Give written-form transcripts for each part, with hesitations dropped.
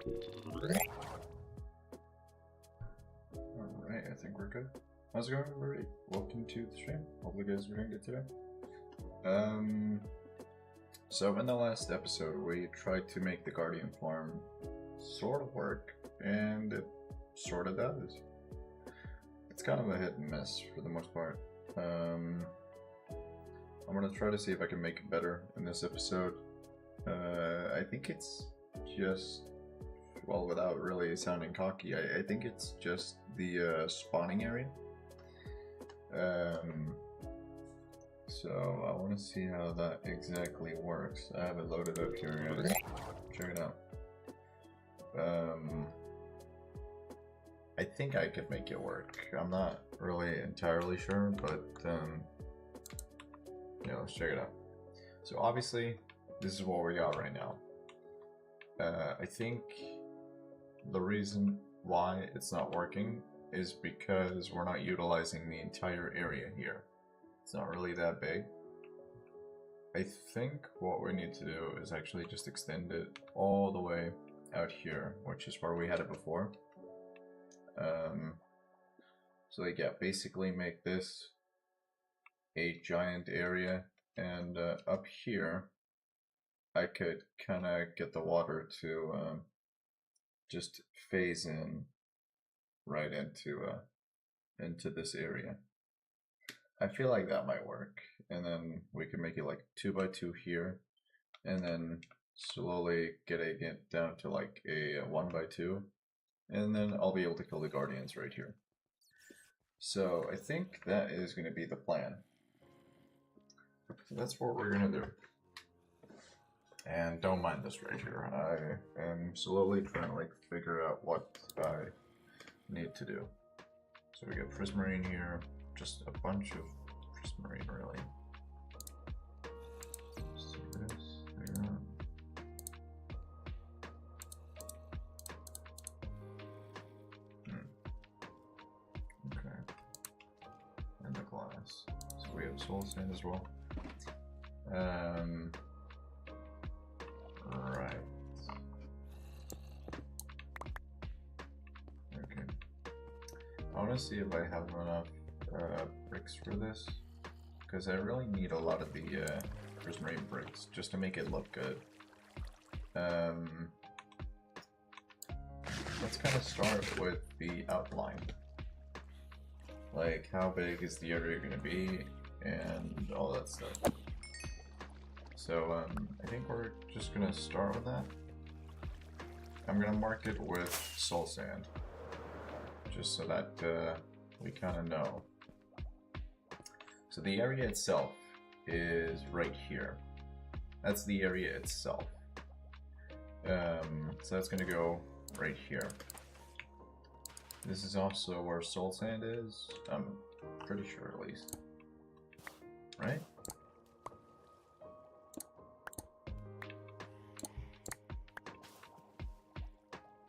Alright, I think we're good. How's it going, everybody? Welcome to the stream. Hope you guys are doing good today. So in the last episode, we tried to make the Guardian farm sort of work, and it sort of does. It's kind of a hit and miss for the most part. I'm gonna try to see if I can make it better in this episode. I think it's just, well, without really sounding cocky, I think it's just the spawning area. So I want to see how that exactly works. I have it loaded up here, guys. Check it out. I think I could make it work. I'm not really entirely sure, but yeah, let's check it out. So obviously, this is what we got right now. I think the reason why it's not working is because we're not utilizing the entire area here. It's not really that big. I think what we need to do is actually just extend it all the way out here, which is where we had it before. So like, yeah, basically make this a giant area, and up here I could kind of get the water to just phase in right into this area. I feel like that might work, and then we can make it like 2 by 2 here, and then slowly getting it down to like a 1 by 2, and then I'll be able to kill the guardians right here. So I think that is going to be the plan. So that's what we're going to do. And don't mind this right here. I am slowly trying to like figure out what I need to do. So we got prismarine here. Just a bunch of prismarine, really. See this there. Okay. And the glass. So we have soul sand as well. Right. Okay. I want to see if I have enough bricks for this, because I really need a lot of the prismarine bricks just to make it look good. Let's kind of start with the outline, like how big is the area going to be and all that stuff. So I think we're just going to start with that. I'm going to mark it with soul sand, just so that we kind of know. So the area itself is right here. That's the area itself. So that's going to go right here. This is also where soul sand is. I'm pretty sure, at least. Right?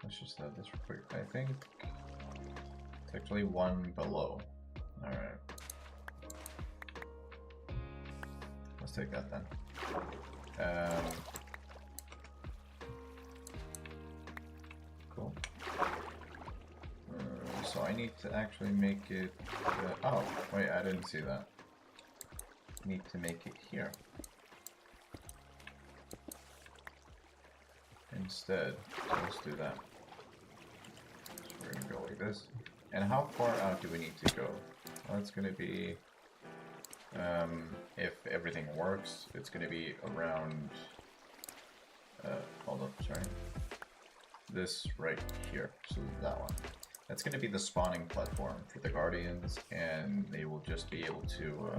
Let's just add this real quick. I think it's actually one below. Alright. Let's take that then. Cool. So I need to actually make it... oh, wait, I didn't see that. I need to make it here. Instead, so let's do that. So we're going to go like this. And how far out do we need to go? Well, it's going to be... if everything works, it's going to be around, hold up, sorry, this right here, so that one. That's going to be the spawning platform for the guardians, and they will just be able to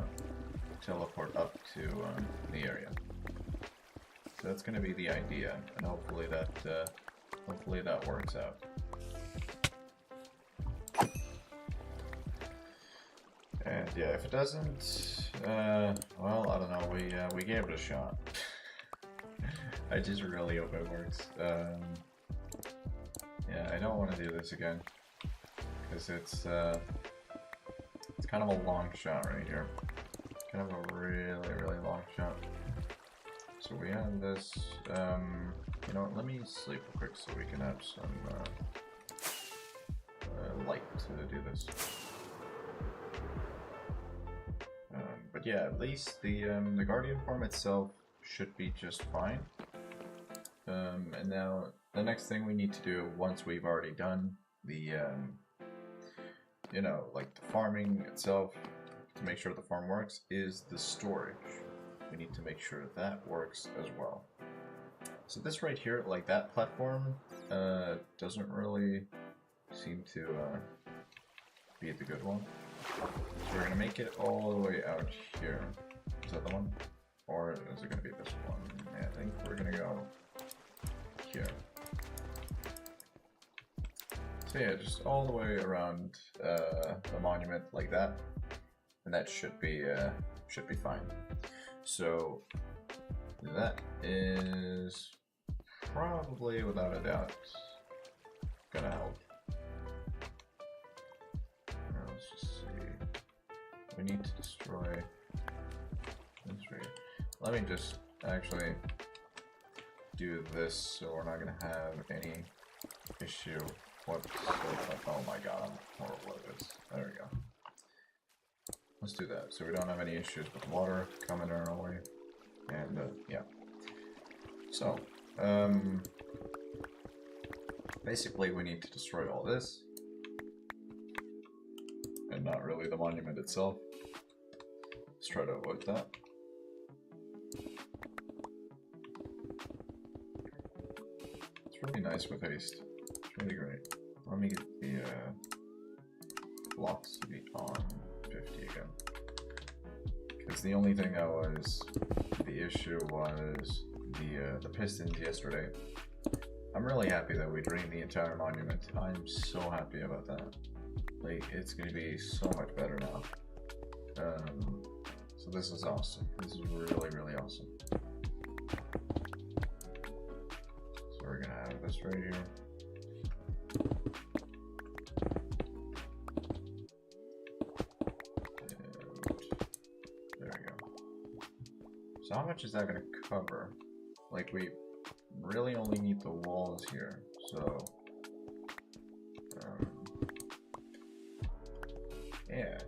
teleport up to the area. So that's going to be the idea, and hopefully that works out. And yeah, if it doesn't, well, I don't know, we gave it a shot. I just really hope it works. Yeah, I don't want to do this again, because it's kind of a long shot right here. Kind of a really long shot. So we have this, You know what, let me sleep real quick so we can have some light to do this. But yeah, at least the Guardian farm itself should be just fine. And now the next thing we need to do, once we've already done the you know, like the farming itself, to make sure the farm works, is the storage. We need to make sure that works as well. So this right here, like that platform, doesn't really seem to be the good one. So we're gonna make it all the way out here. Is that the one? Or is it gonna be this one? Yeah, I think we're gonna go here. So yeah, just all the way around the monument like that, and that should be fine. So that is probably, without a doubt, gonna help. Now let's just see. We need to destroy this right here. Let me just actually do this so we're not gonna have any issue whatsoever. Oh my god, I'm horrible at this. There we go. Let's do that so we don't have any issues with water coming our way. And yeah. So, basically we need to destroy all this. And not really the monument itself. Let's try to avoid that. It's really nice with haste. It's really great. Let me get the blocks to be on 50 again. Because the only thing the issue was the pistons yesterday. I'm really happy that we drained the entire monument. I'm so happy about that. Like, it's gonna be so much better now. So this is awesome. This is really, really awesome. So we're gonna have this right here. So how much is that going to cover? Like, we really only need the walls here, so yeah,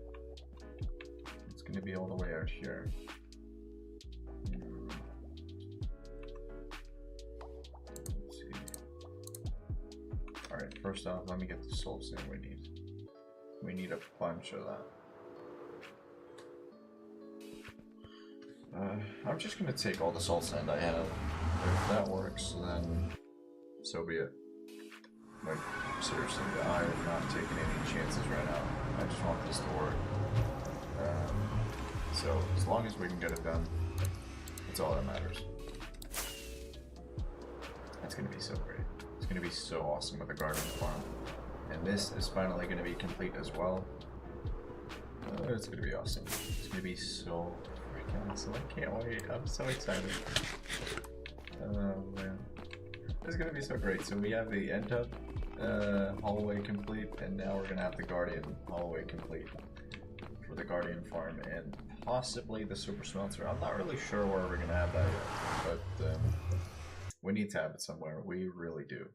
it's going to be all the way out here. Let's see. Alright, first off, let me get the soul sand we need. We need a bunch of that. I'm just gonna take all the salt sand I have. If that works, then so be it. Like, seriously, I am not taking any chances right now. I just want this to work. So, as long as we can get it done, that's all that matters. That's gonna be so great. It's gonna be so awesome with the garden farm. And this is finally gonna be complete as well. It's gonna be awesome. It's gonna be so awesome. I can't wait. I'm so excited. Oh man. It's gonna be so great. So we have the end hub hallway complete, and now we're gonna have the Guardian hallway complete for the Guardian farm and possibly the super smelter. I'm not really sure where we're gonna have that yet, but we need to have it somewhere. We really do.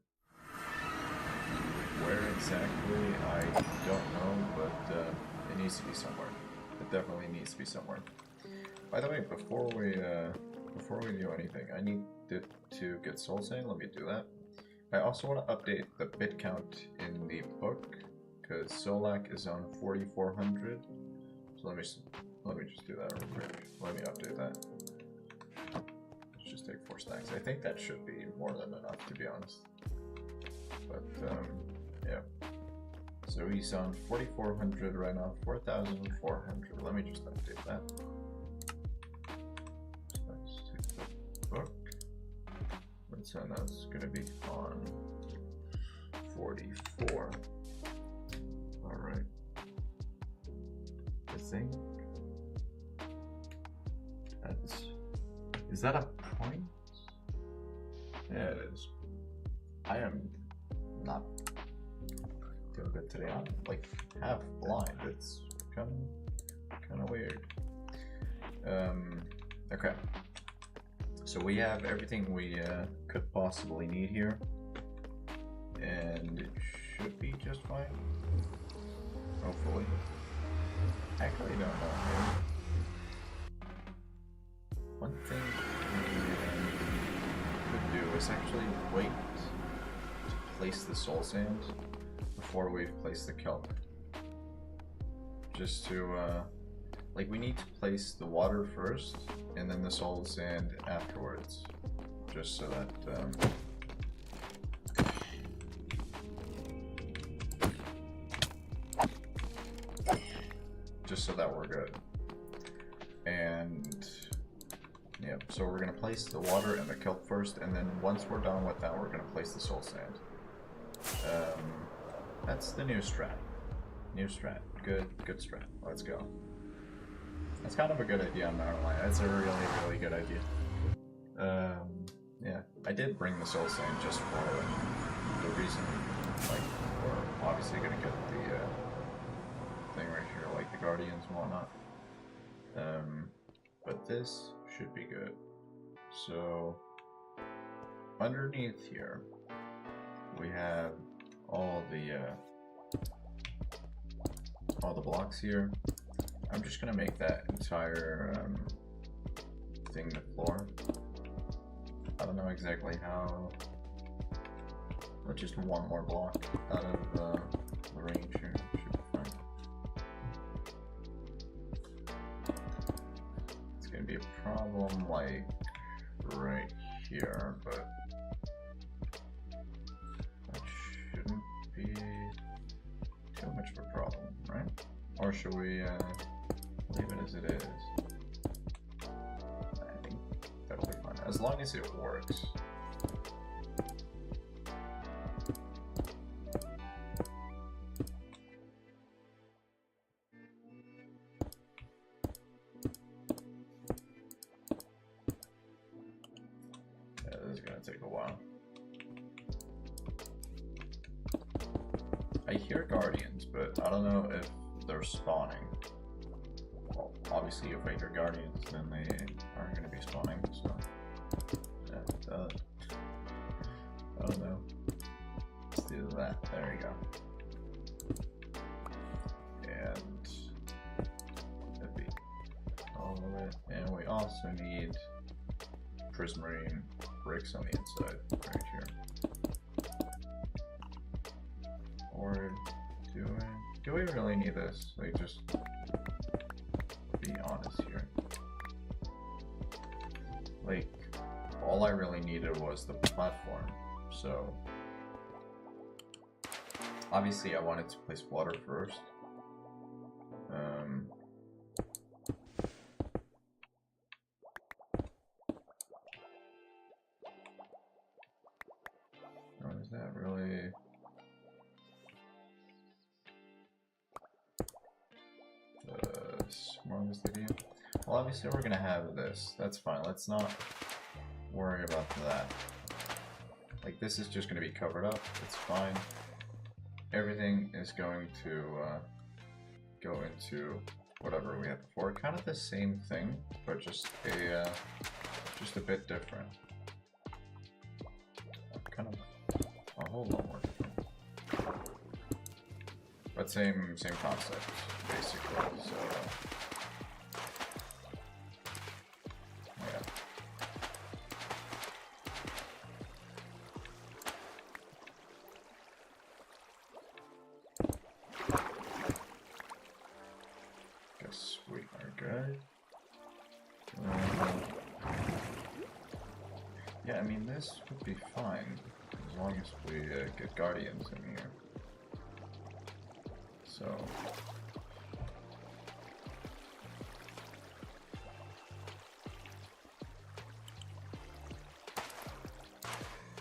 Where exactly, I don't know, but it needs to be somewhere. It definitely needs to be somewhere. By the way, before we do anything, I need to get soul sand. Let me do that. I also want to update the bit count in the book because Solak is on 4,400. So let me just do that real quick. Let me update that. Let's just take 4 stacks. I think that should be more than enough, to be honest. But yeah. So he's on 4,400 right now. 4,400. Let me just update that. Book. So now it's going to be on 44. Alright. I think that's... Is that a point? Yeah, it is. I am not doing good today. I'm like half blind. It's kind of weird. Okay. So we have everything we could possibly need here, and it should be just fine. Hopefully. I actually don't know. Maybe. One thing we could do is actually wait to place the soul sand before we place the kelp. Just to, like, we need to place the water first and then the soul sand afterwards. Just so that, we're good. And yeah, so we're gonna place the water and the kelp first, and then once we're done with that, we're gonna place the soul sand. That's the new strat. New strat. Good strat. Let's go. That's kind of a good idea, I'm not gonna lie. That's a really good idea. Yeah, I did bring the soul sand just for the reason, like, we're obviously gonna get the thing right here, like the guardians and whatnot. But this should be good. So underneath here, we have all the blocks here. I'm just gonna make that entire thing the floor. I don't know exactly how, but just one more block out of the range here should be fine. It's gonna be a problem like right here, but that shouldn't be too much of a problem, right? Or should we leave it as it is? I think that'll be fine, as long as it works. Yeah, this is gonna take a while. I hear guardians, but I don't know if they're spawning. Well, obviously if I hear guardians, then they aren't going to be spawning, so yeah, I don't know. Let's do that. There you go. And that'd be all of it. And we also need prismarine bricks on the inside, right here. Or do we really need this? Like, just be honest here. Like, all I really needed was the platform, so obviously I wanted to place water first. Or is that really... smartest idea? Well, obviously we're gonna have this. That's fine. Let's not worry about that. Like, this is just gonna be covered up. It's fine. Everything is going to go into whatever we had before. Kind of the same thing, but just a bit different. Kind of a whole lot more different. But same concept, basically. So yeah. Guess we are good. Yeah, I mean, this would be fine as long as we get guardians in here. So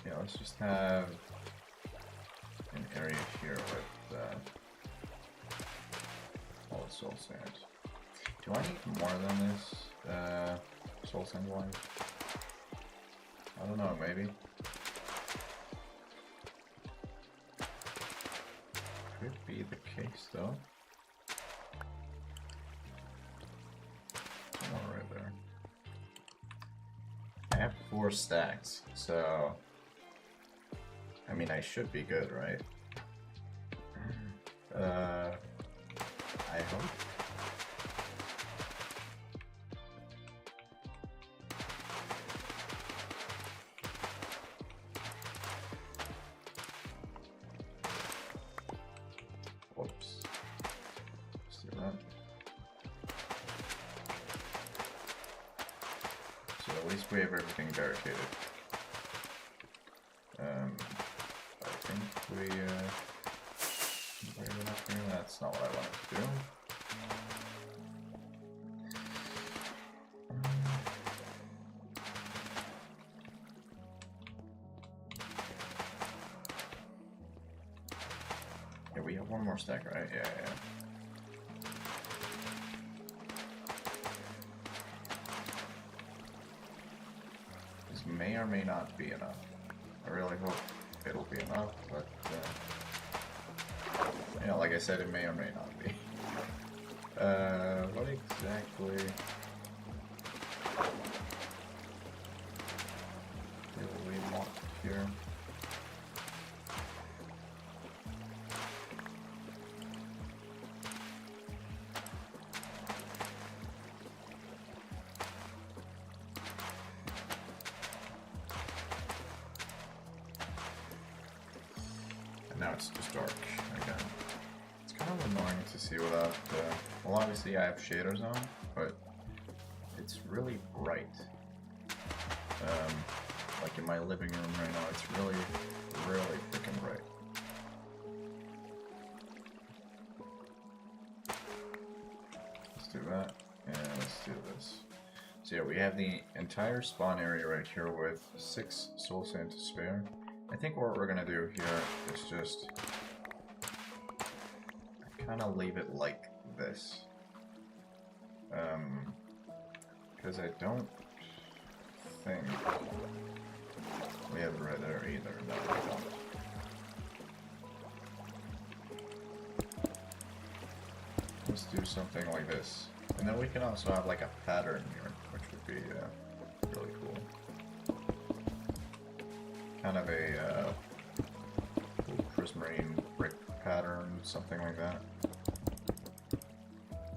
yeah, let's just have an area here with all the soul sand. Do I need more than this soul sand wise? I don't know, maybe. Could be the case though. Somewhere right there. I have 4 stacks, so I mean I should be good, right? I hope. Whoops. Let's do that. So at least we have everything barricaded. I think we're not doing that. That's not what I wanted to do. Yeah, we have one more stack, right? Yeah. This may or may not be enough. I really hope it'll be enough, but you know, like I said, it may or may not be. What exactly do we want here? Now it's just dark again. It's kind of annoying to see without, well obviously I have shaders on, but it's really bright. Like in my living room right now, it's really freaking bright. Let's do that, and let's do this. So yeah, we have the entire spawn area right here with 6 soul sand to spare. I think what we're gonna do here is just kind of leave it like this, because I don't think we have red there either. No, we don't. Let's do something like this, and then we can also have like a pattern here, which would be really cool. Kind of a prismarine brick pattern, something like that.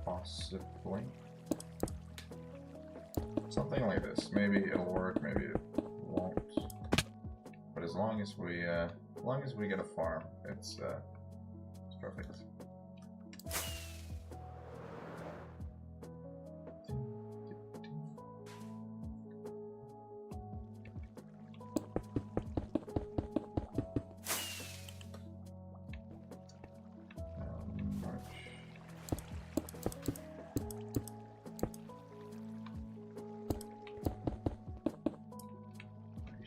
Possibly. Something like this. Maybe it'll work, maybe it won't. But as long as we get a farm, it's perfect.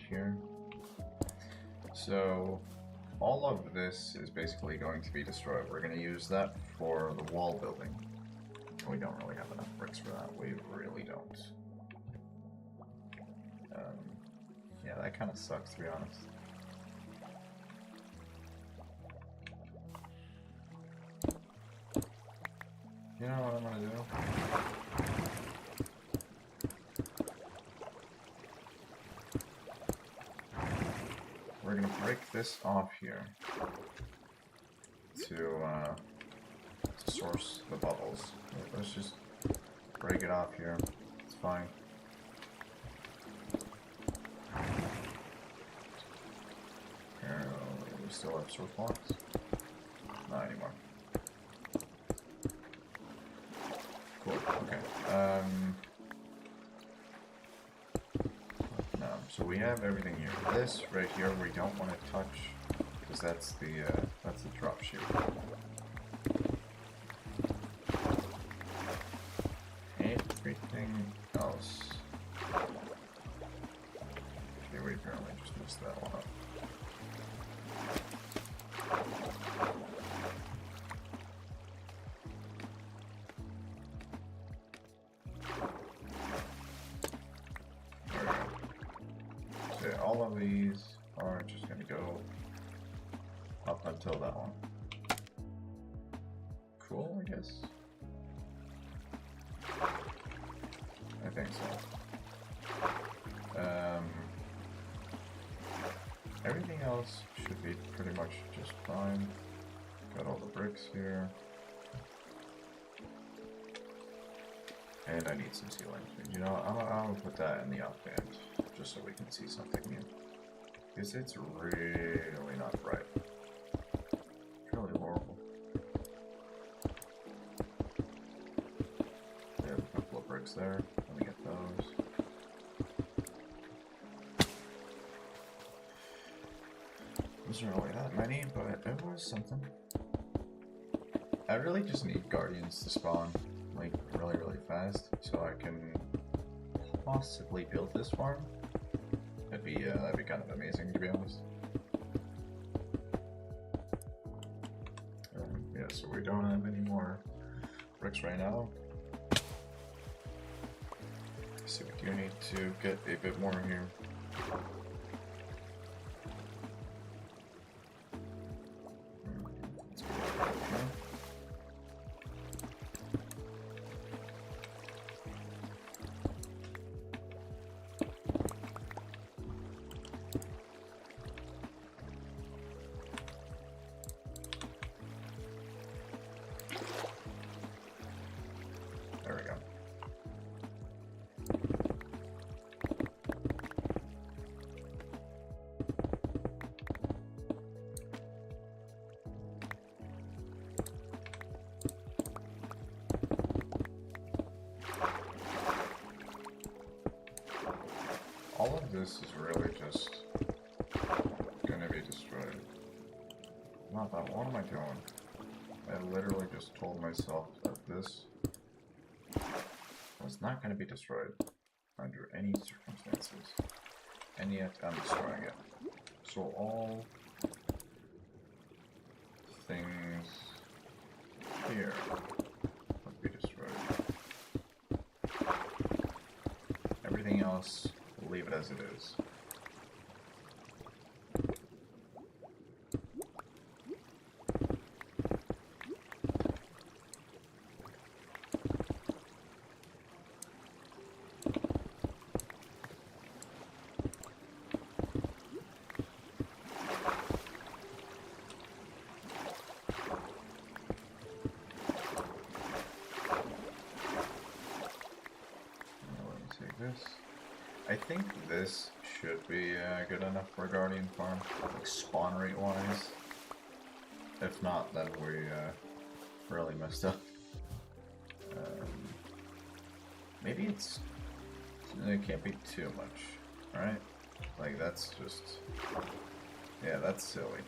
Here. So all of this is basically going to be destroyed. We're going to use that for the wall building. We don't really have enough bricks for that. We really don't. Yeah, that kind of sucks, to be honest. You know what I'm going to do? We're gonna break this off here to source the bubbles. Let's just break it off here. It's fine. Here, we still have source blocks? Not anymore. Cool. Okay. So we have everything here. This right here we don't want to touch because that's the drop chute. Everything else. Okay, we apparently just messed that one up. All of these are just going to go up until that one. Cool, I guess. I think so. Everything else should be pretty much just fine. Got all the bricks here. And I need some ceilings. You know, I'm gonna put that in the up band, just so we can see something new. Because it's really not bright. It's really horrible. We have a couple of bricks there. Let me get those. Those aren't really that many, but it was something. I really just need guardians to spawn, like, really fast, so I can possibly build this farm. That'd be kind of amazing, to be honest. Yeah, so we don't have any more bricks right now. So we do need to get a bit more here. There we go. All of this is really just gonna be destroyed. Not that, what am I doing? I literally just told myself that this was not going to be destroyed under any circumstances, and yet I'm destroying it. So all things here would be destroyed. Everything else, we'll leave it as it is. I think this should be good enough for a guardian farm, like spawn rate wise. If not, then we really messed up. Maybe it can't be too much, right? Like that's just, yeah, that's silly.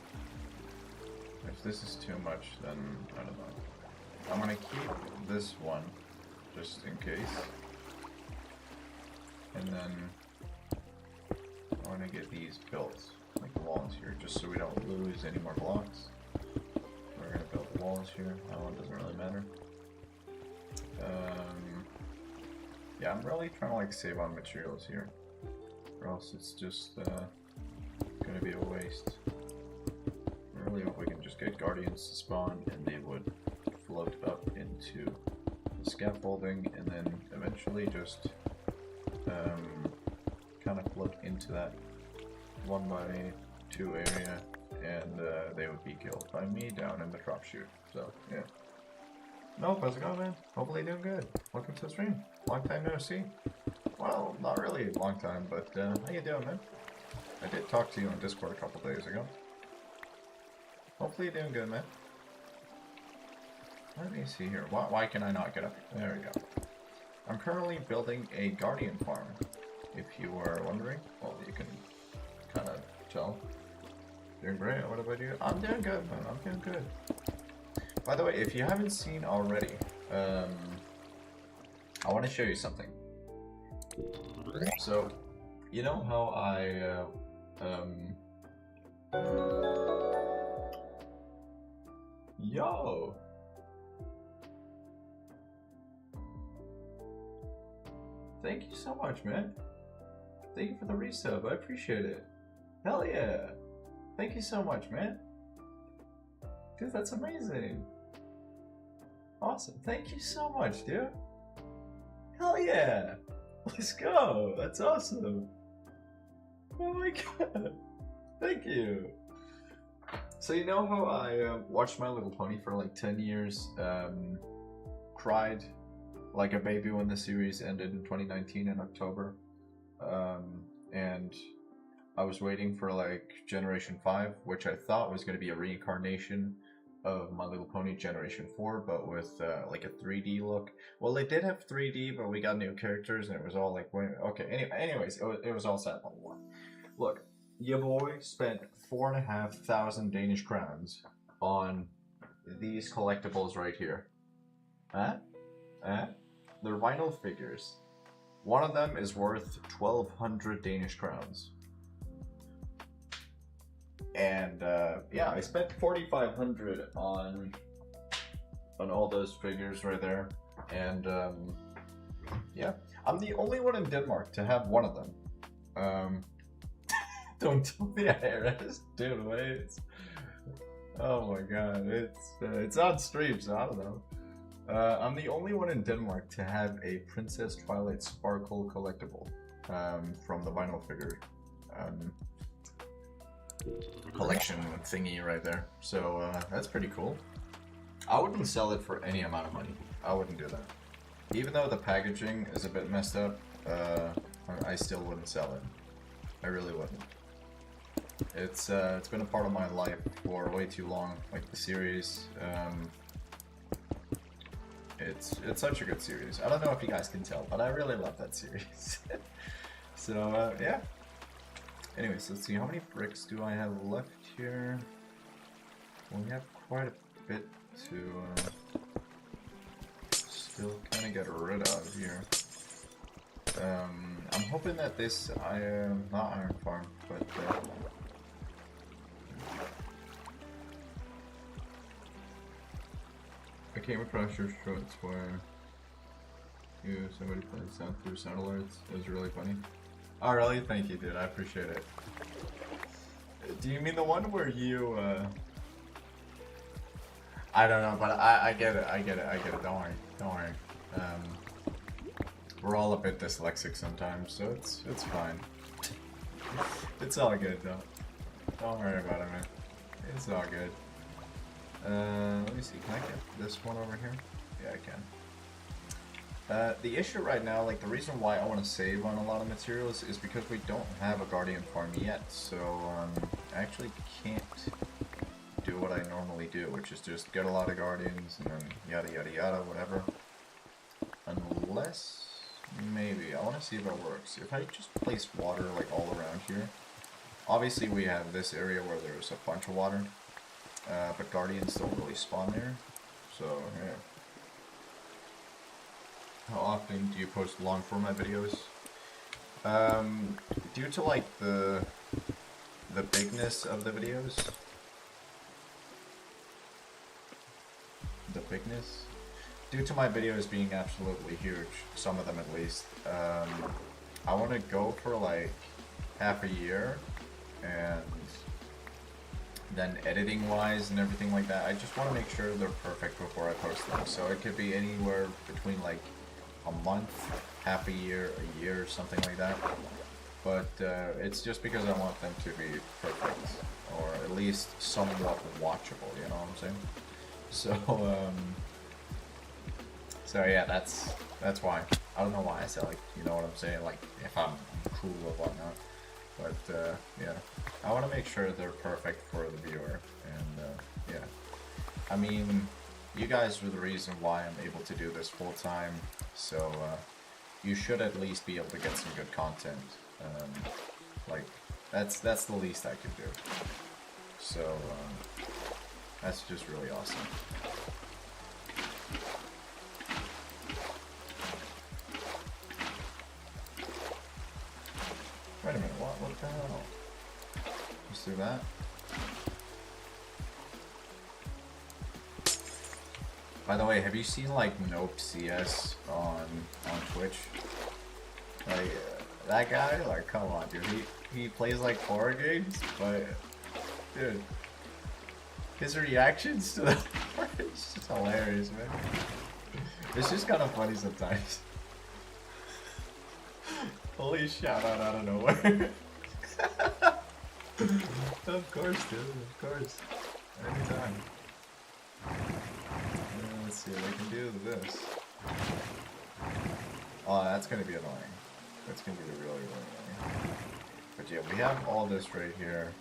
If this is too much, then I don't know. I'm gonna keep this one just in case. And then I want to get these built, like the walls here, just so we don't lose any more blocks. We're going to build the walls here. That one doesn't really matter. Yeah, I'm really trying to like save on materials here, or else it's just going to be a waste. I really hope we can just get guardians to spawn and they would float up into the scaffolding and then eventually just kind of float into that 1x2 area, and they would be killed by me down in the drop chute. So yeah. No, how's it going, man? Hopefully doing good. Welcome to the stream. Long time no see. Well, not really a long time, but how you doing, man? I did talk to you on Discord a couple days ago. Hopefully you're doing good, man. Let me see here. Why can I not get up? There we go. I'm currently building a guardian farm, if you were wondering. Well, you can kind of tell. Doing great. What about you? I'm doing good, man. I'm doing good. By the way, if you haven't seen already, I want to show you something. So, you know how yo! Thank you so much, man. Thank you for the resub. I appreciate it. Hell yeah. Thank you so much, man. Dude, that's amazing. Awesome. Thank you so much, dude. Hell yeah. Let's go. That's awesome. Oh my god. Thank you. So you know how I watched My Little Pony for like 10 years, cried like a baby when the series ended in 2019 in October, and I was waiting for like Generation 5, which I thought was going to be a reincarnation of My Little Pony Generation 4, but with like a 3D look. Well, they did have 3D, but we got new characters, and it was all like, okay. Anyways, it was all set on one. Look, your boy spent 4,500 Danish crowns on these collectibles right here. Huh? They're vinyl figures. One of them is worth 1,200 Danish crowns. And yeah, I spent 4,500 on all those figures right there. And yeah, I'm the only one in Denmark to have one of them. Don't tell me IRS, dude. Wait. Oh my god, it's on stream, so I don't know. I'm the only one in Denmark to have a Princess Twilight Sparkle collectible from the vinyl figure collection thingy right there. So that's pretty cool. I wouldn't sell it for any amount of money. I wouldn't do that. Even though the packaging is a bit messed up, I still wouldn't sell it. I really wouldn't. It's been a part of my life for way too long. Like the series, it's such a good series. I don't know if you guys can tell, but I really love that series. So yeah. Anyways, let's see, how many bricks do I have left here? Well, we have quite a bit to still kind of get rid of here. I'm hoping that this, not iron farm, but I came across your shorts where somebody playing sound through sound alerts. It was really funny. Oh really? Thank you, dude. I appreciate it. Do you mean the one where you, I don't know, but I get it. Don't worry. We're all a bit dyslexic sometimes, so it's fine. It's all good, though. Don't worry about it, man. It's all good. Let me see. Can I get this one over here? Yeah, I can. The issue right now, like the reason why I want to save on a lot of materials is because we don't have a Guardian farm yet, so I actually can't do what I normally do, which is just get a lot of Guardians and then yada yada yada, whatever. Unless, maybe, I want to see if it works. If I just place water like all around here, obviously we have this area where there's a bunch of water, but Guardians don't really spawn there, so yeah. How often do you post long format videos? Due to like the bigness of the videos, due to my videos being absolutely huge, some of them at least, I want to go for like half a year, and then editing wise and everything like that, I just want to make sure they're perfect before I post them. So it could be anywhere between like a month, half a year, something like that. But it's just because I want them to be perfect, or at least somewhat watchable, you know what I'm saying? So yeah, that's why. I don't know why I said, like, you know what I'm saying, like if I'm cool or whatnot. But yeah, I want to make sure they're perfect for the viewer, and yeah. I mean, you guys are the reason why I'm able to do this full time, so you should at least be able to get some good content. Like that's the least I can do. So that's just really awesome. Wait a minute, what the hell? Just do that. By the way, have you seen like Nope CS on Twitch? Like that guy, like come on, dude. He plays like horror games, but dude, his reactions to the horror is just hilarious, man. It's just kind of funny sometimes. Holy shout out of nowhere. Of course, dude, of course. Anytime. Let's see, we can do this. Oh, that's gonna be annoying. That's gonna be really, really annoying. But yeah, we have all this right here.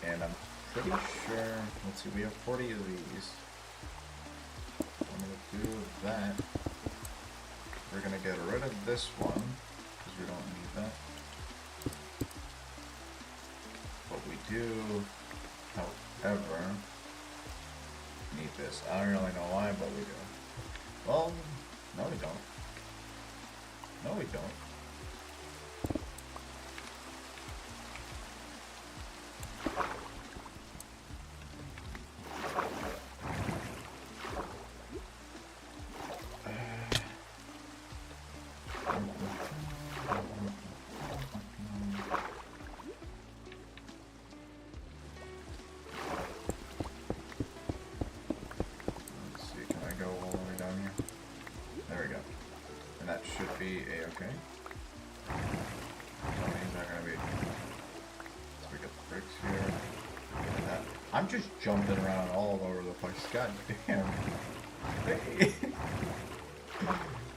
And I'm pretty sure, let's see, we have 40 of these. I'm gonna do that. We're gonna get rid of this one, because we don't need that. But we do, however, need this. I don't really know why, but we do. Well, no we don't. No we don't. A-okay. Money's not gonna be. So we got the bricks here. And that. I'm just jumping around all over the place. God damn. Hey.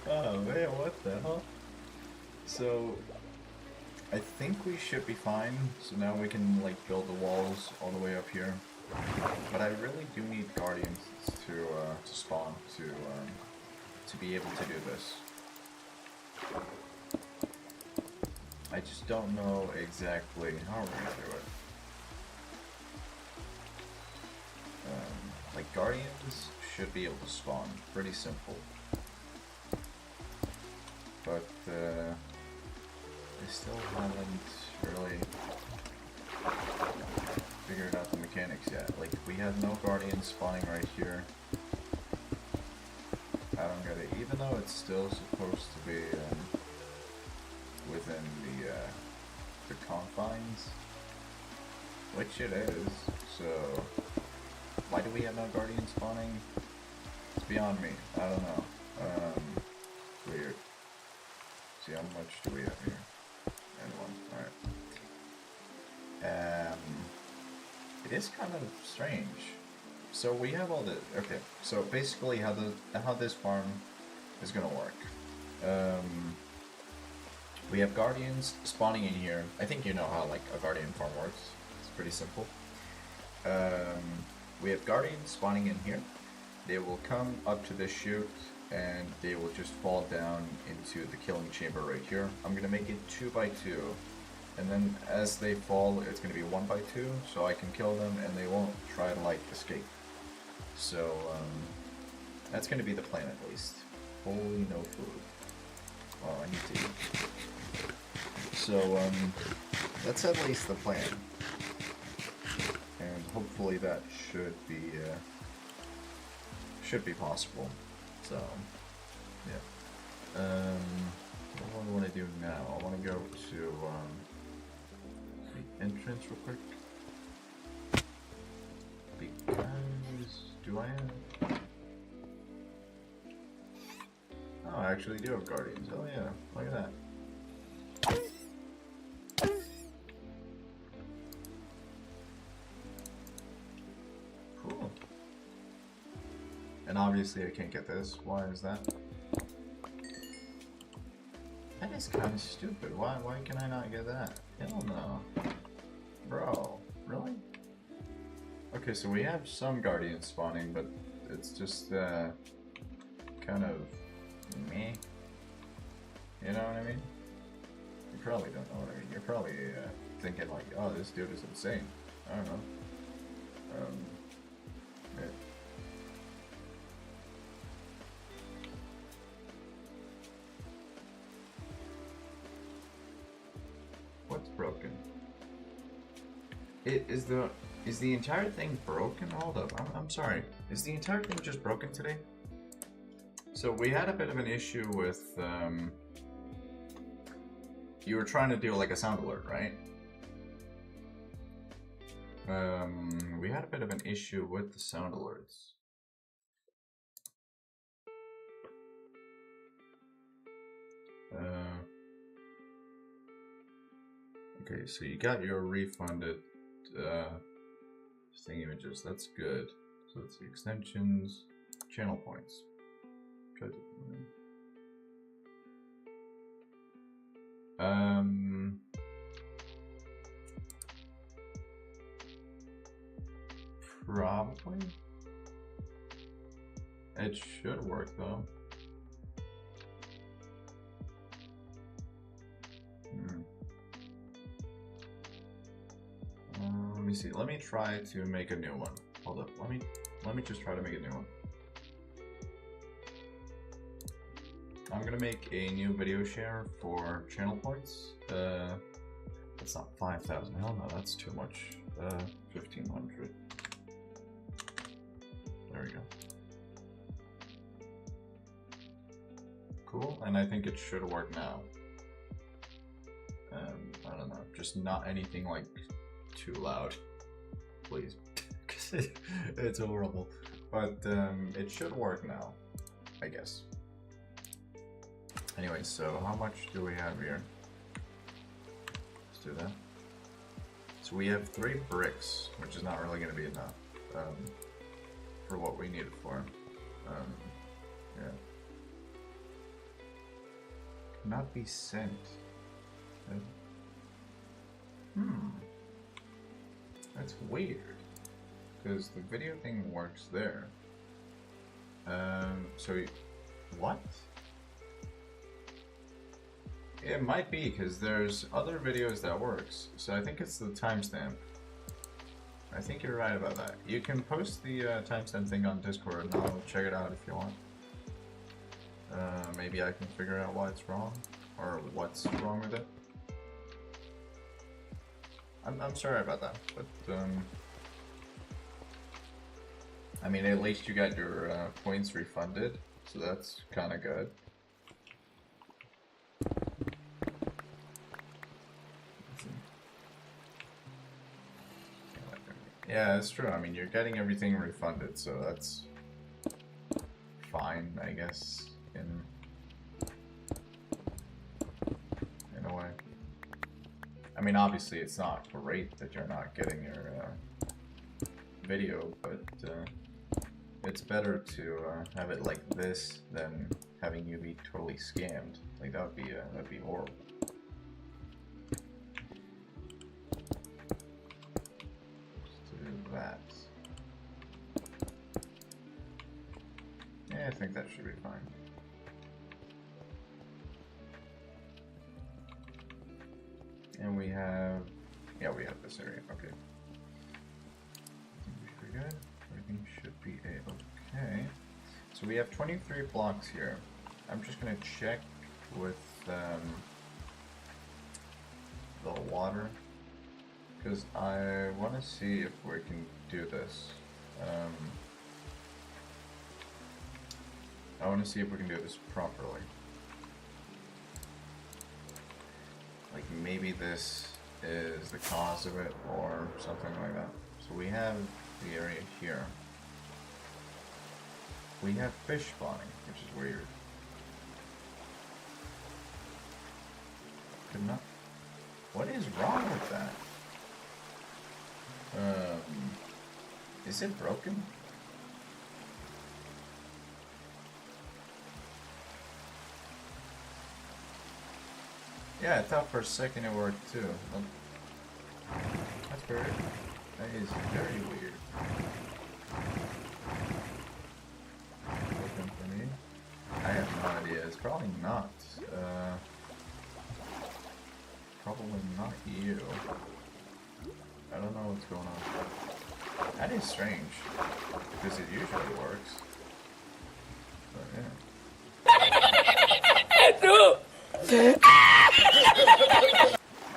Oh man, what the hell? So I think we should be fine. So now we can like build the walls all the way up here. But I really do need guardians to spawn to be able to do this. I just don't know exactly how we're gonna do it. Like guardians should be able to spawn, pretty simple. But I still haven't really figured out the mechanics yet. Like we have no guardians spawning right here. I don't get it, even though it's still supposed to be within the confines, which it is. So why do we have no guardian spawning? It's beyond me. I don't know. Weird. See, how much do we have here? And one. All right. It is kind of strange. So we have all the okay. So basically, how this farm is gonna work. We have guardians spawning in here. I think you know how like a guardian farm works. It's pretty simple. We have guardians spawning in here. They will come up to this chute and they will just fall down into the killing chamber right here. I'm gonna make it 2 by 2. And then as they fall, it's gonna be 1 by 2, so I can kill them and they won't try to like escape. So that's gonna be the plan at least. Holy no food. Oh, I need to eat. So that's at least the plan. And hopefully that should be possible. So yeah. What do I want to do now? I want to go to the entrance real quick. Because do I have? Oh, I actually do have guardians. Oh yeah, look at that. Cool. And obviously I can't get this. Why is that? That is kind of stupid. Why can I not get that? Hell no. Bro, really? Okay, so we have some guardians spawning, but it's just kind of meh. You know what I mean? You probably don't know what I mean. You're probably thinking like, oh, this dude is insane. I don't know. Yeah. What's broken? Is the entire thing broken? Hold up, I'm sorry. Is the entire thing just broken today? So we had a bit of an issue with you were trying to do like a sound alert, right? We had a bit of an issue with the sound alerts. Okay, so you got your refunded thing images. That's good. So let's see, extensions, channel points. Try to, probably. It should work though. Let me see. Let me try to make a new one. Hold up. Let me just try to make a new one. I'm gonna make a new video share for channel points. That's not 5,000. Hell no, that's too much. 1,500. There we go. Cool, and I think it should work now. I don't know, just not anything like too loud, please, because it's horrible. But it should work now, I guess. Anyway, so how much do we have here? Let's do that. So we have 3 bricks, which is not really going to be enough for what we need it for. Yeah. Cannot be sent. That's weird, because the video thing works there. So what? It might be, because there's other videos that works. So I think it's the timestamp. I think you're right about that. You can post the timestamp thing on Discord and I'll check it out if you want. Maybe I can figure out why it's wrong, or what's wrong with it. I'm sorry about that, but I mean, at least you got your points refunded, so that's kind of good. Yeah, that's true. I mean, you're getting everything refunded, so that's fine, I guess, in a way. I mean, obviously it's not great that you're not getting your video, but it's better to have it like this than having you be totally scammed. Like that'd be horrible. Let's do that. Yeah, I think that should be fine. And we have, yeah, we have this area. Okay. Pretty good. Everything should be okay. So we have 23 blocks here. I'm just gonna check with the water, because I want to see if we can do this. I want to see if we can do this properly. Like maybe this is the cause of it or something like that. So we have the area here. We have fish spawning, which is weird. Could not. What is wrong with that? Is it broken? Yeah, I thought for a second it worked too. That's weird. That is very weird. Looking for me? I have no idea. It's probably not. Probably not you. I don't know what's going on. That is strange, because it usually works. But yeah.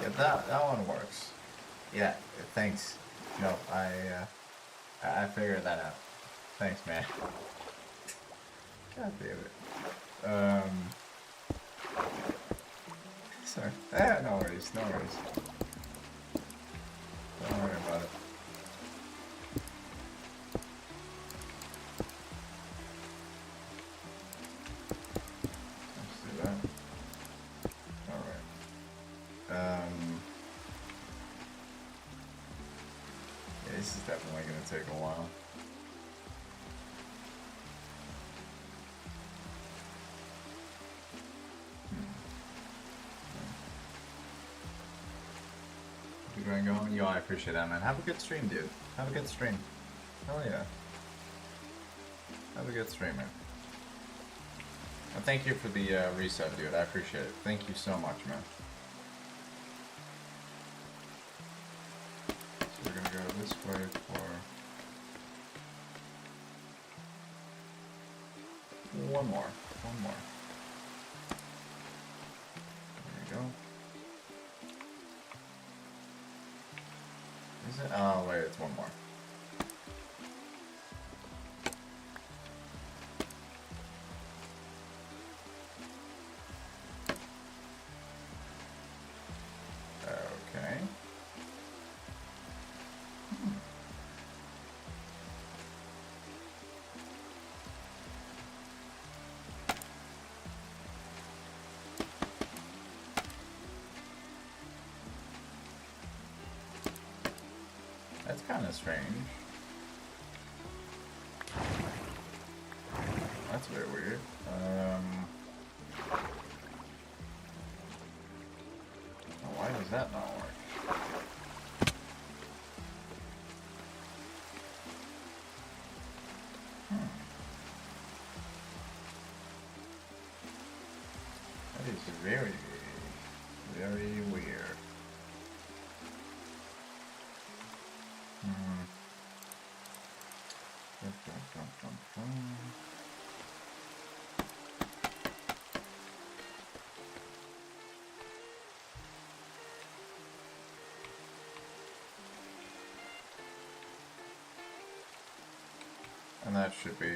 Yeah, that one works. Yeah, thanks. No, I figured that out. Thanks, man. God damn it. Sorry. No worries, no worries. Don't worry about it. Let's do that. Alright. This is definitely going to take a while. Keep going, going. Yo, I appreciate that, man. Have a good stream, dude. Have a good stream. Hell yeah. Have a good stream, man. And thank you for the reset, dude. I appreciate it. Thank you so much, man. So we're gonna go this way for one more. One more. There you go. Is it? Oh, wait, it's one more. Okay. That's kind of strange. That's very weird. Why does that not work? That is very, very weird. And that should be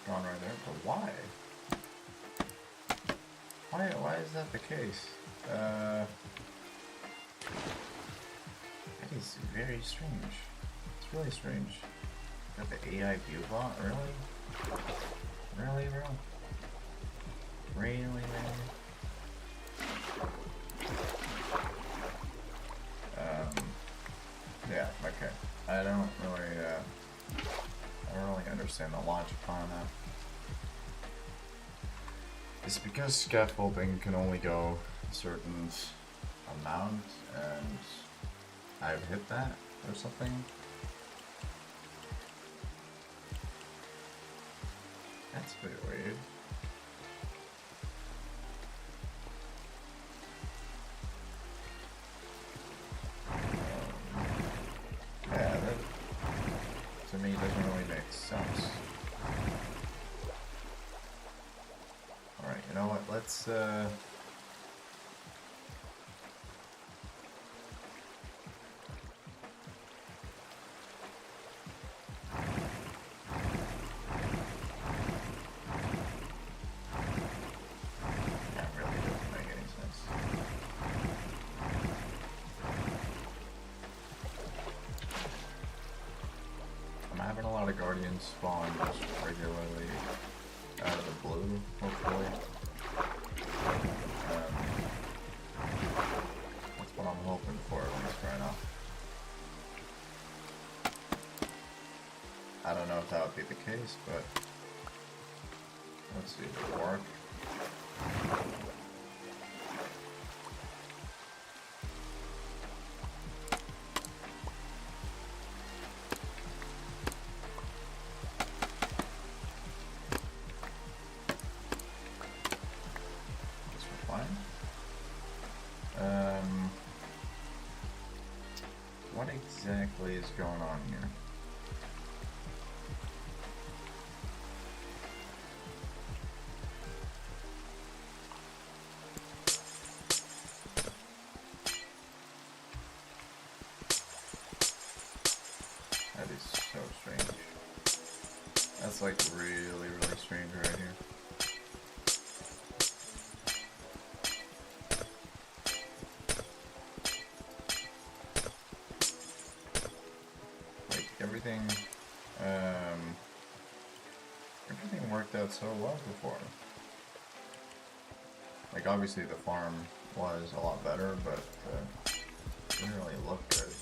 gone right there, but why? Why is that the case? That is very strange. It's really strange. Got the AI view bot, really? Really, bro? Really? Yeah, okay. I don't really understand the logic behind that. It's because scaffolding can only go a certain amount, and I've hit that or something. That's a bit weird. Yeah, that to me doesn't really make sense. Alright, you know what, let's guardians spawn just regularly out of the blue, hopefully. That's what I'm hoping for at least right now. I don't know if that would be the case, but let's see if it'll work. What exactly is going on here? That is so strange. That's like really, really strange right here. Everything worked out so well before. Like, obviously the farm was a lot better, but it didn't really look good.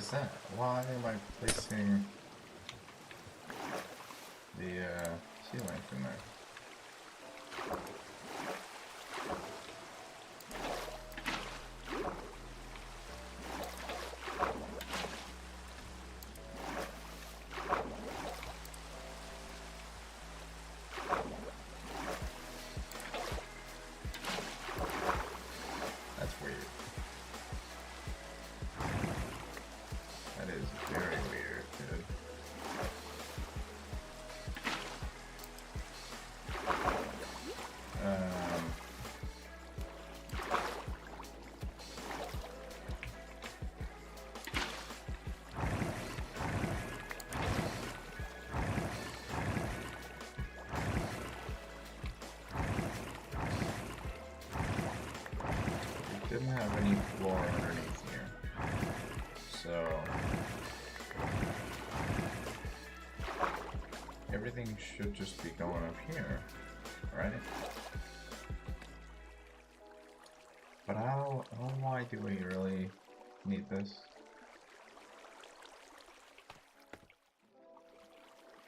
is that? Why am I placing the sea length in there? That's weird. That is very weird, dude. Didn't have any floor underneath here, so everything should just be going up here, right? But why do we really need this?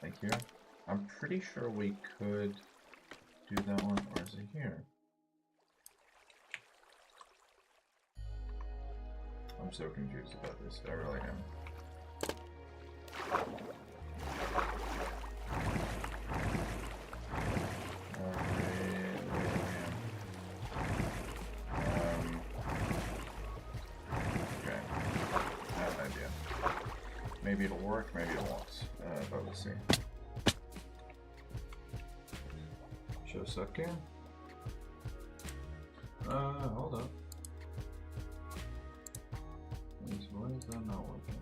Thank you. I'm pretty sure we could do that one, or is it here? I'm so confused about this, I really am. Okay, I have an idea. Maybe it'll work, maybe it won't, but we'll see. Show suck in. Hold up. Why is that not working?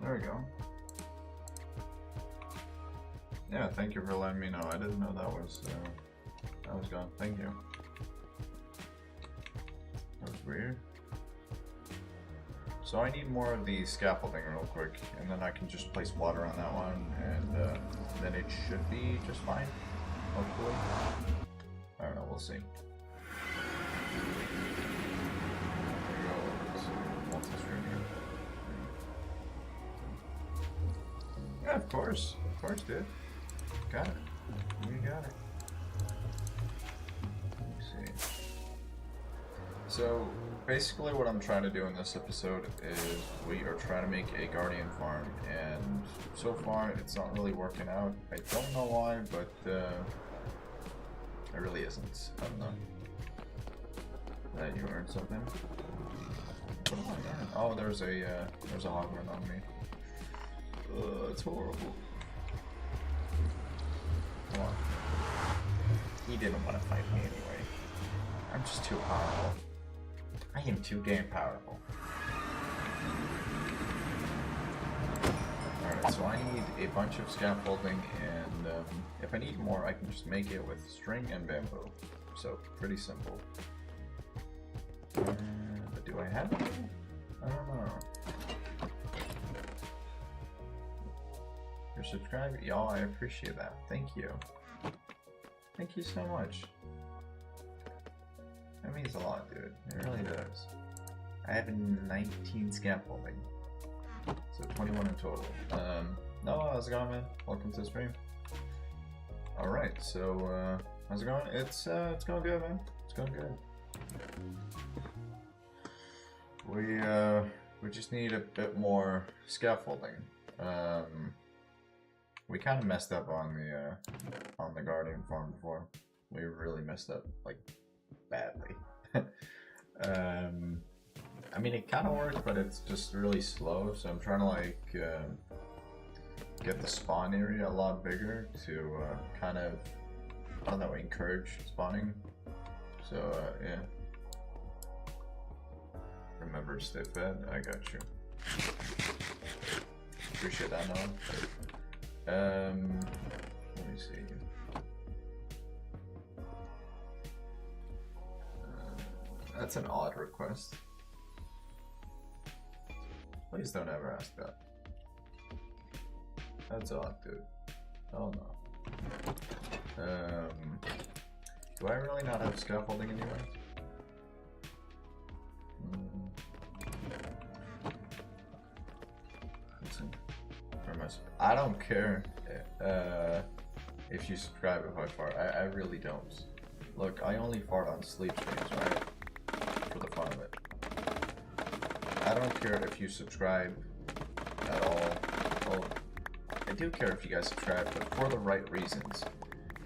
There we go. Yeah, thank you for letting me know. I didn't know that was gone. Thank you. That was weird. So I need more of the scaffolding real quick, and then I can just place water on that one, and then it should be just fine. Hopefully. I don't know. We'll see. Yeah, of course, dude. Got it. You got it. Let me see. So, basically what I'm trying to do in this episode is we are trying to make a guardian farm, and so far it's not really working out. I don't know why, but it really isn't. I don't know. That you earned something? What am I earning? Oh, there's a hogman on me. It's horrible. Come on. He didn't want to fight me anyway. I'm just too powerful. I am too damn powerful. Alright, so I need a bunch of scaffolding, and if I need more, I can just make it with string and bamboo. So, pretty simple. But do I have it? I don't know. You're subscribing? Y'all, I appreciate that. Thank you. Thank you so much. That means a lot, dude. It really does. I have 19 scaffolding. So 21 in total. No, how's it going, man? Welcome to the stream. Alright, so how's it going? It's going good, man. It's going good. We just need a bit more scaffolding. We kind of messed up on the guardian farm before. We really messed up, like, badly. I mean, it kind of works, but it's just really slow. So I'm trying to like get the spawn area a lot bigger to kind of, I don't know, encourage spawning. So yeah. Remember to stay fed. I got you. Appreciate that, Noah. Let me see. That's an odd request. Please don't ever ask that. That's odd, dude. Oh no. Do I really not have scaffolding anyway? promise. I don't care if you subscribe if I fart. I really don't. Look, I only fart on sleep streams, right? For the fun of it. I don't care if you subscribe at all. Well, I do care if you guys subscribe, but for the right reasons.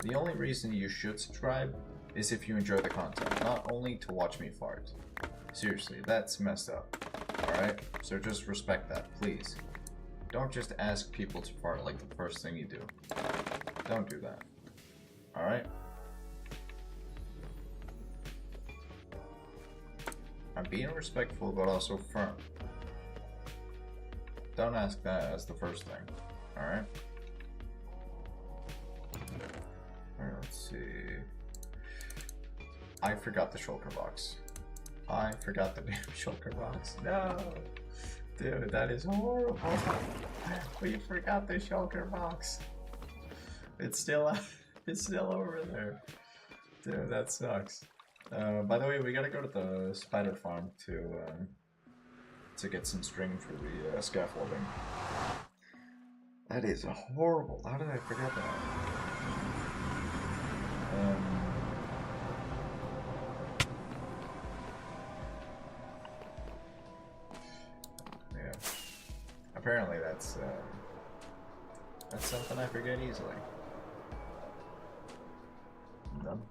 The only reason you should subscribe is if you enjoy the content, not only to watch me fart. Seriously, that's messed up. Alright? So just respect that, please. Don't just ask people to fart like the first thing you do. Don't do that. Alright? I'm being respectful, but also firm. Don't ask that as the first thing. Alright? Alright, let's see. I forgot the shulker box. I forgot the damn shulker box. No! Dude, that is horrible. We forgot the shulker box. It's still over there. Dude, that sucks. By the way, we gotta go to the spider farm to get some string for the scaffolding. That is horrible. How did I forget that? Yeah. Apparently that's something I forget easily. I'm done.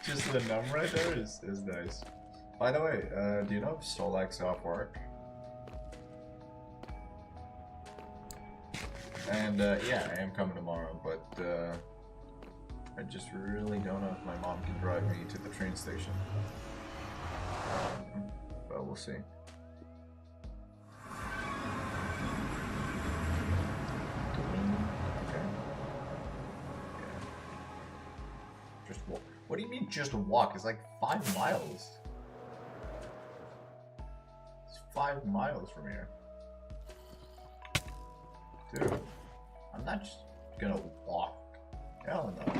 Just the num right there is nice. By the way, do you know if Solak's off work? And yeah, I am coming tomorrow, but I just really don't know if my mom can drive me to the train station. But we'll see. Okay. Yeah. Just walk. What do you mean just a walk? It's like 5 miles. It's 5 miles from here. Dude, I'm not just gonna walk. Hell no.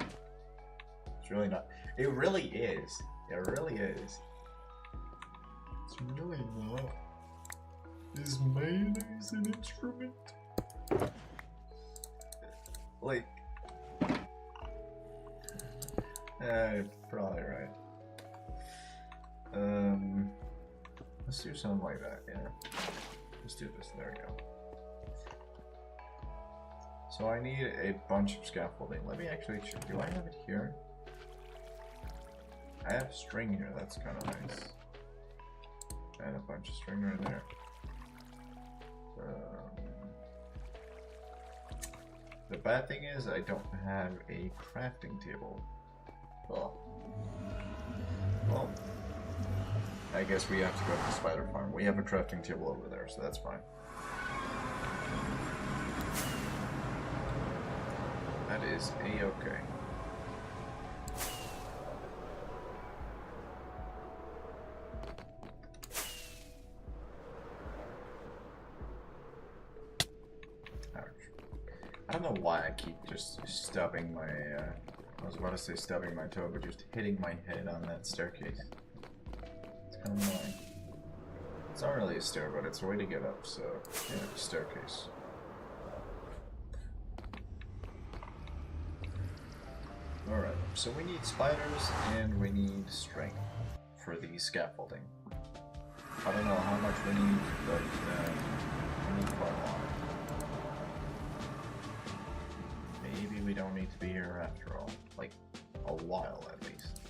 It's really not. It really is. It really is. It's really not. Is mayonnaise an instrument? Like, probably right. Let's do something like that, yeah. Let's do this, there we go. So I need a bunch of scaffolding. Let me actually check, do I have it here? I have string here, that's kind of nice. And a bunch of string right there. The bad thing is I don't have a crafting table. Well, I guess we have to go to the spider farm. We have a crafting table over there, so that's fine. That is a-okay. I don't know why I keep just stubbing my, I was about to say stubbing my toe, but just hitting my head on that staircase. It's kind of annoying. It's not really a stair, but it's a way to get up, so, yeah, staircase. Alright, so we need spiders and we need string for the scaffolding. I don't know how much we need, but we need quite a lot. Maybe we don't need to be here after all. Like, a while at least.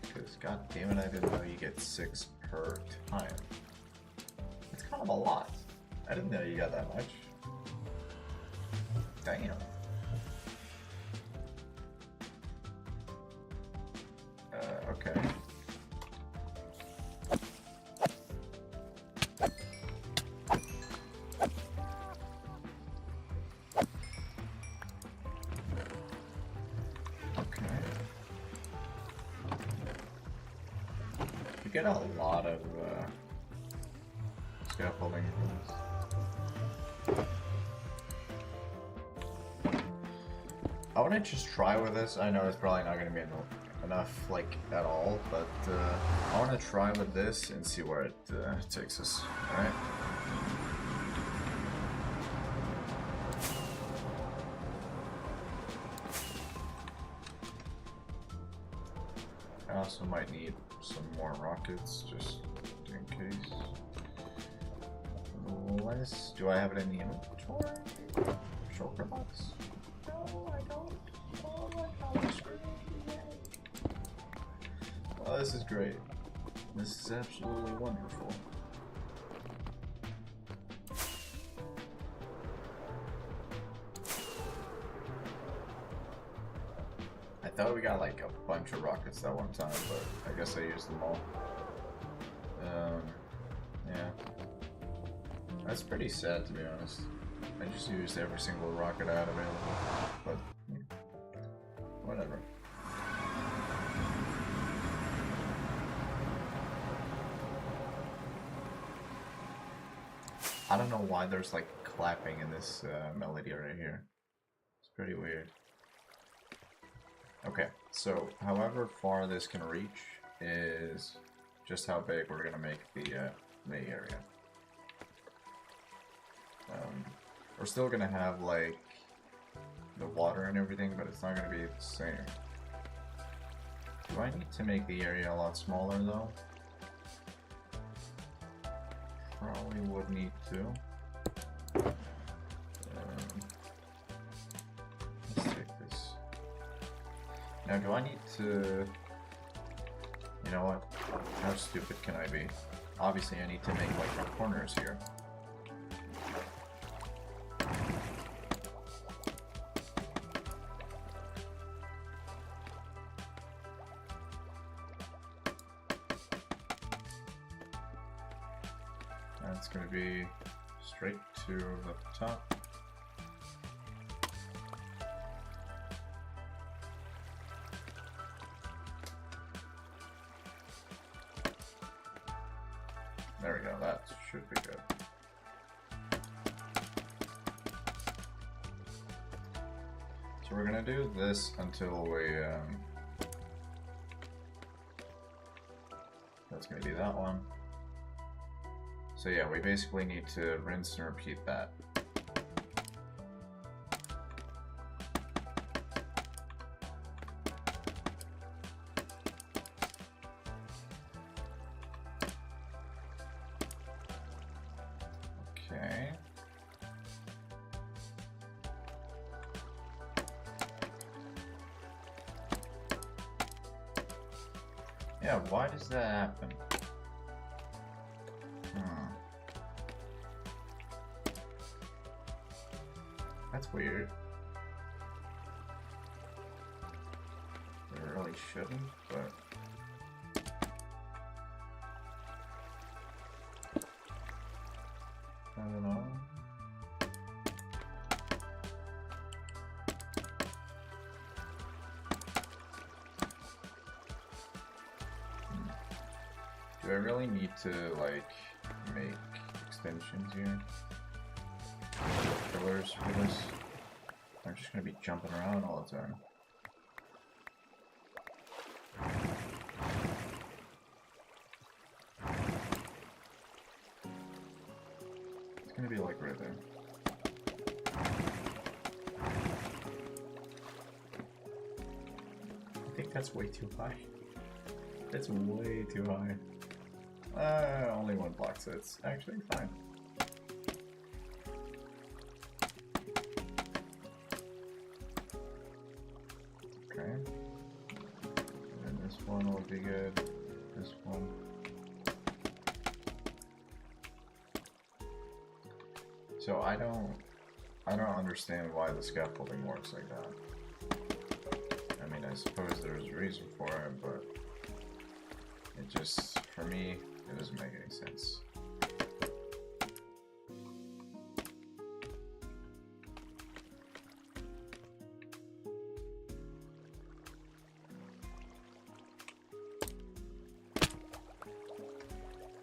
Because, god damn it, I didn't know you get 6 per time. It's kind of a lot. I didn't know you got that much. Damn. Okay. You get a lot of scaffolding from this. I want to just try with this. I know it's probably not going to be enough, like, at all, but I want to try with this and see where it takes us. Alright? also might need some more rockets, just in case. Do I have it in the inventory? Shulker box? No, I don't. Oh my god, this is great. Oh, this is great. This is absolutely wonderful. I thought we got like a bunch of rockets that one time, but I guess I used them all. Yeah. That's pretty sad, to be honest. I just used every single rocket I had available, but whatever. I don't know why there's like clapping in this melody right here. It's pretty weird. Okay, so however far this can reach is just how big we're gonna make the area. We're still gonna have like the water and everything, but it's not gonna be the same. Do I need to make the area a lot smaller though? Probably would need to. Let's take this. Now, do I need to... You know what? How stupid can I be? Obviously, I need to make like the corners here. That's going to be straight to the top. There we go, that should be good. So we're going to do this until we... that's going to be that one. So yeah, we basically need to rinse and repeat that. Okay. Yeah, why does that happen? That's weird. It really shouldn't, but... I don't know. Do I really need to, like, make extensions here? Pillars for this? I'm just gonna be jumping around all the time. It's gonna be like right there. I think that's way too high. That's way too high. Only one block, so it's actually fine. Okay. And this one will be good. This one. So I don't understand why the scaffolding works like that. I mean, I suppose there's a reason for it, but it just, for me, it doesn't make any sense.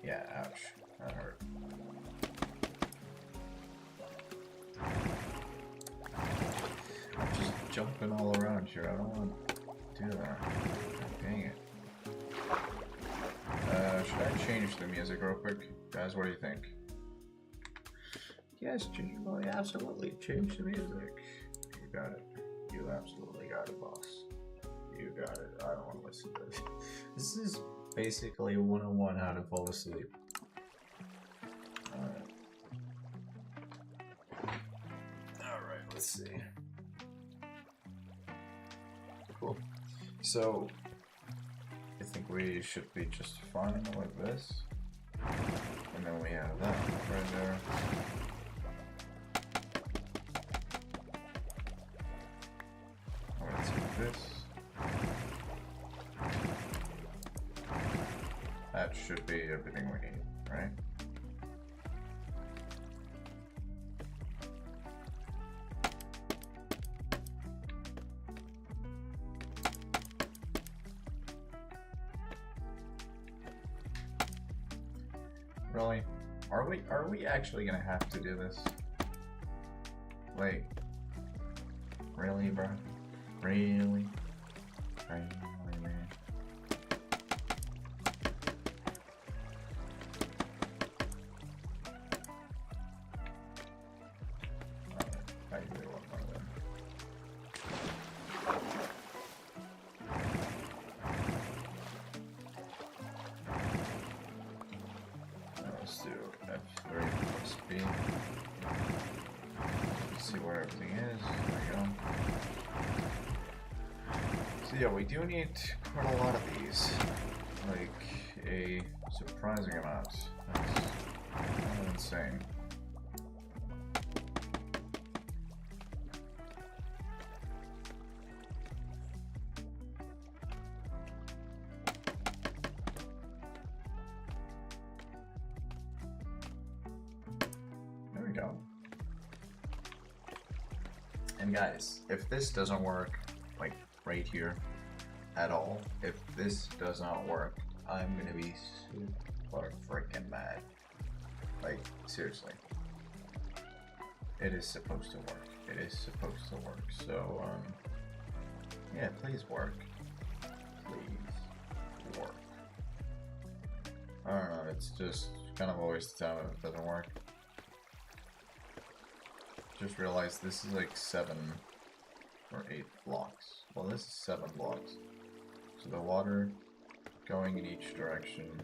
Yeah, ouch. That hurt. I'm just jumping all around here. I don't want to do that. God dang it. Should I change the music real quick? Guys, what do you think? Yes, Jingle, absolutely. Change the music. You got it. You absolutely got it, boss. You got it. I don't want to listen to this. This is basically 101 how to fall asleep. Alright. Alright, let's see. Cool. So, I think we should be just fine like this. And then we have that right there. Let's do this. That should be everything we need, right? Really? Are we actually gonna have to do this? Like, really, bro? Really? Really, man? I really want one of them. Let's do F3 plus B. Let's see where everything is. There we go. So yeah, we do need quite a lot of these. Like, a surprising amount. That's kind of insane. There we go. And guys, if this doesn't work, like right here, at all, if this does not work, I'm gonna be super freaking mad. Like, seriously. It is supposed to work. It is supposed to work. So, yeah, please work. Please work. I don't know, it's just kind of a waste of time if it doesn't work. Just realized this is like 7 or 8 blocks. Well, this is 7 blocks. So the water going in each direction.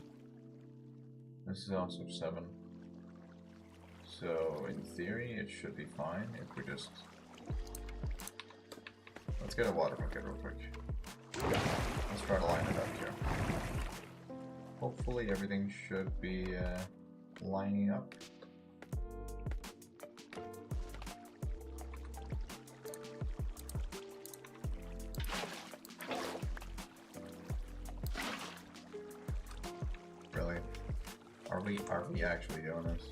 This is also 7. So in theory, it should be fine if we just... Let's get a water bucket real quick. Let's try to line it up here. Hopefully everything should be lining up. Really? Are we actually doing this?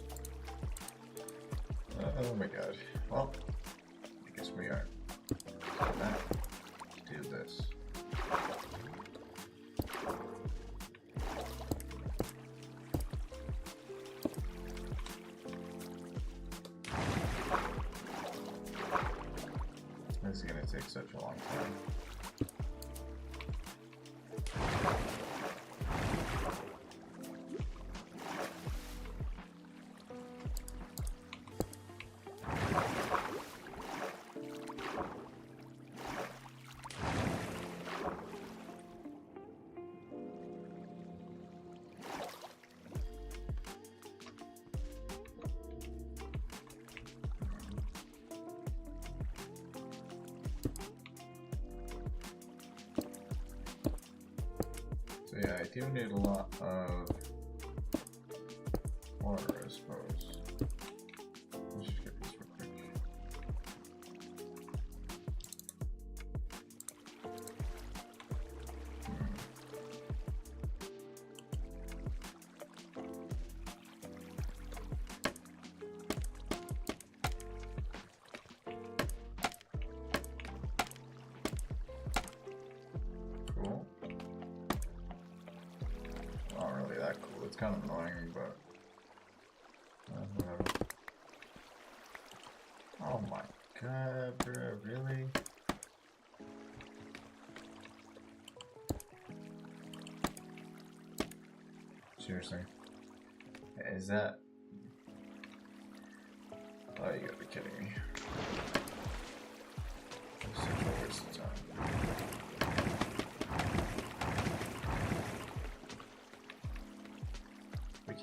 Oh my god. Well, I guess we are. So now, do this. This is gonna take such a long time. So yeah, I do need a lot of water, I suppose. Let's just get this real quick. Cool. Not really that cool. It's kind of annoying, but whatever. Oh my god, bro, really? Seriously? Is that... Oh, you gotta be kidding me. It's such a waste of time.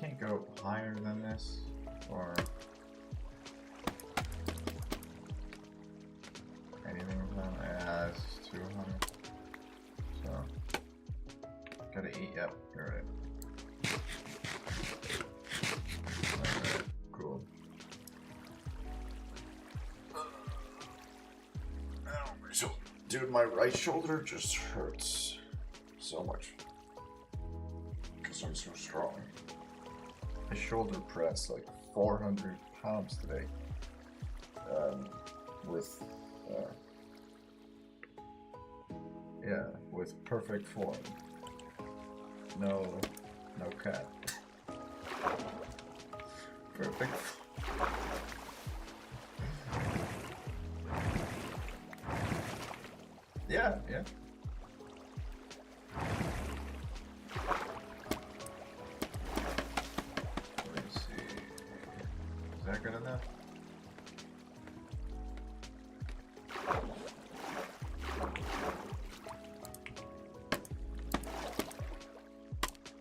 can't go higher than this, or anything like that. Yeah, this is too high. So, gotta eat. Yep, you're right. Alright, cool. Dude, my right shoulder just hurts so much because I'm so strong. I shoulder pressed like 400 pounds today with with perfect form. No cap. Perfect. Yeah. Let me see. Is that good enough?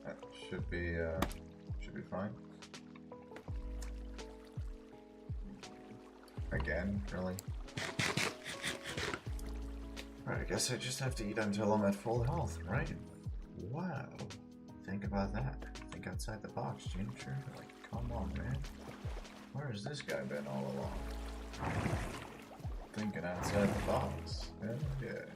That should be fine. Again, really? Alright, I guess I just have to eat until I'm at full health, right? Wow. Think about that. Think outside the box, Ginger. Like, come on, man. Where has this guy been all along? Thinking outside the box. Hell yeah.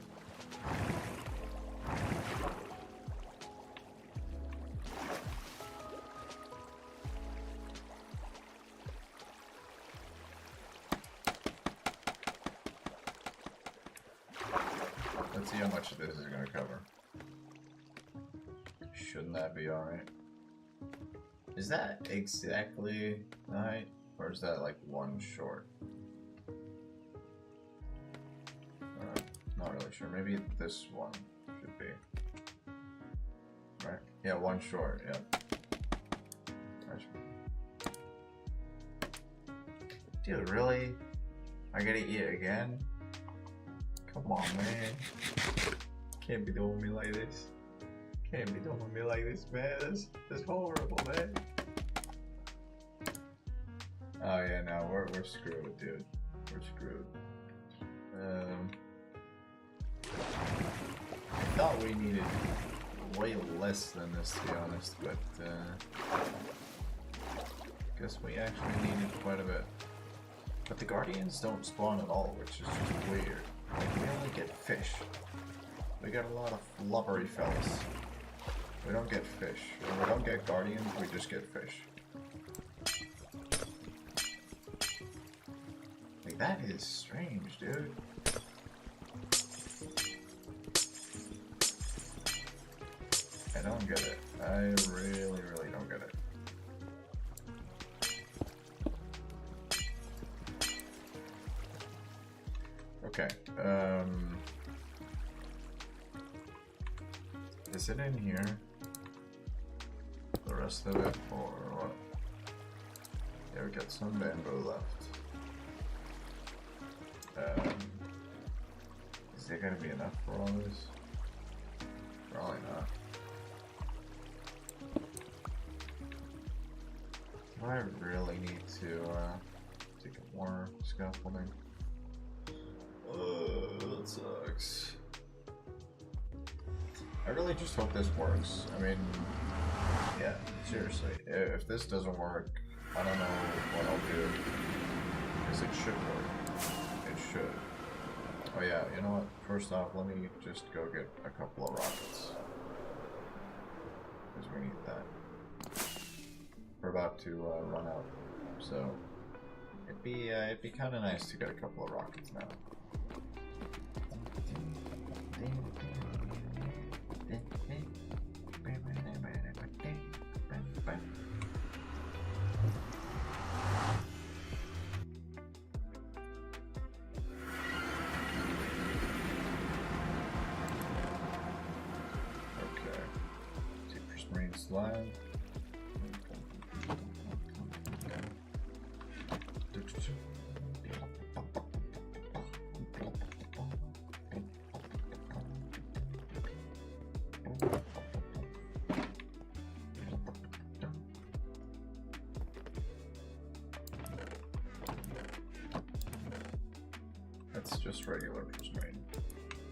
Let's see how much of this is going to cover. Shouldn't that be alright? Is that exactly the height? Or is that like one short? Not really sure. Maybe this one should be. Right? Yeah, one short, yeah. Dude, really? I gotta eat it again? Come on, man. Can't be doing me like this. Can't be doing me like this, man. That's horrible, man. Oh yeah, no, we're screwed, dude. We're screwed. I thought we needed way less than this, to be honest, but guess we actually needed quite a bit. But the Guardians don't spawn at all, which is just weird. Like, we only get fish. We get a lot of blubbery fellas. We don't get fish. When we don't get Guardians, we just get fish. Like, that is strange, dude. I don't get it. I really, really don't get it. Okay, is it in here? The rest of it, or what? Yeah, we got some bamboo left. Is there gonna be enough for all this? Probably not. Do I really need to get more scaffolding? That sucks. I really just hope this works. I mean, yeah, seriously. If this doesn't work, I don't know what I'll do. Because it should work. It should. Oh yeah, you know what? First off, let me just go get a couple of rockets. Because we need that. We're about to run out. So, it'd be kind of nice to get a couple of rockets now. Okay. Deepest marine slab. that's just regular prism rain.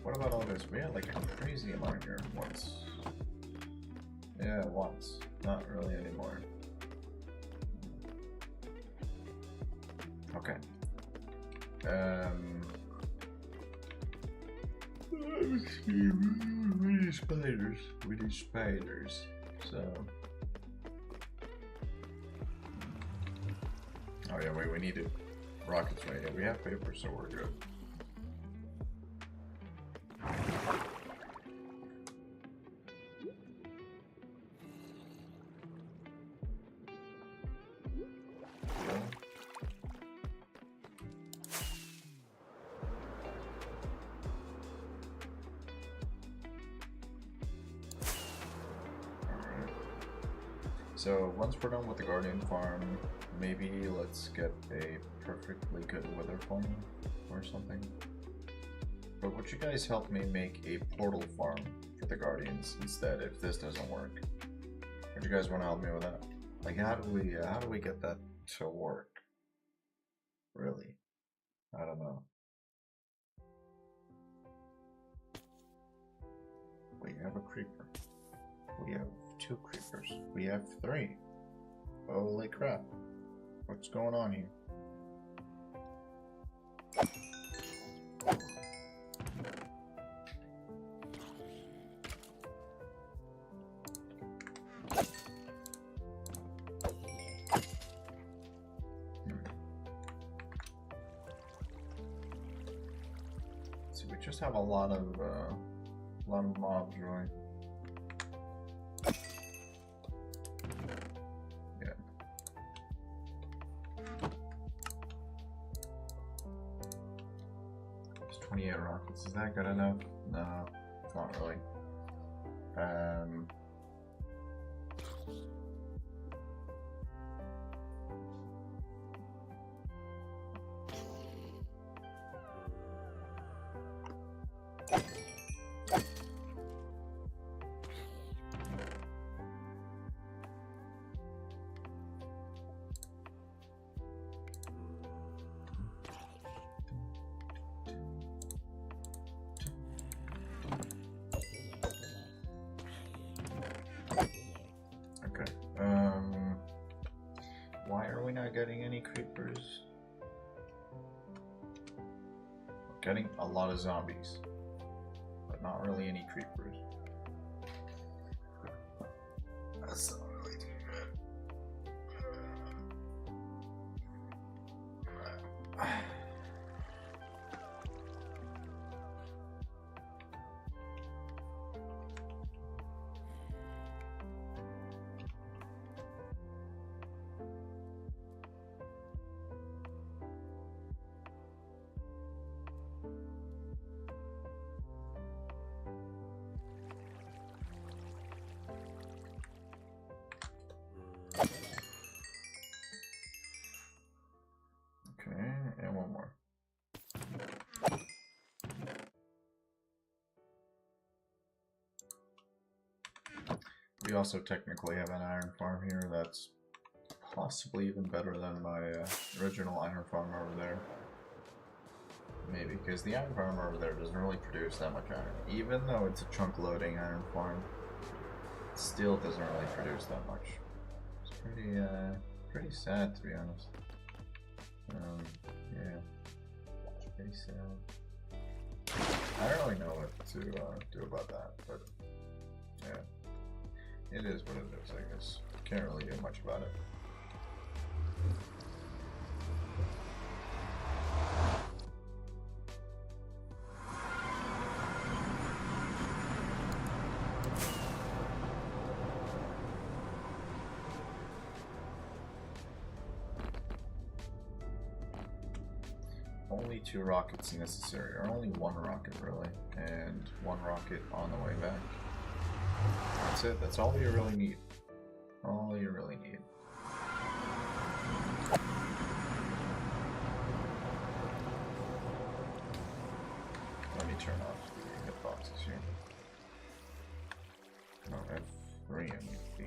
What about all this? We had like a crazy amount here once. Yeah, once. Not really anymore. Okay. Let's see. We need spiders. We need spiders. So. Oh yeah, wait. We needed rockets, right? Yeah, we have paper, so we're good. So once we're done with the Guardian farm, maybe let's get a perfectly good wither farm or something. But would you guys help me make a portal farm for the Guardians instead if this doesn't work? Would you guys want to help me with that? Like how do we get that to work? Really? I don't know. We have a creeper. We have 2 creepers. We have 3. Holy crap. What's going on here? So we just have a lot of mobs, right? Yeah. It's 28 rockets. Is that good enough? No, it's not really. Why are we not getting any creepers? We're getting a lot of zombies, but not really any creepers. That's not really too good. Okay, and one more. We also technically have an iron farm here that's possibly even better than my original iron farm over there. Maybe, because the iron farm over there doesn't really produce that much iron. Even though it's a chunk loading iron farm, it still doesn't really produce that much. It's pretty sad, to be honest. Yeah, it's pretty sad. I don't really know what to do about that, but yeah, it is what it is, I guess. Can't really do much about it. Only 2 rockets necessary, or only 1 rocket really, and 1 rocket on the way back. That's it, that's all you really need. All you really need. Let me turn off the hitboxes here. No, F3 and B.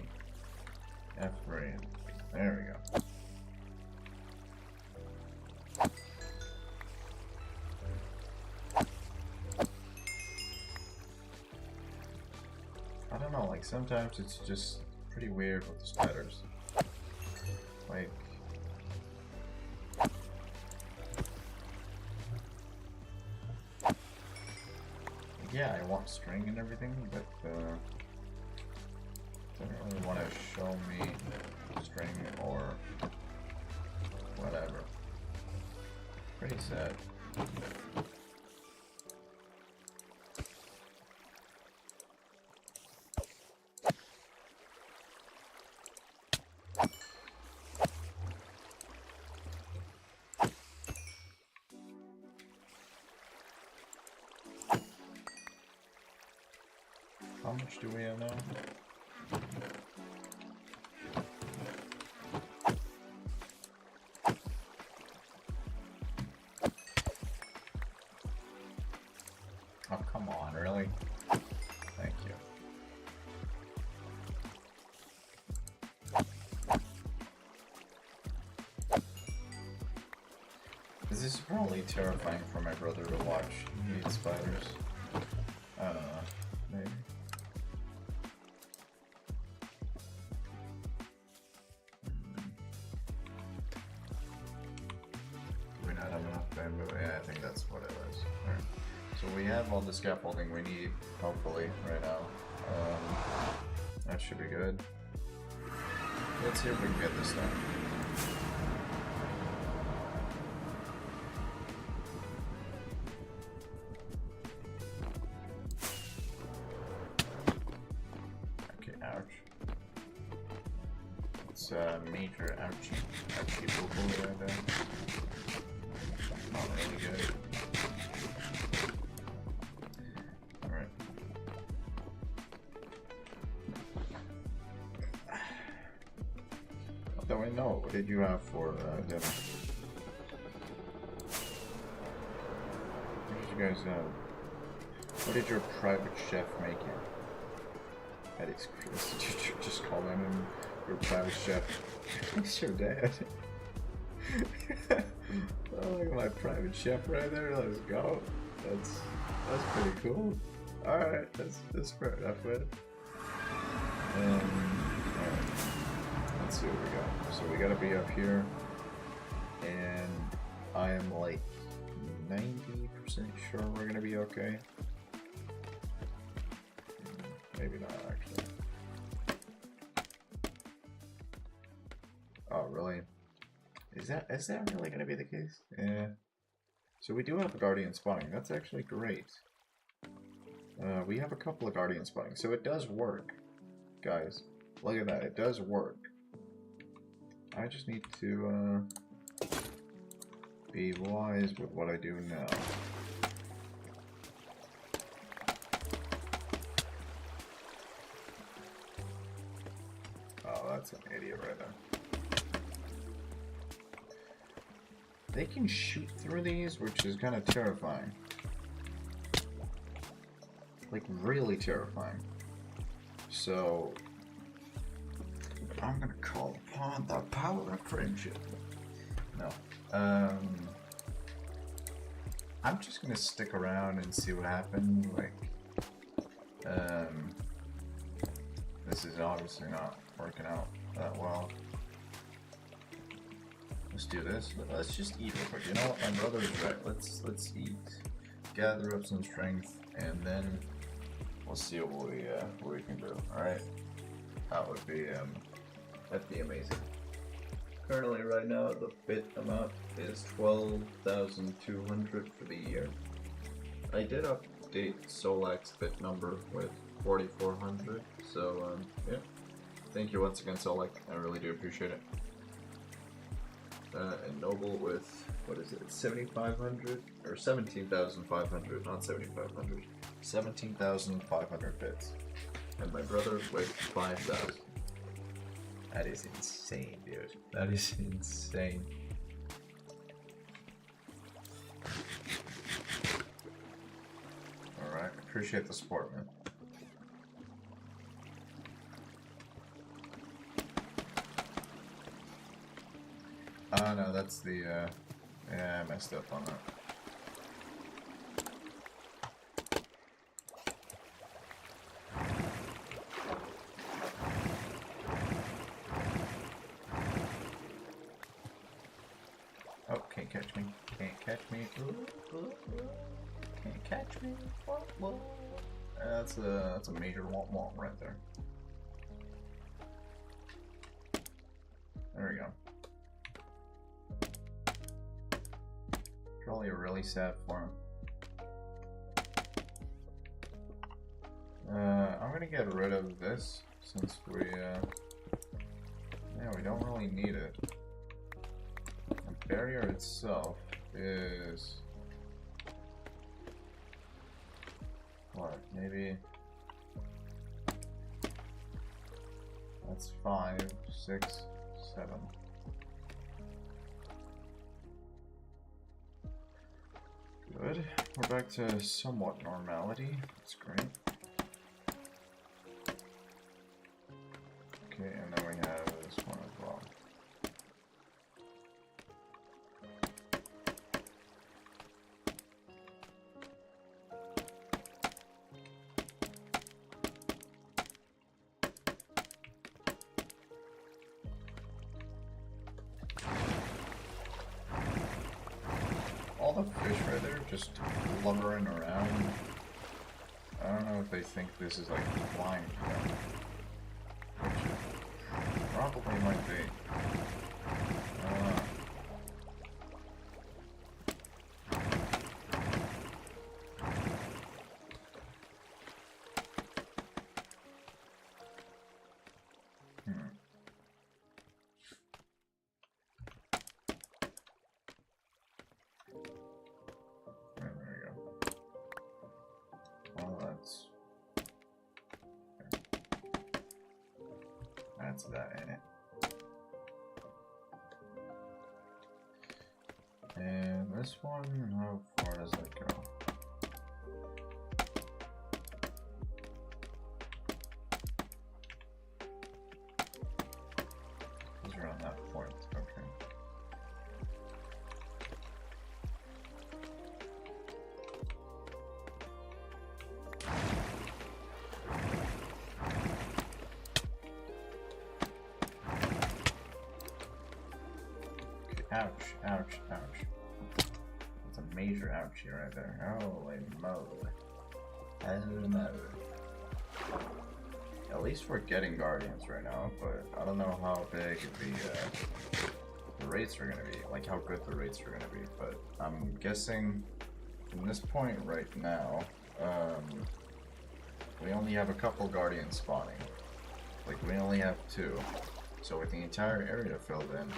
F3 and B. There we go. Like, sometimes it's just pretty weird with the spiders. Like... yeah, I want string and everything, but don't really want to show me string or whatever. Pretty sad. How much do we have now? Oh, come on, really? Thank you. This is probably terrifying for my brother to watch. He hates spiders. I don't know. Maybe. Do we not have enough bamboo? Yeah, I think that's what it was. Alright. So we have all the scaffolding we need, hopefully, right now. That should be good. Let's see if we can get this done. Major ouchie. Ouchie boo-boo right there. Not really good. Alright. Although I know, what did you have for dinner? What did you guys have? What did your private chef make you? That is Chris. Did you just call him your private chef? He's your dad. Oh, look at my private chef right there. Let's go. That's pretty cool. Alright, that's fair enough, man. Alright. Let's see what we got. So we gotta be up here. And I am like 90% sure we're gonna be okay. Maybe not, actually. Oh, really? Is that really going to be the case? Yeah. So we do have a guardian spawning. That's actually great. We have a couple of guardian spawning. So it does work. Guys, look at that. It does work. I just need to be wise with what I do now. Oh, that's an idiot right there. They can shoot through these, which is kind of terrifying. Like, really terrifying. So, I'm gonna call upon the power of friendship. No. I'm just gonna stick around and see what happens. Like, this is obviously not working out that well. Let's do this. Let's just eat real quick. You know what? My brother is right. Let's eat, gather up some strength, and then we'll see what we can do. All right. That'd be amazing. Currently, right now, the bit amount is 12,200 for the year. I did update Solak's bit number with 4,400. So yeah. Thank you once again, Solak. I really do appreciate it. And Noble with, what is it, 7,500? Or 17,500, not 7,500. 17,500 bits. And my brother with 5,000. That is insane, dude. That is insane. Alright, appreciate the support, man. Oh no, that's the, yeah, I messed up on that. Oh, can't catch me. Can't catch me. Ooh, ooh, ooh. Can't catch me. Whoa. That's a major womp womp right there. There we go. Probably really sad for him. I'm gonna get rid of this since we don't really need it. The barrier itself is what? Maybe that's 5, 6, 7. Good. We're back to somewhat normality. That's great. Okay, and then we have this one as well. All the fish right there just blubbering around. I don't know if they think this is like flying to them. Probably might be. I don't know. There we go. Well, that's that in it. And this one, how far does that go? It's around that point, okay. Ouch, ouch, ouch. That's a major ouchie right there. Holy moly. Holy moly. At least we're getting Guardians right now, but I don't know how big the rates are going to be, like how good the rates are going to be, but I'm guessing from this point right now, we only have a couple Guardians spawning. Like, we only have 2. So with the entire area filled in,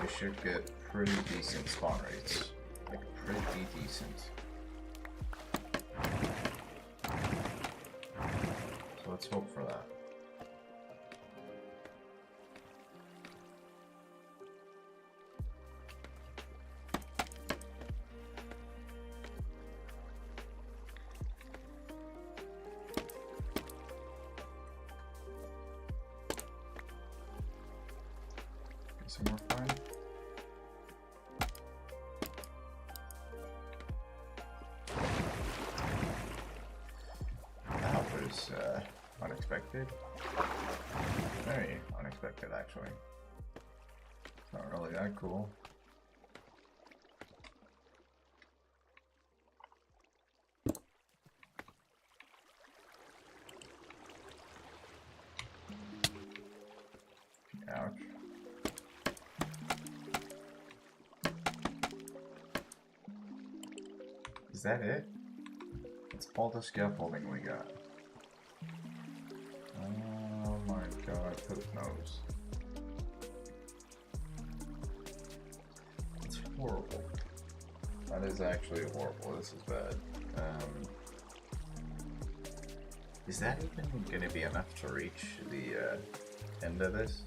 we should get pretty decent spawn rates. Like, pretty decent. So let's hope for that. Some more fine. That was unexpected. Very unexpected, actually. It's not really that cool. Ouch. Is that it? That's all the scaffolding we got. Oh my god, poop nose. It's horrible. That is actually horrible. This is bad. Is that even gonna be enough to reach the end of this?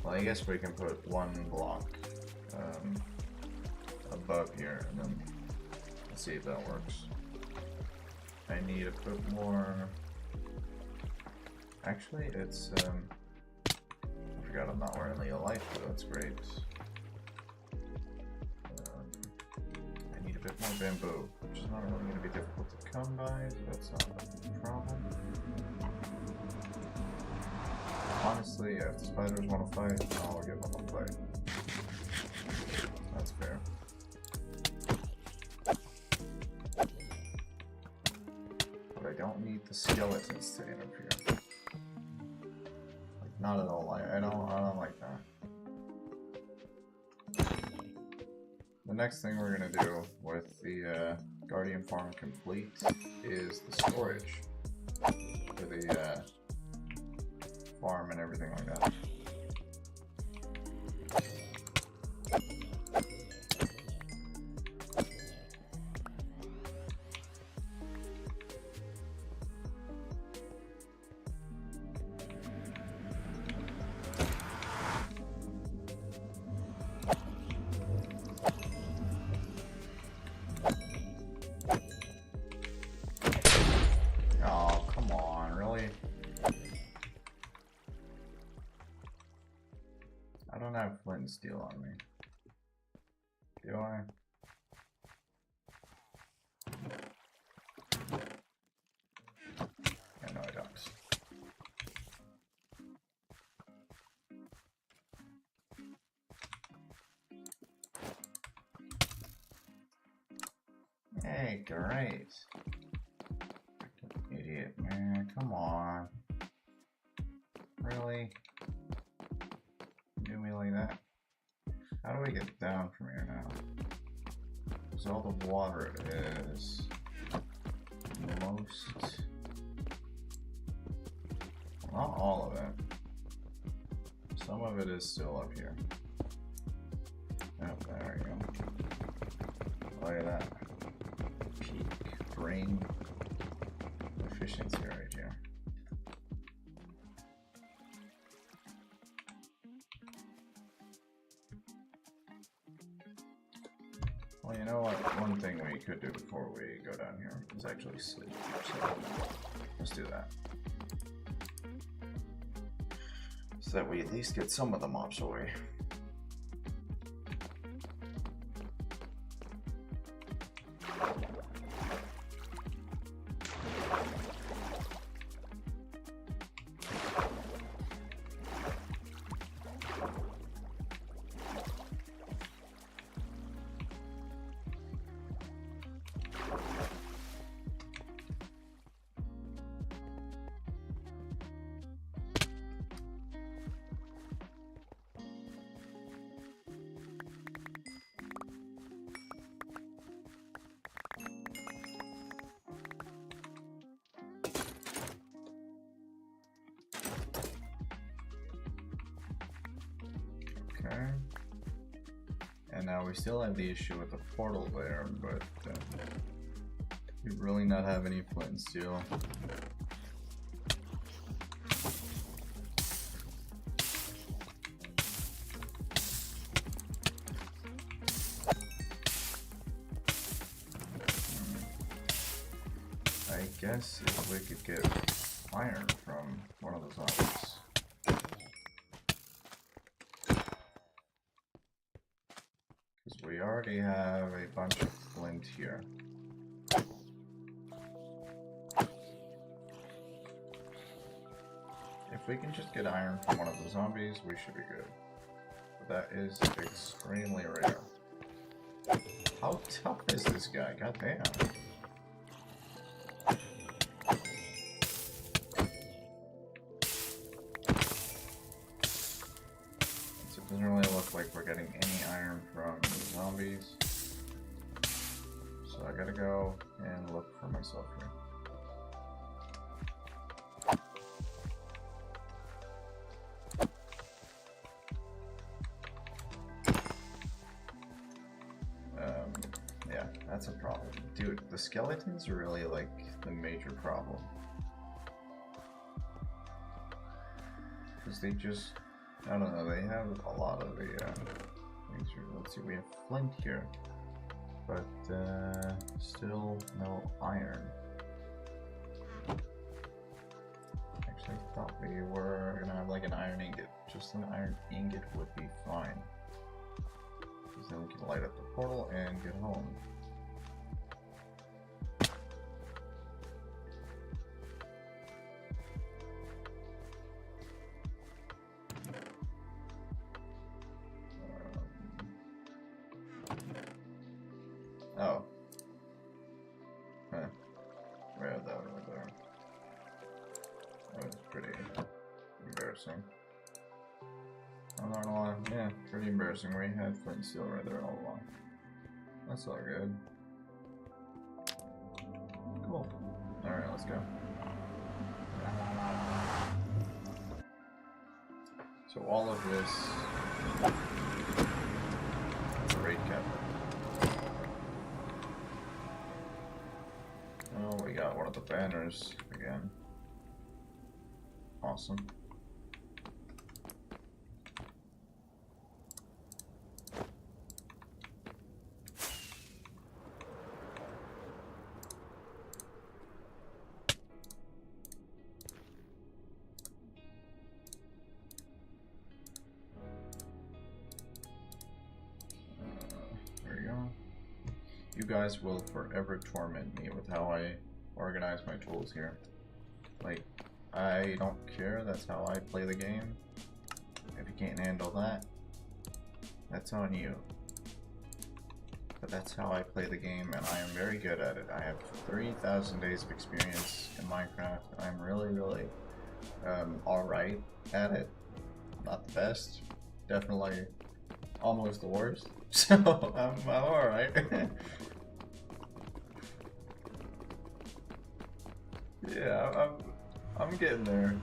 Well, I guess we can put one block above here, and then let's see if that works. I need to put more. Actually, it's I forgot I'm not wearing Leo Life, but that's great. I need a bit more bamboo, which is not really going to be difficult to come by, so that's not a problem. Honestly, honestly, yeah, if the spiders want to fight, I'll give them a fight. That's fair. But I don't need the skeletons to interfere. Like, not at all. I don't like that. The next thing we're gonna do with the Guardian Farm complete is the storage for the farm and everything like that. Flint and steel on me. Do I? Yeah, no, I don't. Hey, great. Idiot, man. Come on. Really? Do me like that? How do we get down from here now? Because all the water is most... Well, not all of it. Some of it is still up here. Oh, there we go. Look at that. Peak brain efficiency right here. Well, you know what? One thing we could do before we go down here is actually sleep. So let's do that. So that we at least get some of the mobs away. Okay. And now we still have the issue with the portal there, but we really not have any flint and steel. I guess if we could get iron from one of the zombies. Because we already have a bunch of flint here. If we can just get iron from one of the zombies, we should be good. But that is extremely rare. How tough is this guy? God damn. So it doesn't really look like we're getting any iron from the zombies. So I gotta go and look for myself here. Yeah, that's a problem. Dude, the skeletons are really like the major problem. Because they just, I don't know, they have a lot of the things here. Let's see, we have flint here, but still no iron. Actually, I thought we were gonna have like an iron ingot. Just an iron ingot would be fine. Because then we can light up the portal and get home. Oh. Huh. We had that over there. That was pretty embarrassing. I'm not gonna lie, yeah, pretty embarrassing. We had flint and steel right there all along. That's all good. Cool. Alright, let's go. So all of this raid cabinet. Oh, we got one of the banners again. Awesome. There we go. You guys will forever torment me with how I organize my tools here. Like, I don't care, that's how I play the game. If you can't handle that, that's on you. But that's how I play the game, and I am very good at it. I have 3,000 days of experience in Minecraft. I'm really alright at it. Not the best. Definitely almost the worst. So, I'm alright. Yeah, I'm getting there.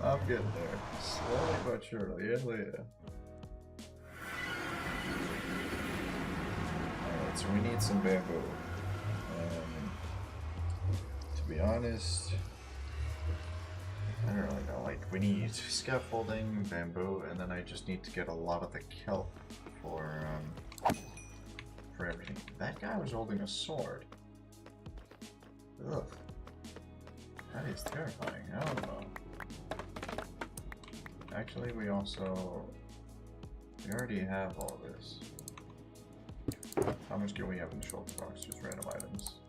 I'm getting there. Slowly but surely. Yeah. Alright, so we need some bamboo. To be honest, I don't really know. Like, we need scaffolding, bamboo, and then I just need to get a lot of the kelp for everything. That guy was holding a sword. Ugh. That is terrifying. I don't know. Actually, we already have all this. How much do we have in the shulker box? Just random items.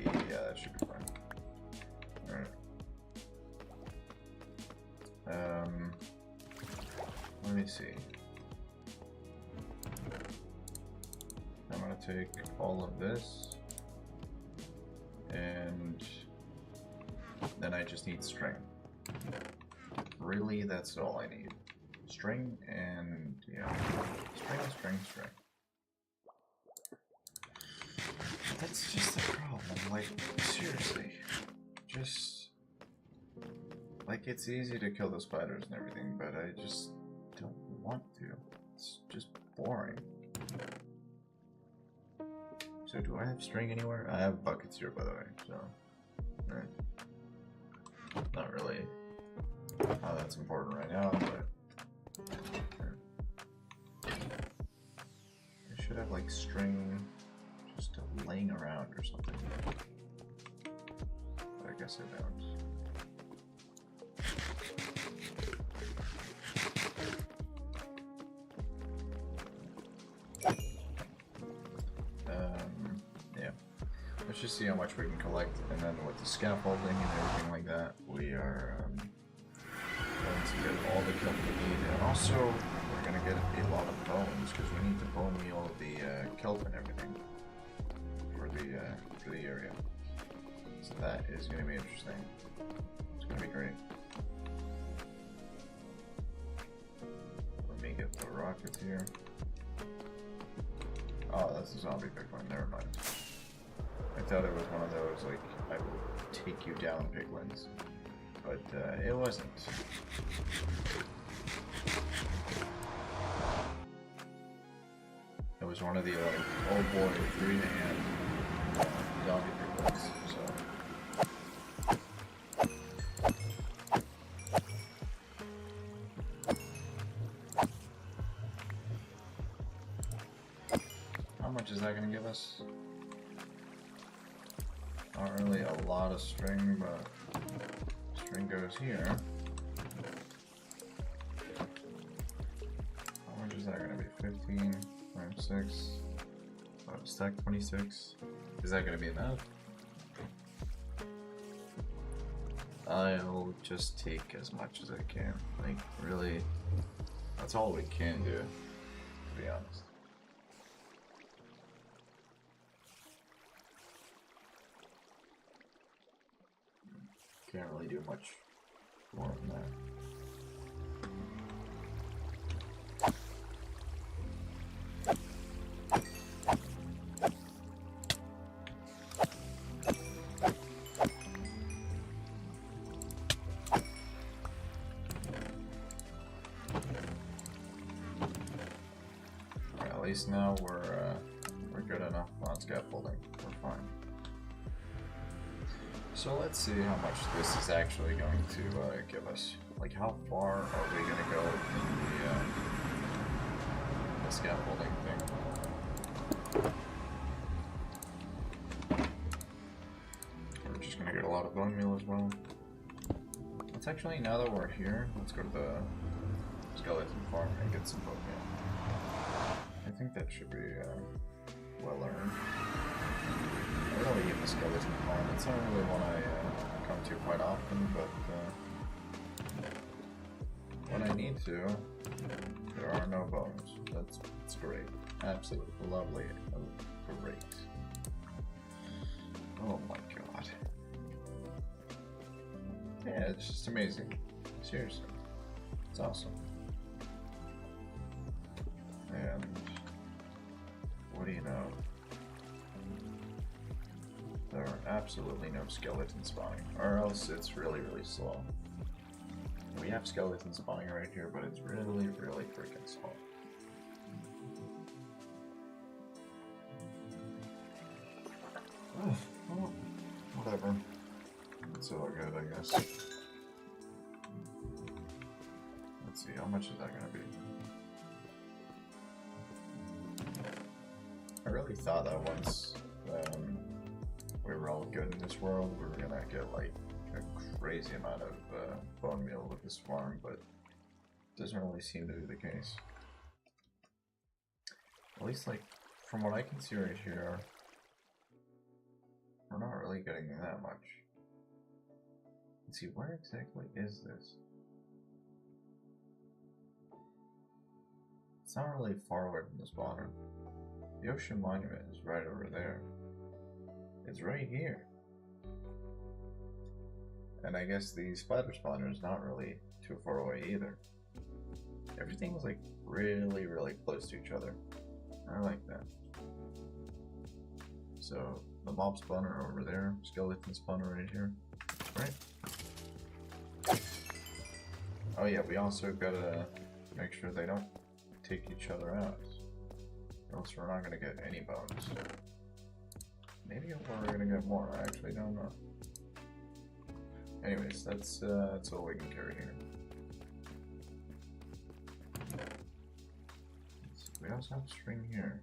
Yeah, that should be fine. Alright. Let me see. I'm gonna take all of this. And then I just need string. Really, that's all I need. String and, yeah. String. That's just the problem. Like, seriously. Just, like, it's easy to kill the spiders and everything, but I just don't want to. It's just boring. So do I have string anywhere? I have buckets here, by the way, so... Not really how that's important right now, but... I should have, like, string just laying around or something. But I guess I don't. Yeah. Let's just see how much we can collect, and then with the scaffolding and everything like that, we are going to get all the kelp we need, and also we're going to get a lot of bones, because we need to bone meal the kelp and everything for the area. So that is going to be interesting. It's going to be great. Let me get the rockets here. Oh, that's a zombie piglin, never mind. I thought it was one of those, like, I will take you down piglins. But, it wasn't. It was one of the, like, oh boy, 3 AM zombie piglins, so. How much is that gonna give us? Not really a lot of string, but string goes here. How much is that gonna be? 15 times 6. Stack 26. Is that gonna be enough? I'll just take as much as I can. Like, really, that's all we can do, to be honest. Can't really do much more than that. At least now we're good enough on scaffolding. We're fine. So let's see how much this is actually going to give us. Like, how far are we going to go in the scaffolding thing? We're just going to get a lot of bone meal as well. Let's actually, now that we're here, let's go to the skeleton farm and get some bone meal. I think that should be well earned. I really get the skeleton farm. It's not really one I come to quite often, but when I need to, there are no bones. That's great. Absolutely lovely. Great. Oh my god. Yeah, it's just amazing. Seriously. It's awesome. And what do you know? There are absolutely no skeletons spawning, or else it's really, really slow. We have skeletons spawning right here, but it's really, really freaking slow. Well, whatever. It's all good, I guess. Let's see, how much is that gonna be? I really thought that once we were all good in this world, we were gonna get like a crazy amount of bone meal with this farm, but it doesn't really seem to be the case. At least, like, from what I can see right here, we're not really getting that much. Let's see, where exactly is this? It's not really far away from the spawner. The ocean monument is right over there. It's right here. And I guess the spider spawner is not really too far away either. Everything's like really, really close to each other. I like that. So the mob spawner over there, skeleton spawner right here, right? Oh yeah, we also gotta make sure they don't take each other out, or else we're not gonna get any bones. Maybe we're gonna get more. I actually don't know. Anyways, that's all we can carry here. We also have string here.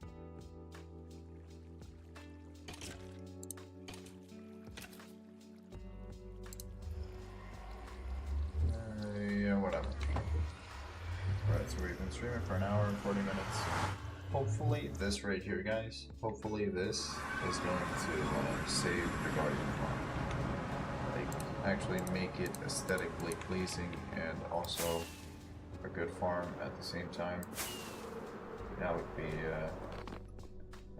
Yeah, whatever. Alright, so we've been streaming for an hour and 40 minutes. Hopefully, this right here, guys, hopefully this is going to save the Guardian farm. Like, actually make it aesthetically pleasing and also a good farm at the same time. That would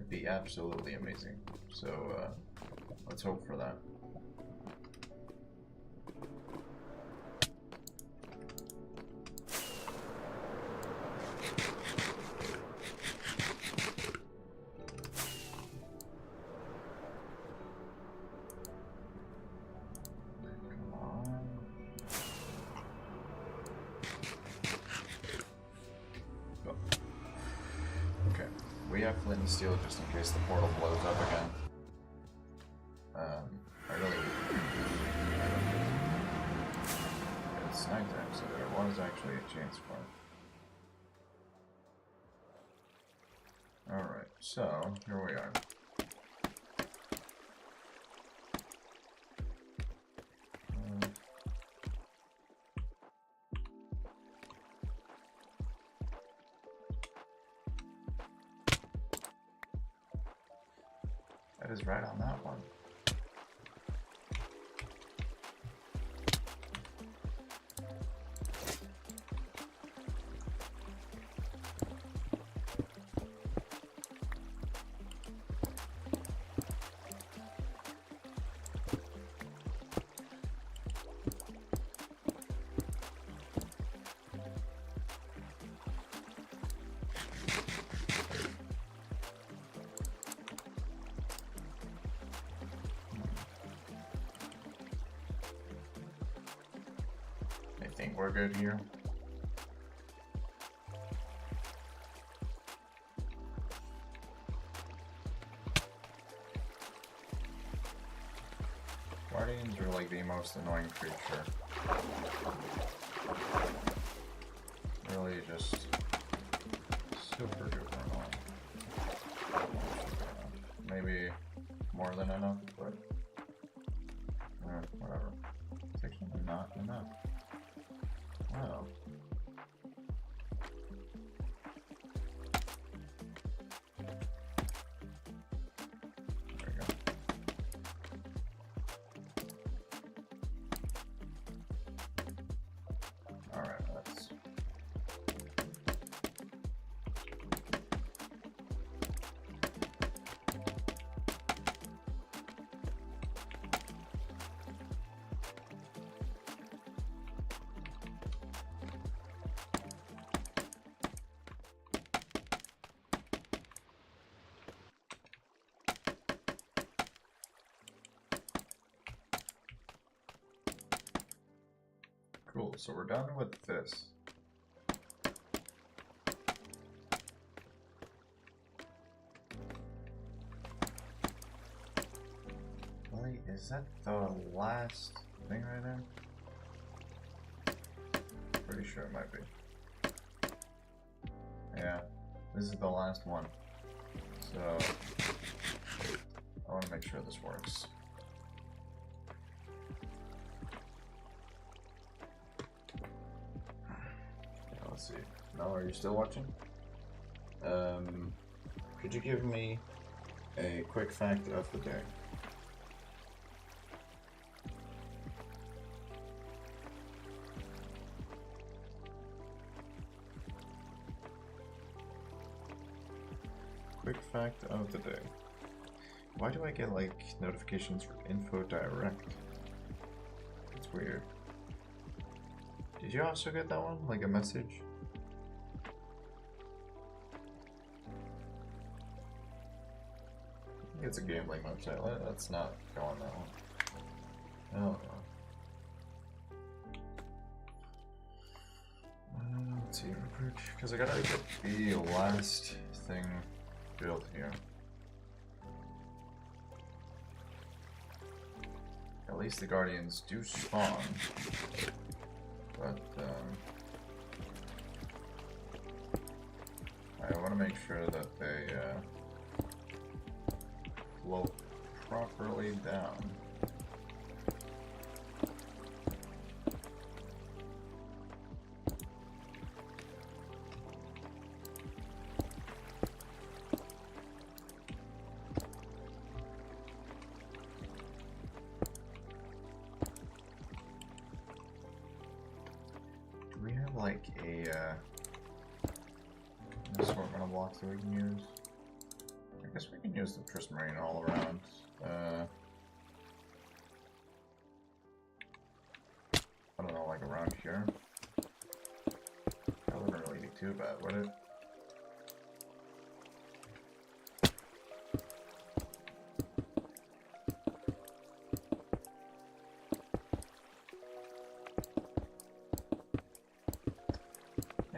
be absolutely amazing. So let's hope for that. We have flint and steel just in case the portal blows up again. I really... It's nighttime, so there was actually a chance for it. Alright, so here we are. That is right on that one. we're good here. Guardians are like the most annoying creature. Really just super duper annoying. Maybe more than enough, but whatever. It's actually not enough. Wow. There we go. Alright, let's... Cool, so we're done with this. Wait, is that the last thing right there? Pretty sure it might be. Yeah, this is the last one. So, I want to make sure this works. Let's see. Now, are you still watching? Could you give me a quick fact of the day? Quick fact of the day. Why do I get like notifications for info direct? It's weird. Did you also get that one? Like a message? I think it's a gambling website. Let's not go on that one. Oh no. Let's see real quick, because I gotta get the last thing built here. At least the Guardians do spawn. But, I want to make sure that they, float properly down. Like a assortment of blocks that we can use. I guess we can use the prismarine all around. I don't know, like around here. That wouldn't really be too bad, would it?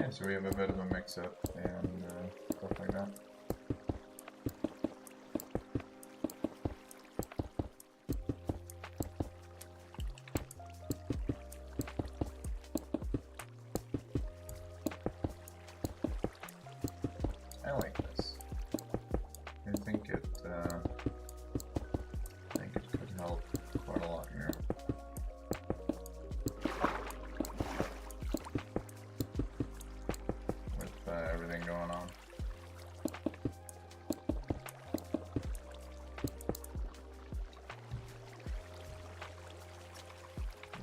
So we have a bit of a mix-up and stuff like that. I like this. I think it could help quite a lot here. Everything going on.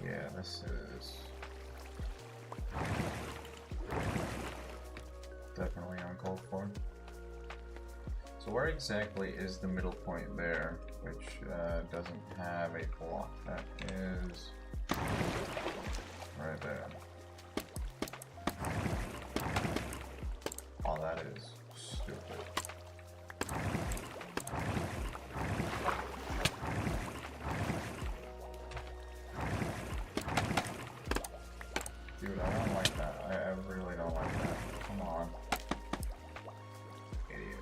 Yeah, this is definitely uncalled for. So where exactly is the middle point there, which doesn't have a block? That is right there. Oh, that is stupid. Dude, like that. I really don't like that. Come on. Idiot.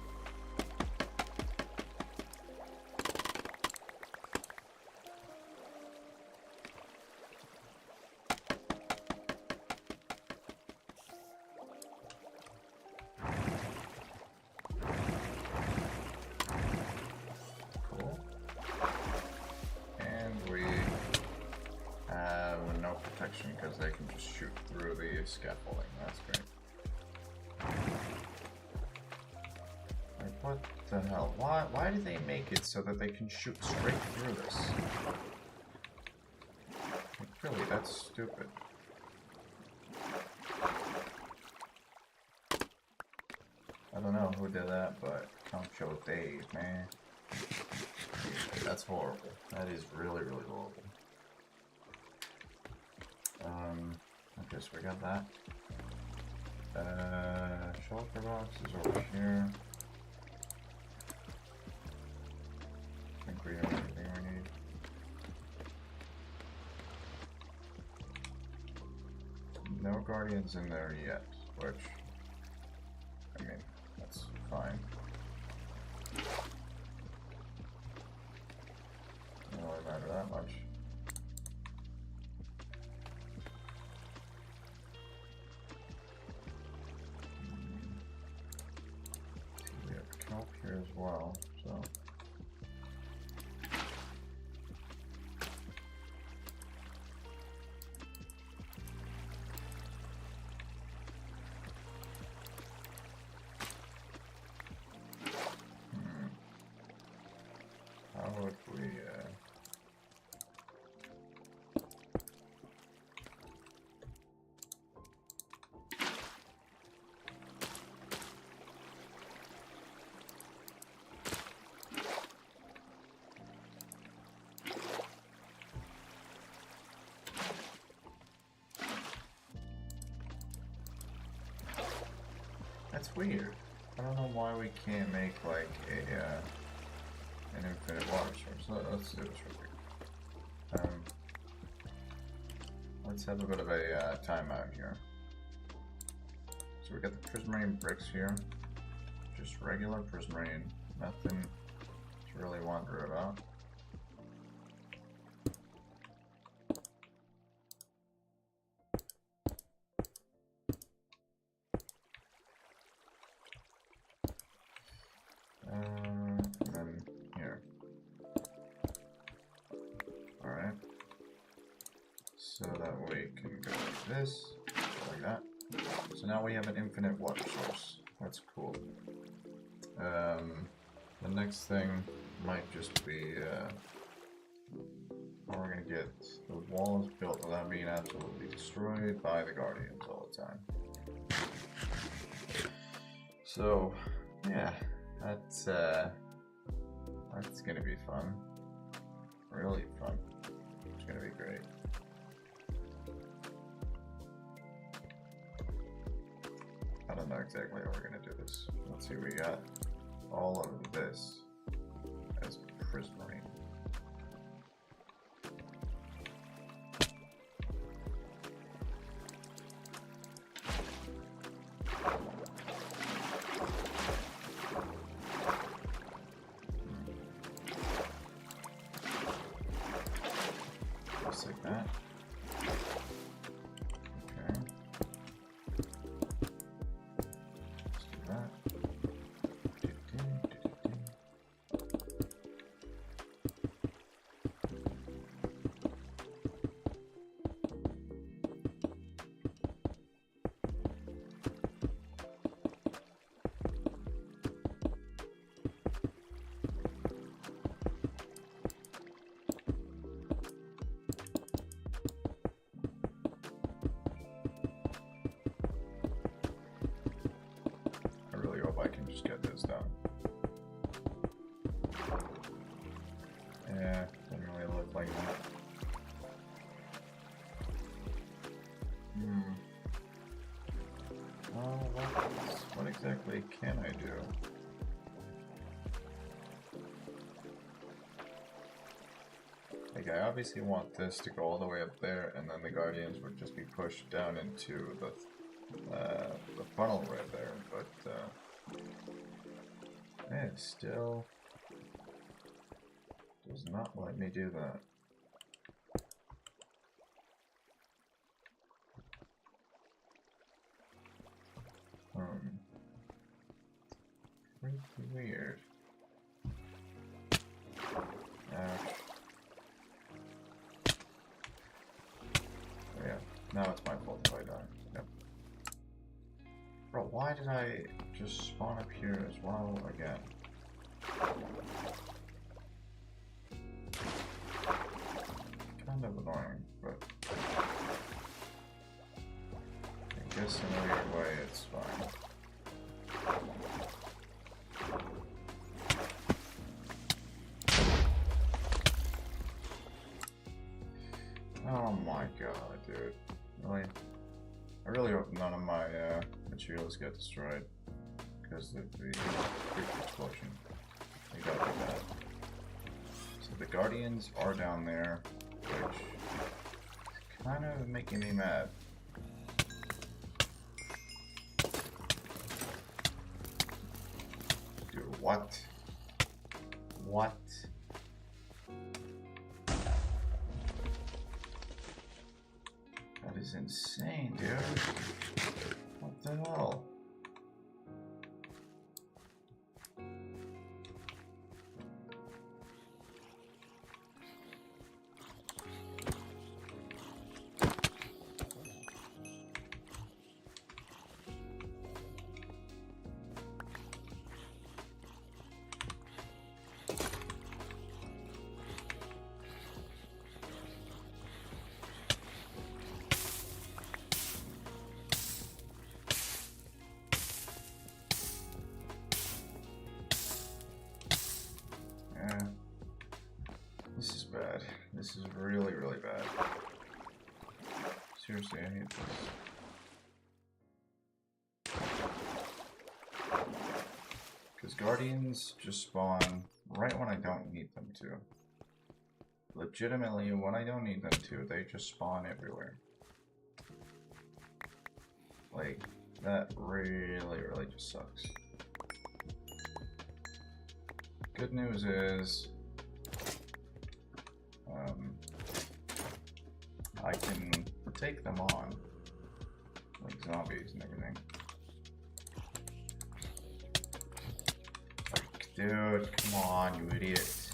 Cool. And we have no protection because they can just shoot through the scaffolding. That's great. Like, what the hell? Why do they make it so that they can shoot straight through this? Like, really, that's stupid. I don't know who did that, but count your days, man. That's horrible. That is really, really horrible. Okay, so we got that. Shelter box is over here. I think we have everything we need. No guardians in there yet, which, I mean, that's fine. Doesn't really matter that much. We have kelp here as well, so. How would we, That's weird. I don't know why we can't make like an infinite water source. Let's do this real quick. Let's have a bit of a timeout here. So we got the prismarine bricks here, just regular prismarine, nothing to really wonder about. And then here. Alright. So that we can go like this, like that. So now we have an infinite water source. That's cool. The next thing might just be how we're gonna get the walls built without being absolutely destroyed by the guardians all the time. So yeah, that's gonna be fun. Really fun. It's gonna be great. I don't know exactly how we're gonna do this. Let's see, we got all of this as prismarine. Just like that. Okay. Let's do that. I really hope I can just get this done. Yeah, doesn't really look like that. Well, what exactly can I do? Like, like, I obviously want this to go all the way up there, and then the Guardians would just be pushed down into the funnel right there, but it still does not let me do that. Pretty weird. Yeah, now it's my fault if I die. Yep. Bro, why did I just spawn up here as well again? Kind of annoying, but I guess in a weird way it's fine. Oh my god, dude. Really? I really hope none of my materials get destroyed because of the freak explosion. They gotta be bad. So the Guardians are down there, which is kind of making me mad. Dude, what? What? That is insane, dude. What the hell? This is bad. This is really, really bad. Seriously, I hate this. Because Guardians just spawn right when I don't need them to. Legitimately, when I don't need them to, they just spawn everywhere. Like, that really, really just sucks. Good news is, I can take them on, like zombies and everything. Like, dude, come on, you idiot.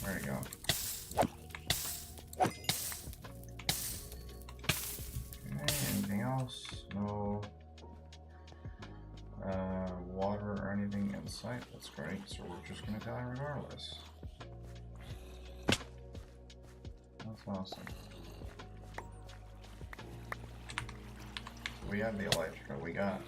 There you go. Okay, anything else? No water or anything in sight. That's great, so we're just gonna die regardless. That's awesome. We have the electrical, we got.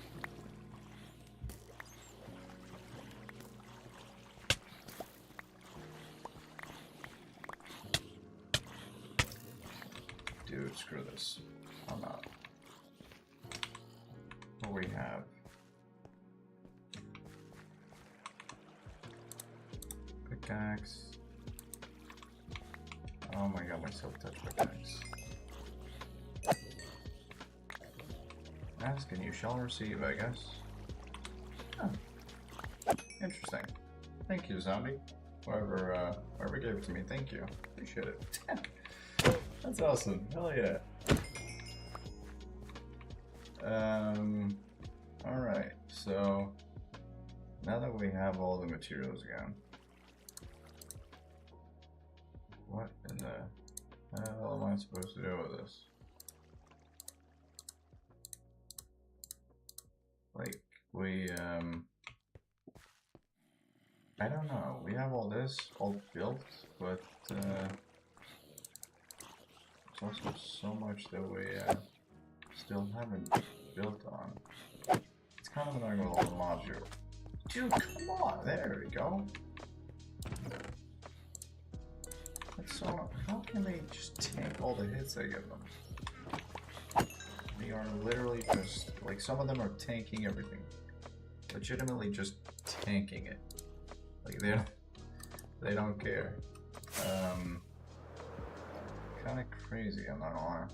Dude, screw this. I'm out. What we have? Pickaxe. Oh my god, my self-touch pickaxe. Ask and you shall receive, I guess. Oh. Interesting. Thank you, zombie. Whoever gave it to me, thank you. Appreciate it. That's awesome. Hell yeah. Alright, so now that we have all the materials again, what in the hell am I supposed to do with this? Like, we, I don't know. We have all this all built, but, there's also so much that we, still haven't built on. It's kind of annoying with all the mobs here. Dude, come on! There we go. That's so... How can they just tank all the hits I give them? They are literally just... Like, some of them are tanking everything. Legitimately just tanking it. Like, they They don't care. Kind of crazy, I'm not gonna lie.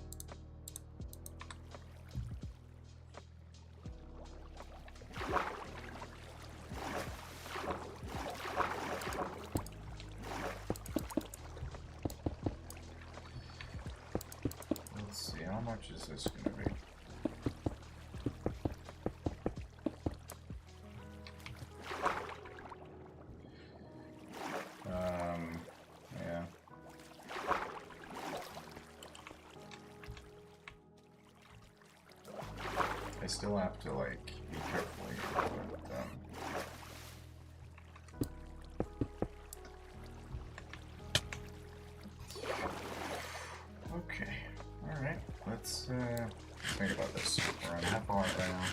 Let's see, how much is this gonna be? Yeah. I still have to, like, be careful here, but, okay, alright, let's think about this. We're on half hour right now.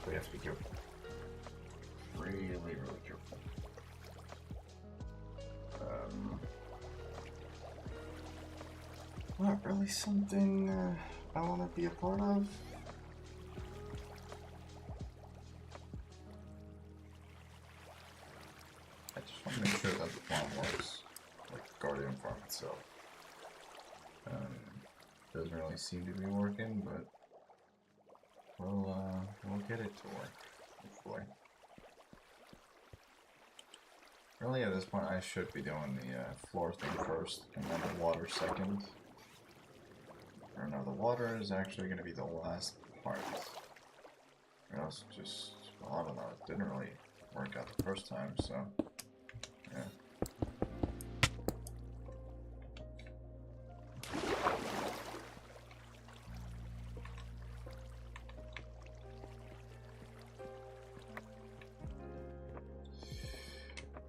We have to be careful. Really, really careful. Not really something I want to be a part of. I just want to make sure that the farm works, like the Guardian farm itself. Doesn't really seem to be working, but we'll get it to work, hopefully. Really, at this point, I should be doing the floor thing first, and then the water second. Or no, the water is actually going to be the last part. Or else just, well, I don't know, it didn't really work out the first time, so, yeah.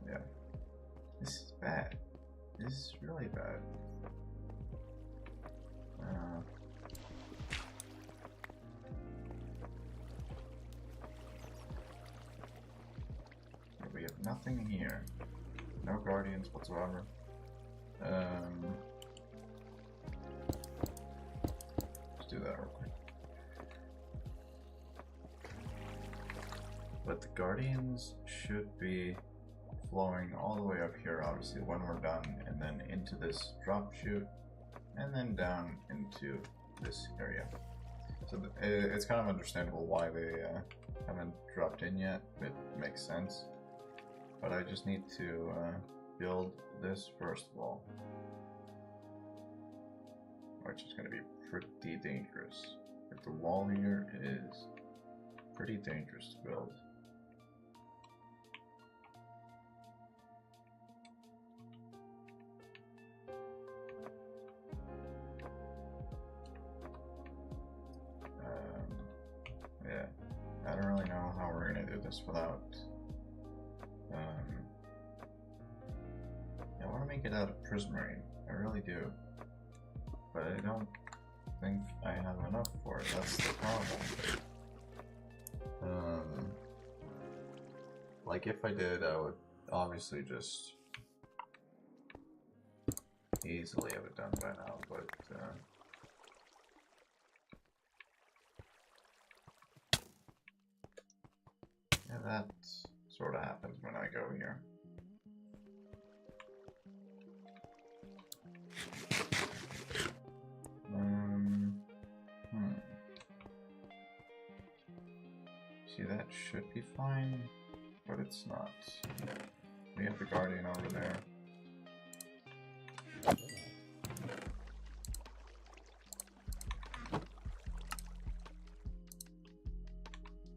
Yeah. This is bad. This is really bad. We have nothing here. No guardians whatsoever. Let's do that real quick. But the guardians should be flowing all the way up here, obviously, when we're done, and then into this drop chute, and then down into this area. So it's kind of understandable why they haven't dropped in yet. It makes sense. But I just need to build this first of all, which is going to be pretty dangerous. Like the wall here is pretty dangerous to build. Yeah, I don't really know how we're going to do this without I want to make it out of prismarine, I really do, but I don't think I have enough for it. That's the problem. Like if I did, I would obviously just easily have it done by now, but yeah, that sort of happens when I go here. See, that should be fine, but it's not. We have the Guardian over there.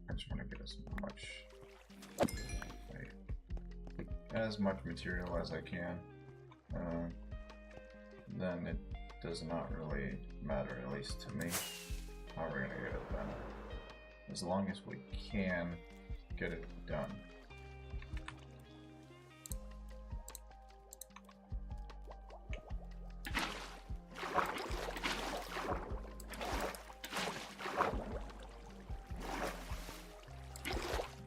I just want to get as much material as I can. Then it does not really matter, at least to me, how we're gonna get it done. As long as we can get it done.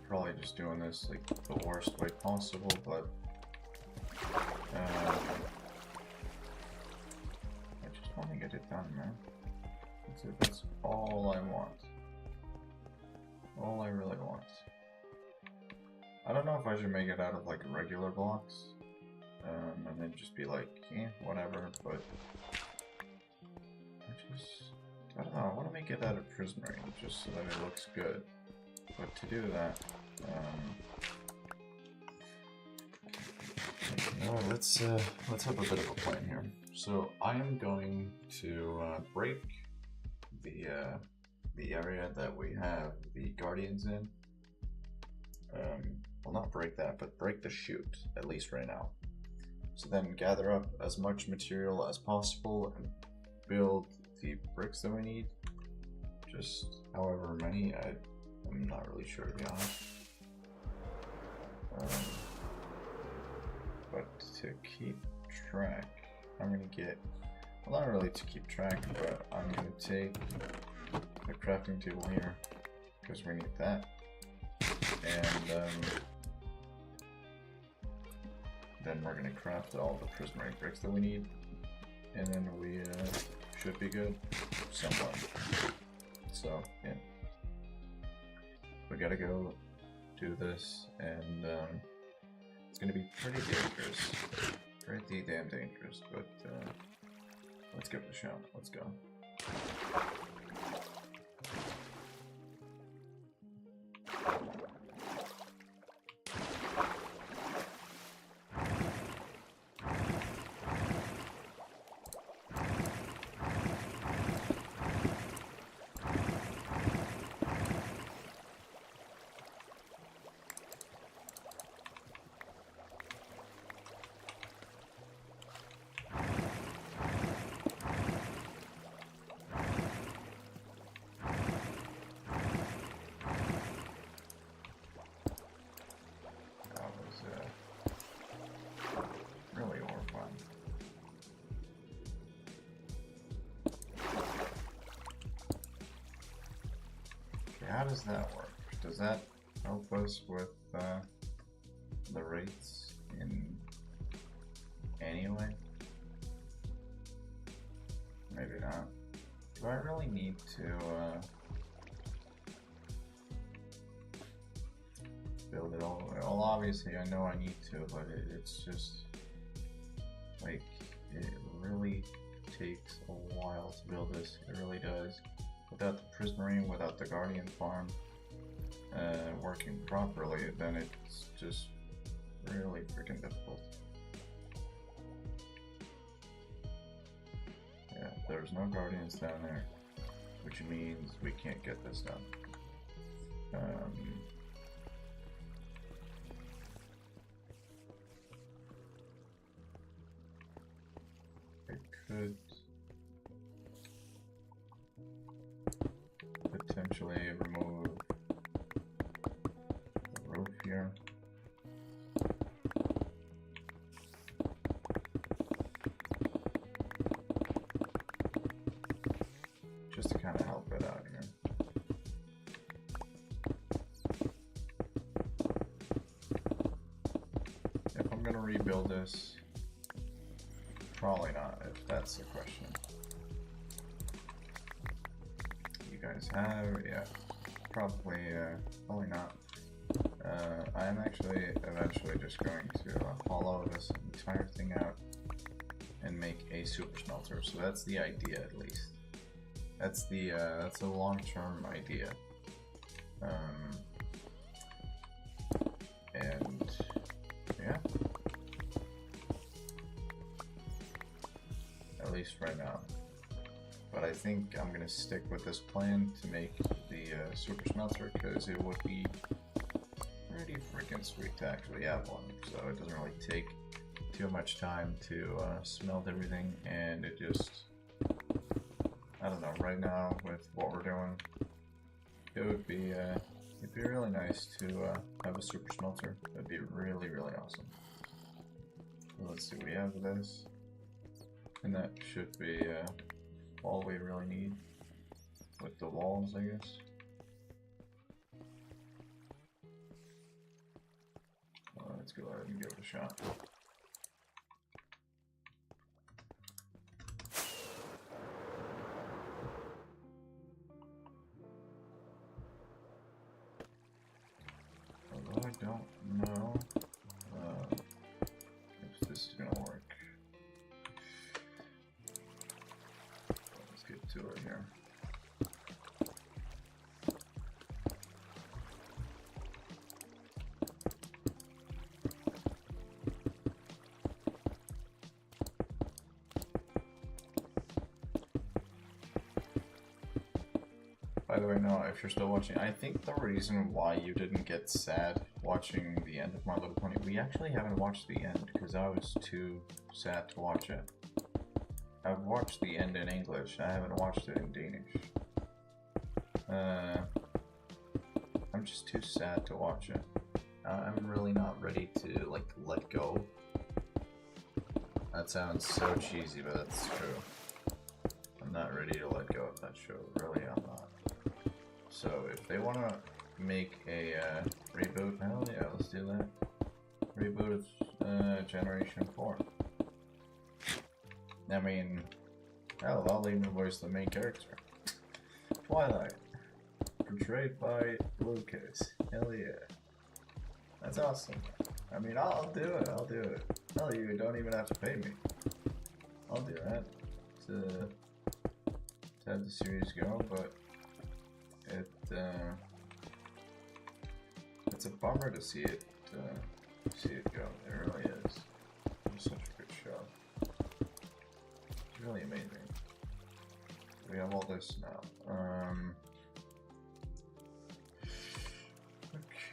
Probably just doing this like the worst way possible, but I just want to get it done, man. That's all I want. All I really want. I don't know if I should make it out of like regular blocks, and then just be like, whatever, but I don't know, I want to make it out of prismarine just so that it looks good. But to do that, let's have a bit of a plan here. So I am going to break the area that we have the guardians in. Well, not break that, but break the chute, at least right now. So then gather up as much material as possible and build the bricks that we need. Just however many, I'm not really sure to be honest. But to keep track, I'm gonna get, well, not really to keep track, but I'm gonna take the crafting table here because we need that, and then we're gonna craft all the prismarine bricks that we need, and then we should be good somewhat. So yeah, we gotta go do this, and it's gonna be pretty dangerous, pretty damn dangerous, but let's give it a shot. Let's go. Really horrifying. Okay, how does that work? Does that help us with the rates in any way? Maybe not. Do I really need to build it all? Well, obviously I know I need to, but it's just like, it really takes a while to build this. It really does. Without the prismarine, without the guardian farm working properly, then it's just really freaking difficult. Yeah, there's no guardians down there, which means we can't get this done. I could potentially remove the roof here. Just to kind of help it out here. If I'm gonna rebuild this, probably not, if that's the question. You guys have, yeah, probably not. I am actually eventually just going to hollow this entire thing out and make a super smelter. So that's the idea, at least. That's the long-term idea. And yeah, at least right now. But I think I'm gonna stick with this plan to make the super smelter, because it would be pretty freaking sweet to actually have one. So it doesn't really take too much time to smelt everything, and it just, I don't know, right now with what we're doing, it would be it'd be really nice to have a super smelter. That'd be really, really awesome. So let's see, we have this, and that should be all we really need with the walls, I guess. Let's go ahead and give it a shot. Although I don't By the way, no, if you're still watching, I think the reason why you didn't get sad watching the end of My Little Pony, we actually haven't watched the end because I was too sad to watch it. I've watched the end in English, I haven't watched it in Danish. I'm just too sad to watch it. I'm really not ready to, like, let go. That sounds so cheesy, but that's true. I'm not ready to let go of that show, really I'm not. So if they want to make a reboot, hell yeah, let's do that. Reboot of Generation 4. I mean, hell, I'll even voice the main character. Twilight. Portrayed by Lucas. Hell yeah. That's awesome. I mean, I'll do it, I'll do it. Hell, you don't even have to pay me. I'll do that to have the series go, but it's a bummer to see it go. It really is. It's such a good show. It's really amazing. We have all this now.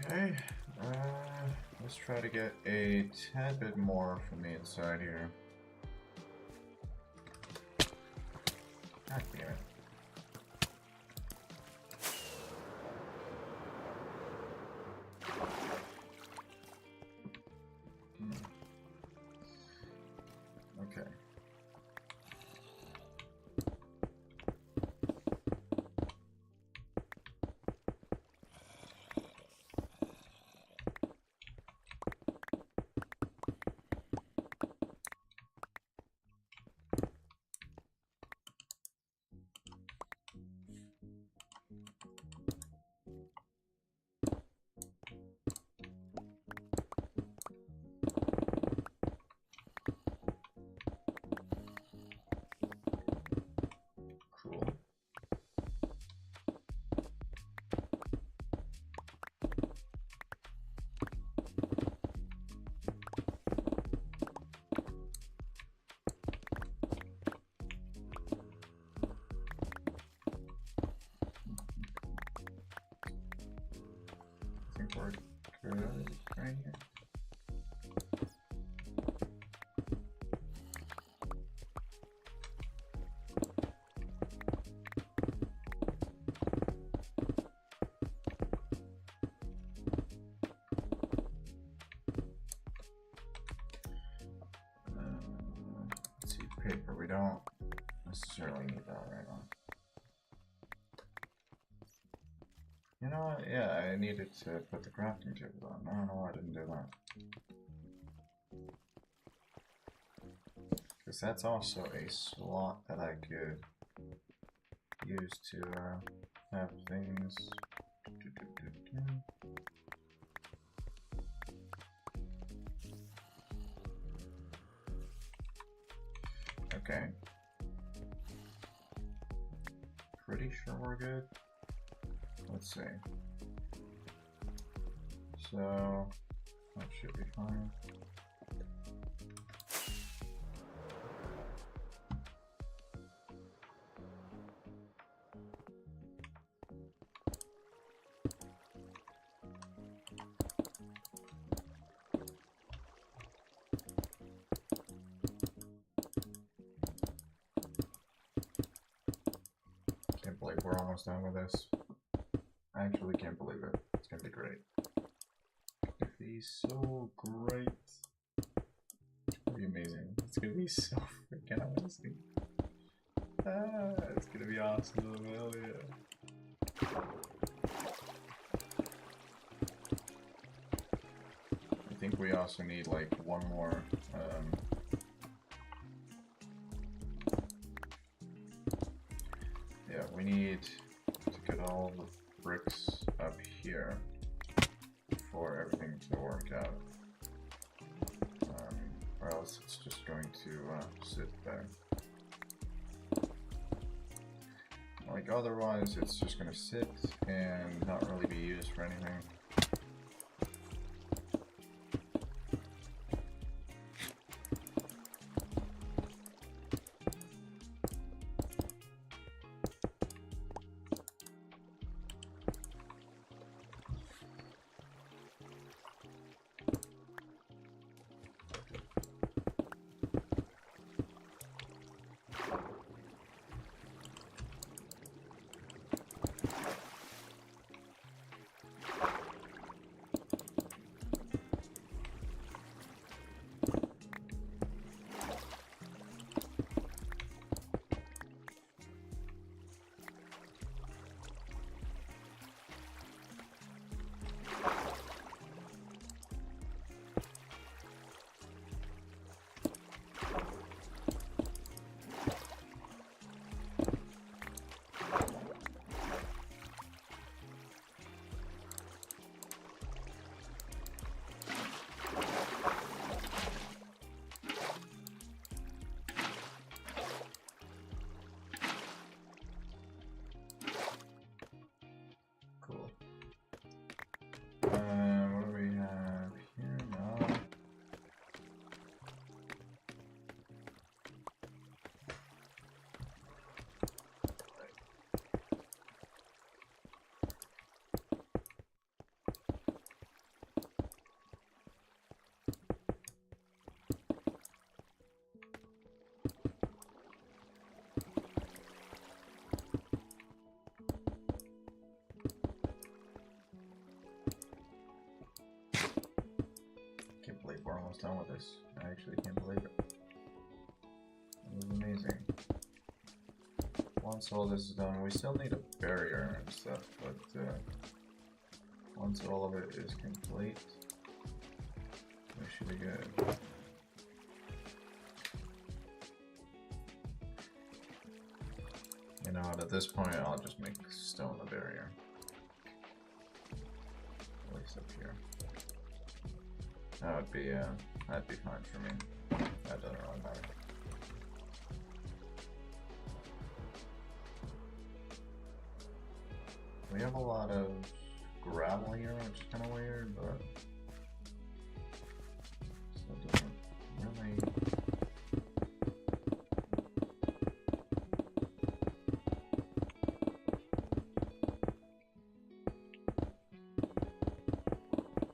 Okay. Let's try to get a tad bit more from the inside here. God damn it. Okay. We're good right here. Let's see, paper. We don't necessarily need that right now. You know what? Yeah, I needed to put the crafting table on. I don't know why I didn't do that. Because that's also a slot that I could use to have things. Okay. Pretty sure we're good. Let's see. So that should be fine. Can't believe we're almost done with this. I actually can't believe it. It's gonna be great. It's gonna be so great. It's gonna be amazing. It's gonna be so freaking amazing. It's gonna be awesome. Hell yeah. I think we also need like one more. Yeah, we need to get all the bricks up here for everything to work out, or else it's just going to sit there. Like otherwise it's just going to sit and not really be used for anything. almost done with this. I actually can't believe it. It was amazing. Once all this is done, we still need a barrier and stuff, but once all of it is complete, we should be good. You know what, at this point I'll just make stone the barrier. At least up here. That'd be fine for me. That doesn't really matter. We have a lot of gravel here, which is kind of weird, but still doesn't really.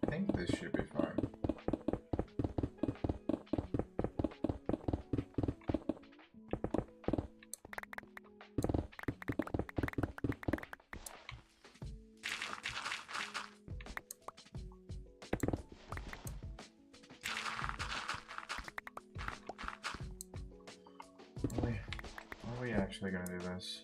I think this should be fine. Are we actually gonna do this?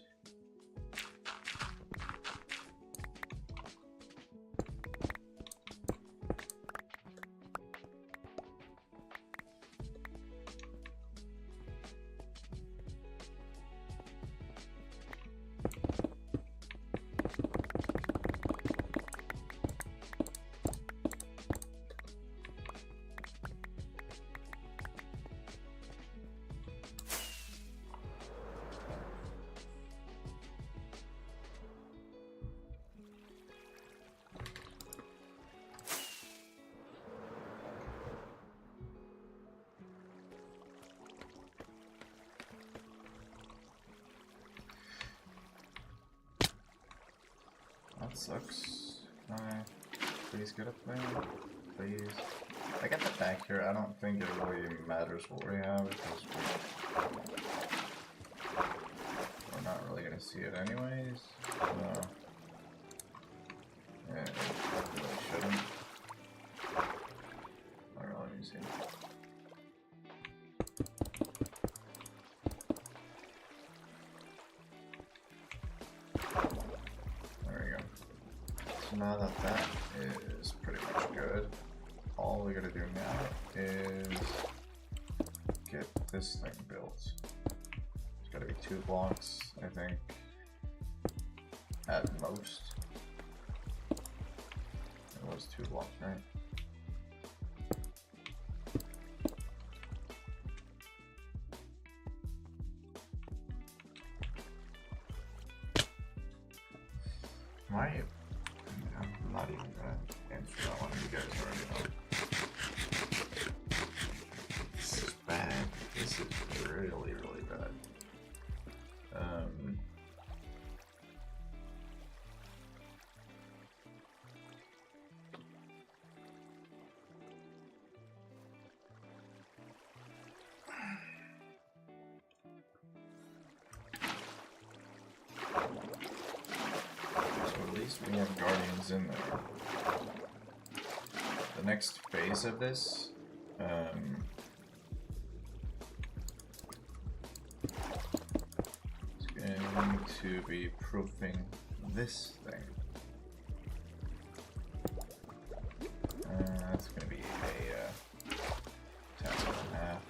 That sucks. Please get up there. Please. I get the back here. I don't think it really matters what we have because we're not really gonna see it anyways. So yeah, it really shouldn't. I don't know, let me see. Now that that is pretty much good, all we gotta do now is get this thing built. It's gotta be 2 blocks, I think, at most. It was 2 blocks, right? Right. I'm not even gonna answer that one, you guys already know. This is bad. This is really, really bad. We have guardians in there. The next phase of this, is going to be proofing this thing. That's going to be a task and a half.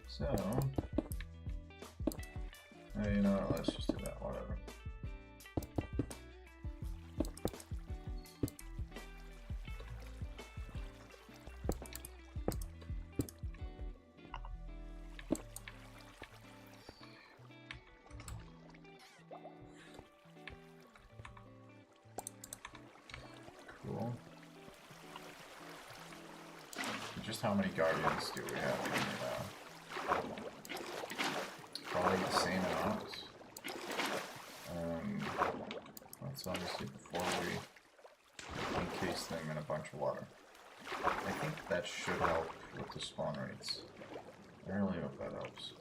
So, you know what, let's just do that, whatever. Cool. Just how many guardians do we have in here now? Probably the same amount. That's obviously before we encase them in a bunch of water. I think that should help with the spawn rates. I really hope that helps.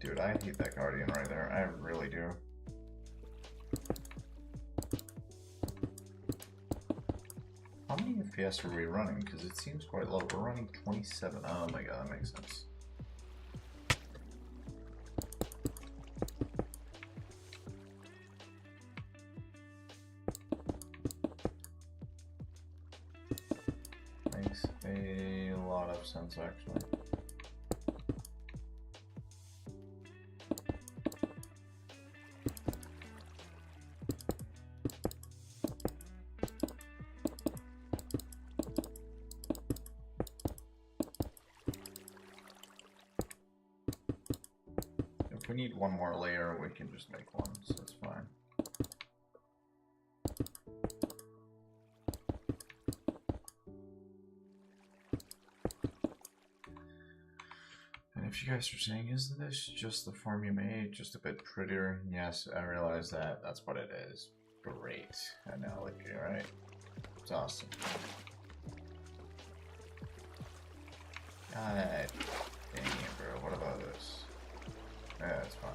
Dude, I hate that Guardian right there. I really do. How many FPS are we running? Because it seems quite low. We're running 27. Oh my god, that makes sense. Makes a lot of sense, actually. If we need one more layer, we can just make one, so it's fine. And if you guys are saying, isn't this just the form you made, just a bit prettier? Yes, I realize that. That's what it is. Great analogy, right? It's awesome. God dang it, bro. What about this? Yeah, it's fine.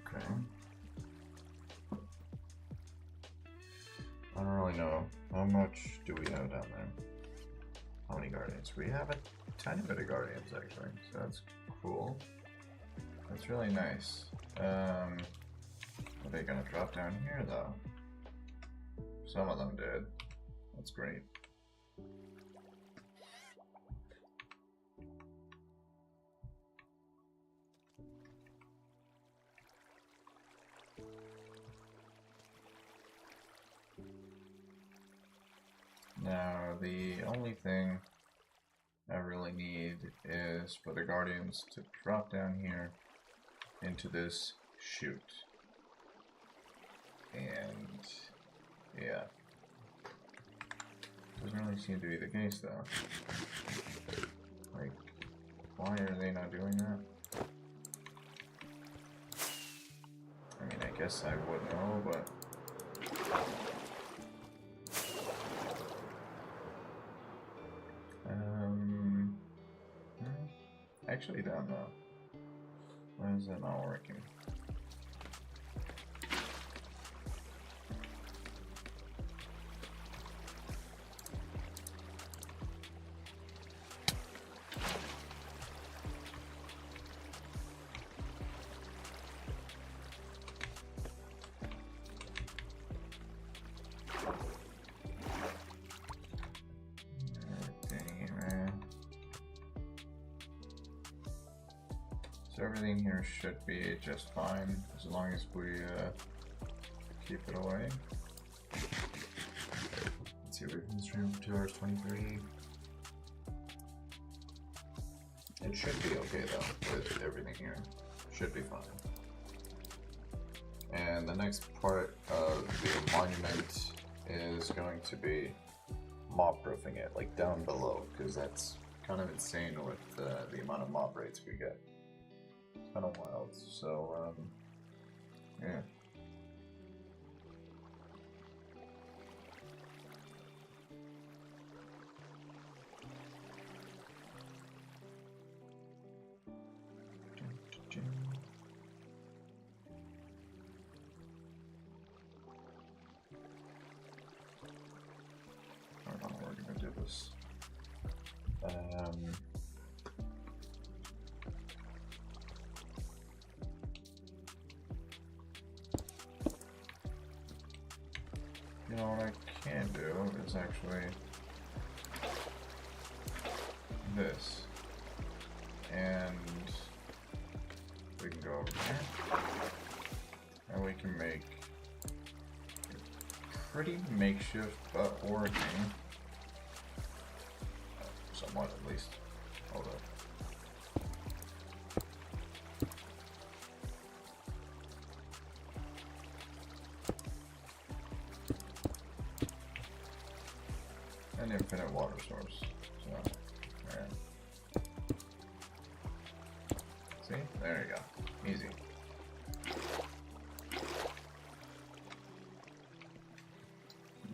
Okay. I don't really know. How much do we have down there? How many guardians? We have a tiny bit of guardians, actually, so that's cool. That's really nice. Are they gonna drop down here, though? Some of them did. That's great. Now, the only thing I really need is for the guardians to drop down here into this chute. And yeah, doesn't really seem to be the case though. Like, why are they not doing that? I mean, I guess I would know, but actually don't know. Why is that not working? So everything here should be just fine as long as we keep it away. Let's see, we've been streaming for 2 hours 23. It should be okay though, with everything here. Should be fine. And the next part of the monument is going to be mob proofing it, like down below, because that's kind of insane with the amount of mob rates we get. Kind of wild, so yeah. I don't know how we're gonna do this. You know what I can do is actually this, and we can go over here, and we can make pretty makeshift, but working. Somewhat, at least. Hold up. An infinite water source. So, alright. See? There you go. Easy.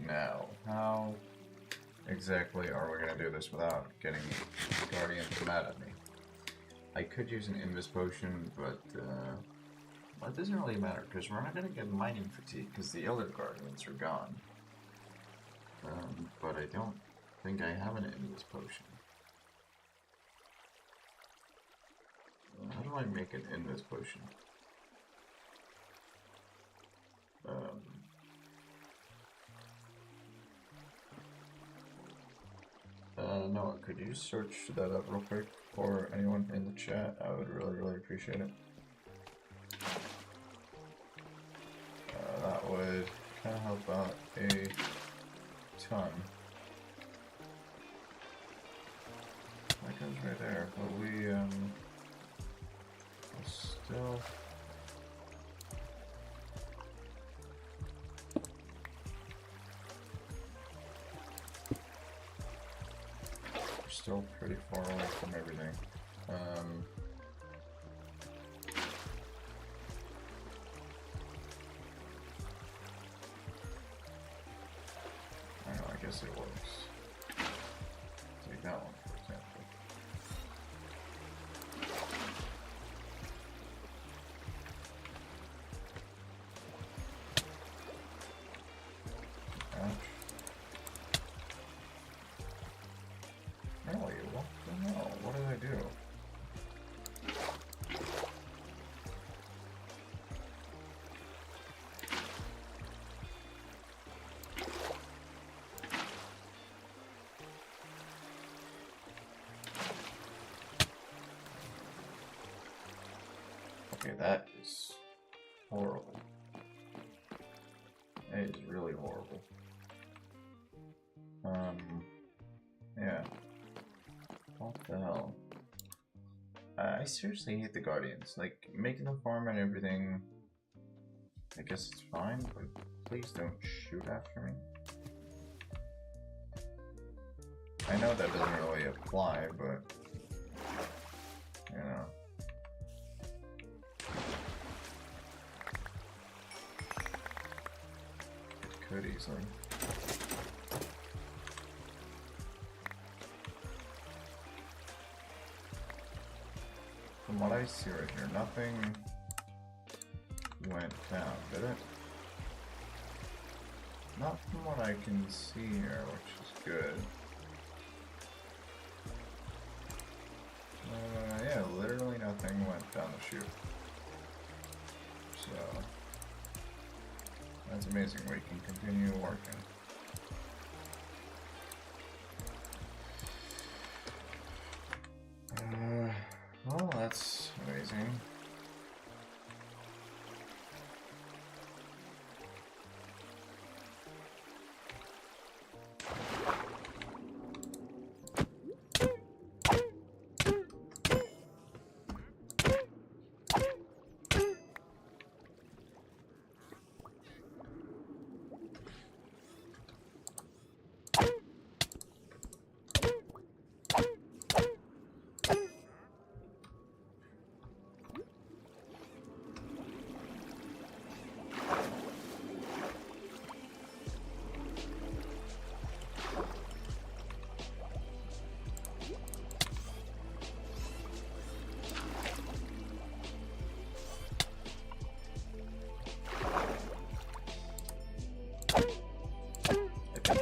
Now, how exactly are we going to do this without getting Guardians mad at me? I could use an Invis potion, but it doesn't really matter because we're not going to get mining fatigue because the other Guardians are gone. But I don't think I have an Invis potion. How do I make an Invis potion? No, could you search that up real quick for anyone in the chat? I would really appreciate it. That would kind of help out a ton. That goes right there, but we still. Still pretty far away from everything. I don't know, I guess it works. Take that one, for example. Ouch. Really? What the hell? What did I do? Okay, that is horrible. That is really horrible. Yeah. What the hell? I seriously hate the Guardians. Like, making them farm and everything, I guess it's fine, but please don't shoot after me. I know that doesn't really apply, but, you know. It could easily. From what I see right here, nothing went down, did it? Not from what I can see here, which is good. Yeah, literally nothing went down the chute. So, that's amazing. We can continue working. Well, that's amazing.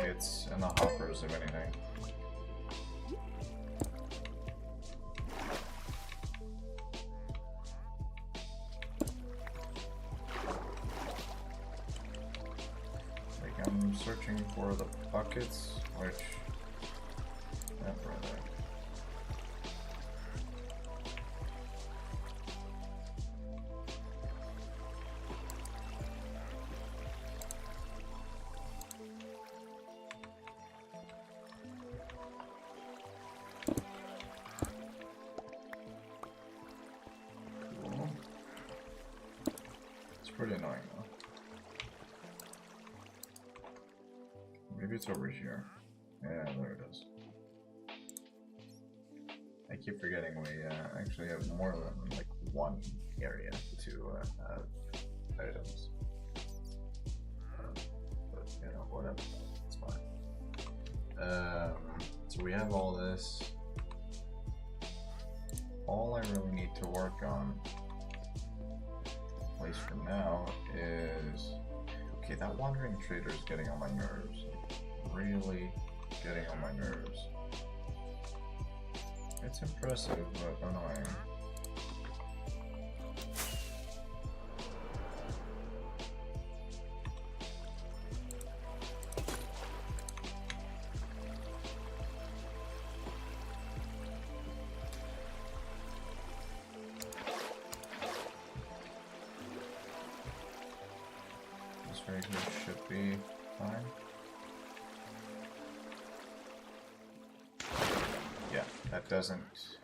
It's in the hoppers, if anything. Like, I'm searching for the buckets, which... That right there. pretty annoying though. Maybe it's over here. Yeah, there it is. I keep forgetting we actually have more than like one area to have items. But you know, whatever. It's fine. So we have all this. All I really need to work on, at least for now, is okay. That wandering trader is getting on my nerves. Really getting on my nerves. It's impressive, but annoying. This right here should be fine. Yeah, that doesn't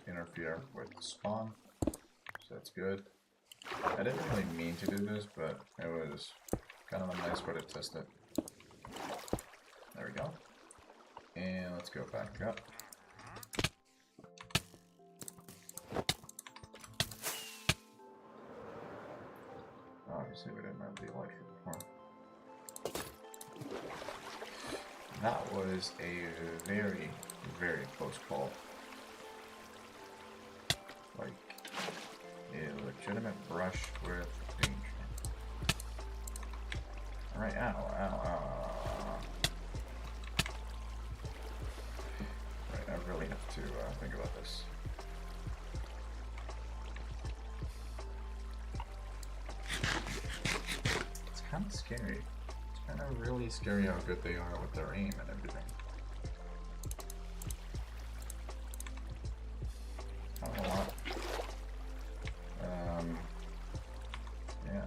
interfere with the spawn, so that's good. I didn't really mean to do this, but it was kind of a nice way to test it. There we go. And let's go back up. Obviously we didn't have the electric before. That was a very, very close call. Like, a legitimate brush with danger. Alright, ow. Right, I really have to think about this. It's kind of scary. It's kind of really scary how good they are with their aim and everything. Not a lot. Yeah.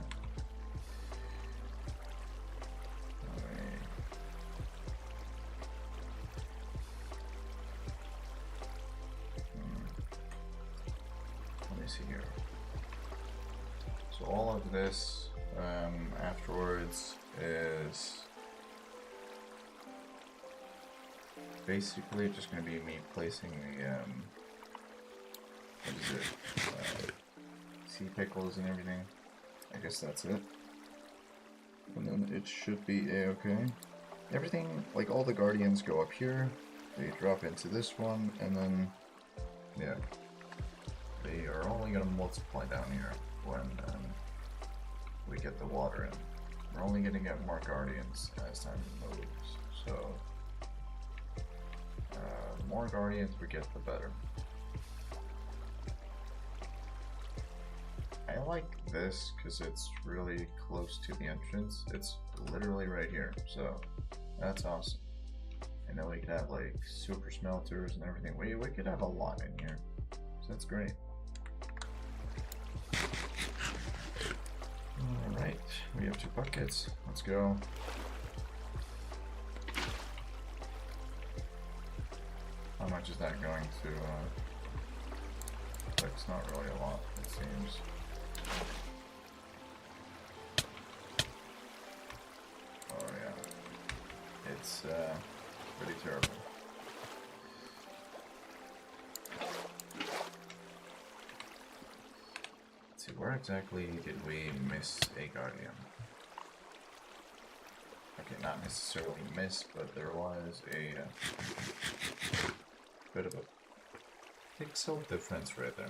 Let me see here. So all of this afterwards is basically just going to be me placing the what is it? Sea pickles and everything. I guess that's it. And then it should be a-okay. Everything, like all the guardians go up here, they drop into this one, and then, yeah. They are only going to multiply down here when we get the water in. We're only going to get more guardians as time moves, so the more guardians we get, the better. I like this because it's really close to the entrance. It's literally right here, so that's awesome. And then we could have like super smelters and everything. We could have a lot in here, so that's great. Alright, we have 2 buckets. Let's go. How much is that going to it's not really a lot, it seems. Oh yeah, it's pretty terrible. Let's see, where exactly did we miss a guardian? Okay, not necessarily miss, but there was a bit of a pixel difference right there.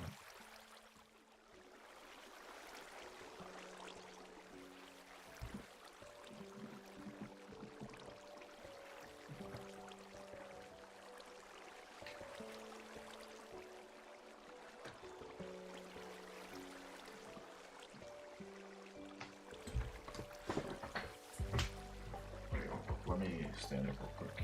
Let me stand up real quick.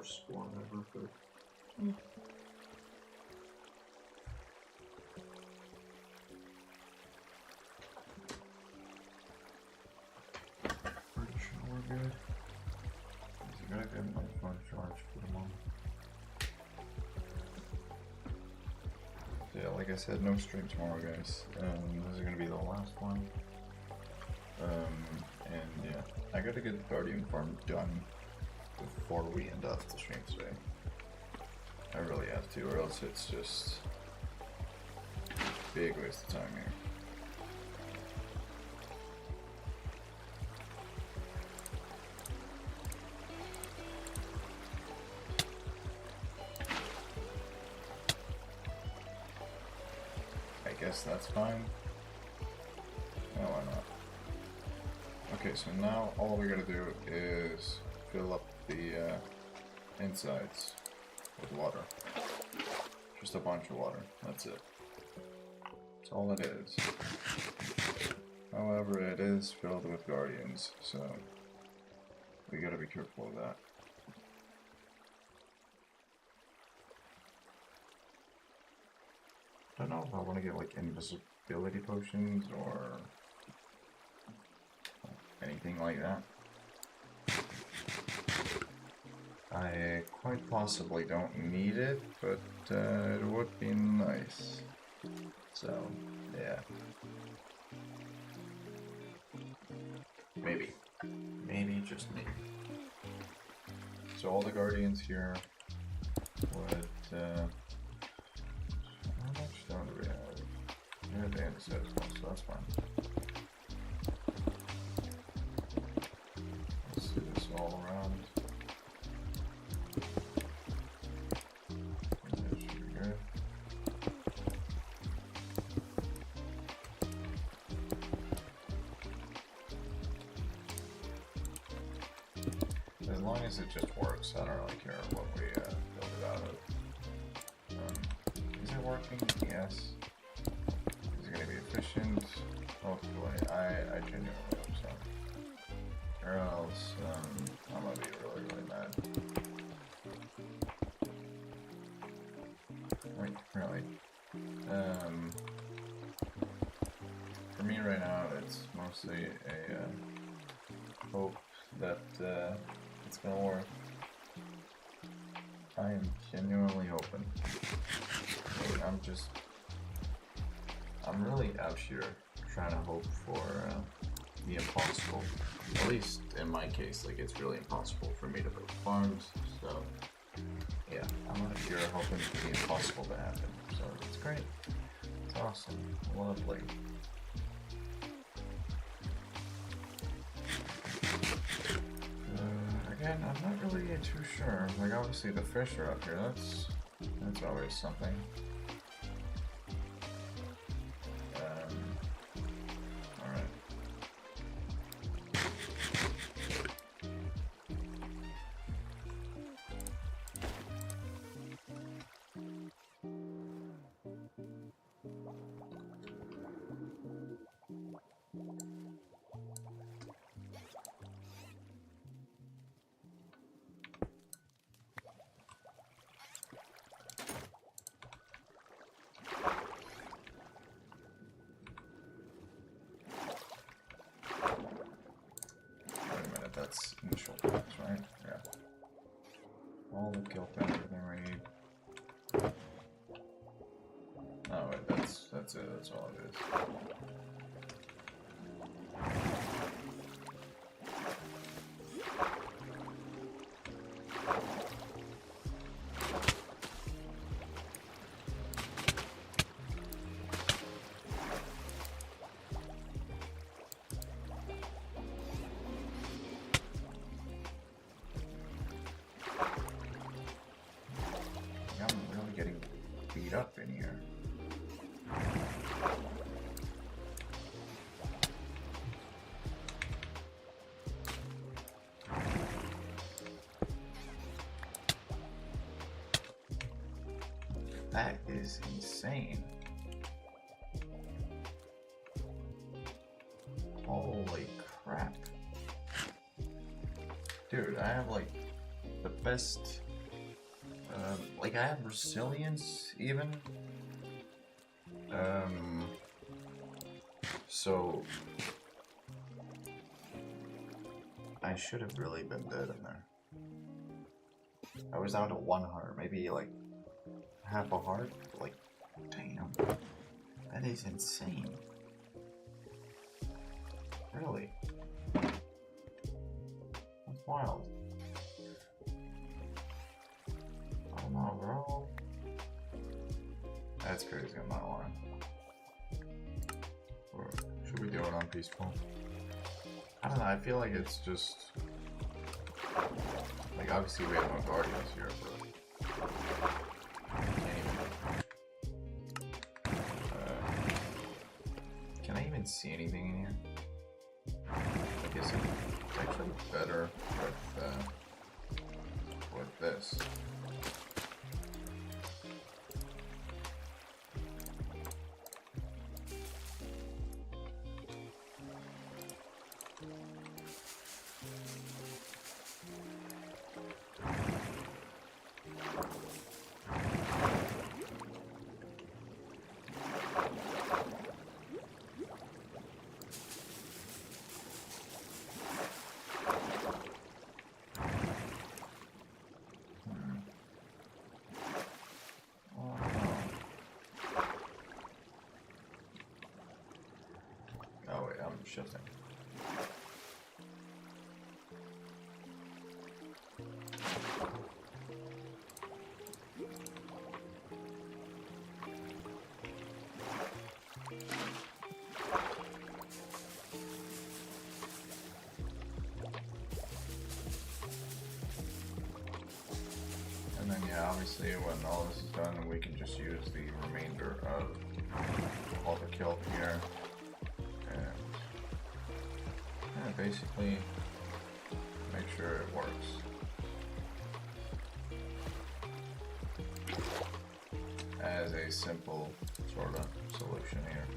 worst spawn ever, but... Pretty sure we're good. I gotta get my phone charged for the moment. Yeah, like I said, no stream tomorrow, guys. This is gonna be the last one. And yeah, I gotta get the Guardian farm done before we end off the stream today. I really have to, or else it's just a big waste of time here. I guess that's fine. No, why not? Okay, so now all we gotta do is fill up the insides with water. Just a bunch of water, that's it. That's all it is. However, it is filled with guardians, so we gotta be careful of that. I don't know if I want to get like invisibility potions or anything like that. I quite possibly don't need it, but it would be nice. So, yeah. Maybe. Maybe, just maybe. So all the guardians here would... how much stone do we have? We have the andesite as well, so that's fine. Let's do this all around. That should be good. As long as it just works, I don't really care what we build it out of. Is it working? Yes. Is it going to be efficient? Hopefully. I genuinely hope so. Or else, I'm going to be really, really mad. Like, really. For me right now, it's mostly a hope that it's going to work. I am genuinely hoping. I'm really out here trying to hope for the impossible. At least in my case, like it's really impossible for me to build farms. So yeah, I'm out here hoping for the impossible to happen. So it's great. It's awesome. Lovely. Again, I'm not really too sure. Like obviously the fish are up here. That's always something. Alright. That's initial packs, right? Yeah. All the guilt and everything we need. Oh wait, that's it, that's all it is. Up in here. That is insane. Holy crap. Dude, I have like the best Like I have resilience even. So I should have really been dead in there. I was down to 1 heart, maybe like half a heart. Like, damn, that is insane. Really, that's wild. I don't know, bro. That's crazy. I'm not lying. Or should we do it on peaceful? I don't know. I feel like it's just like obviously we have no guardians here, but can't even. Can I even see anything in here? I guess it's actually better with this. Oh wait, I'm shifting. And then yeah, obviously when all this is done, we can just use the remainder of all the kill here. And basically make sure it works. As a simple sort of solution here.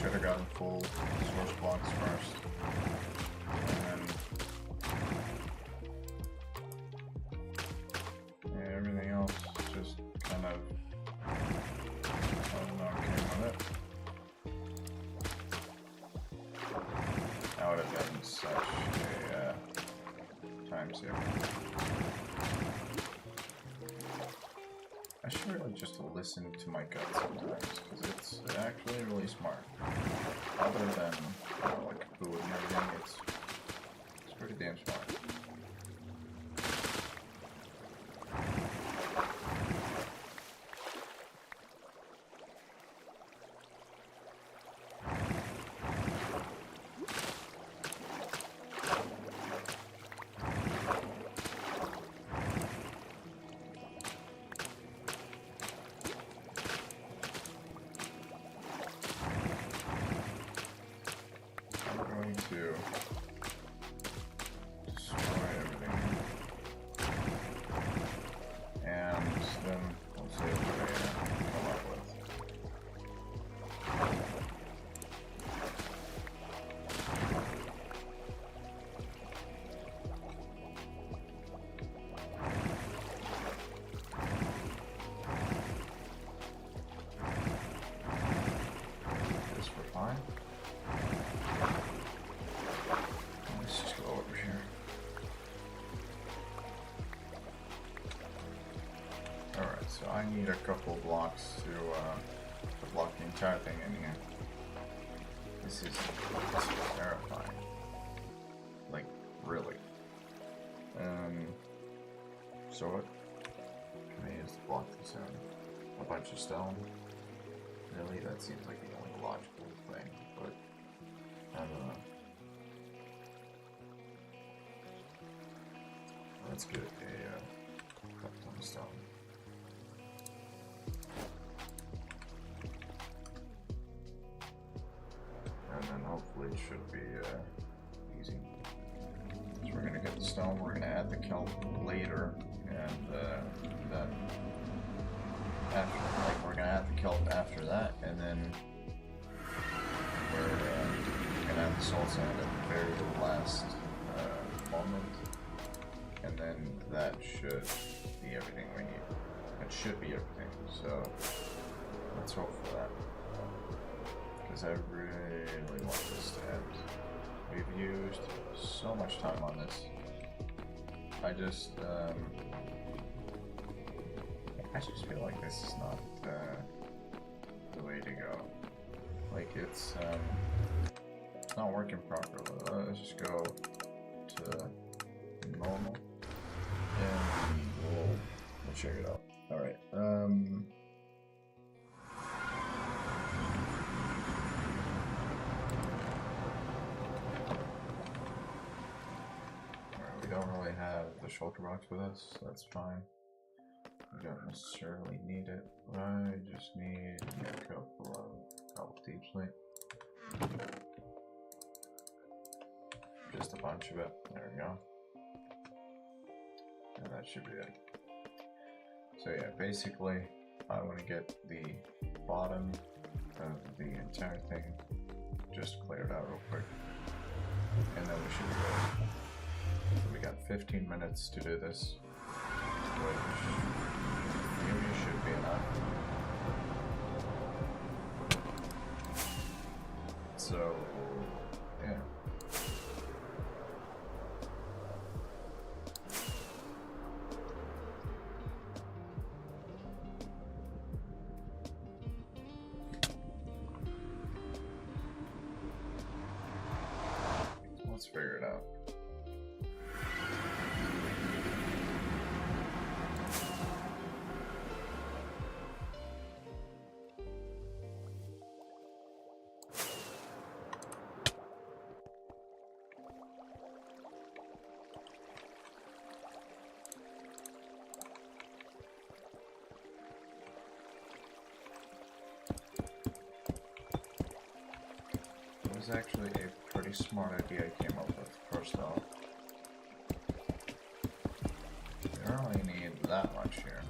Should have gotten full source blocks first, and then yeah, everything else just kind of I don't know, came with it. That would have been such a time saver. I should really just listen to my gut sometimes, because it's actually really smart. Other than, you know, like food and everything, it's pretty damn smart. To destroy I need a couple blocks to block the entire thing in here. This is terrifying. Like, really. So what can I use to block this in? A bunch of stone? Really? That seems like the only logical thing, but I don't know. Let's get a couple of stone. And then hopefully it should be easy. So we're gonna get the stone, we're gonna add the kelp later, and then after, like, we're gonna add the kelp after that, and then we're gonna add the salt sand at the very last moment, and then that should be everything we need. That should be everything, so let's hope for that. Because I really want this to end. We've used so much time on this. I just feel like this is not the way to go. Like, it's not working properly. Let's just go to normal and we'll check it out. All right. We don't really have the shulker box with us. That's fine. We don't necessarily need it. I just need a couple of deep slate. Just a bunch of it. There we go. And that should be it. So yeah, basically, I want to get the bottom of the entire thing just cleared out real quick. And then we should be ready. So we got 15 minutes to do this, which maybe should be enough. So, yeah. Let's figure it out. It was actually a pretty smart idea I came up with first off. We only need that much here.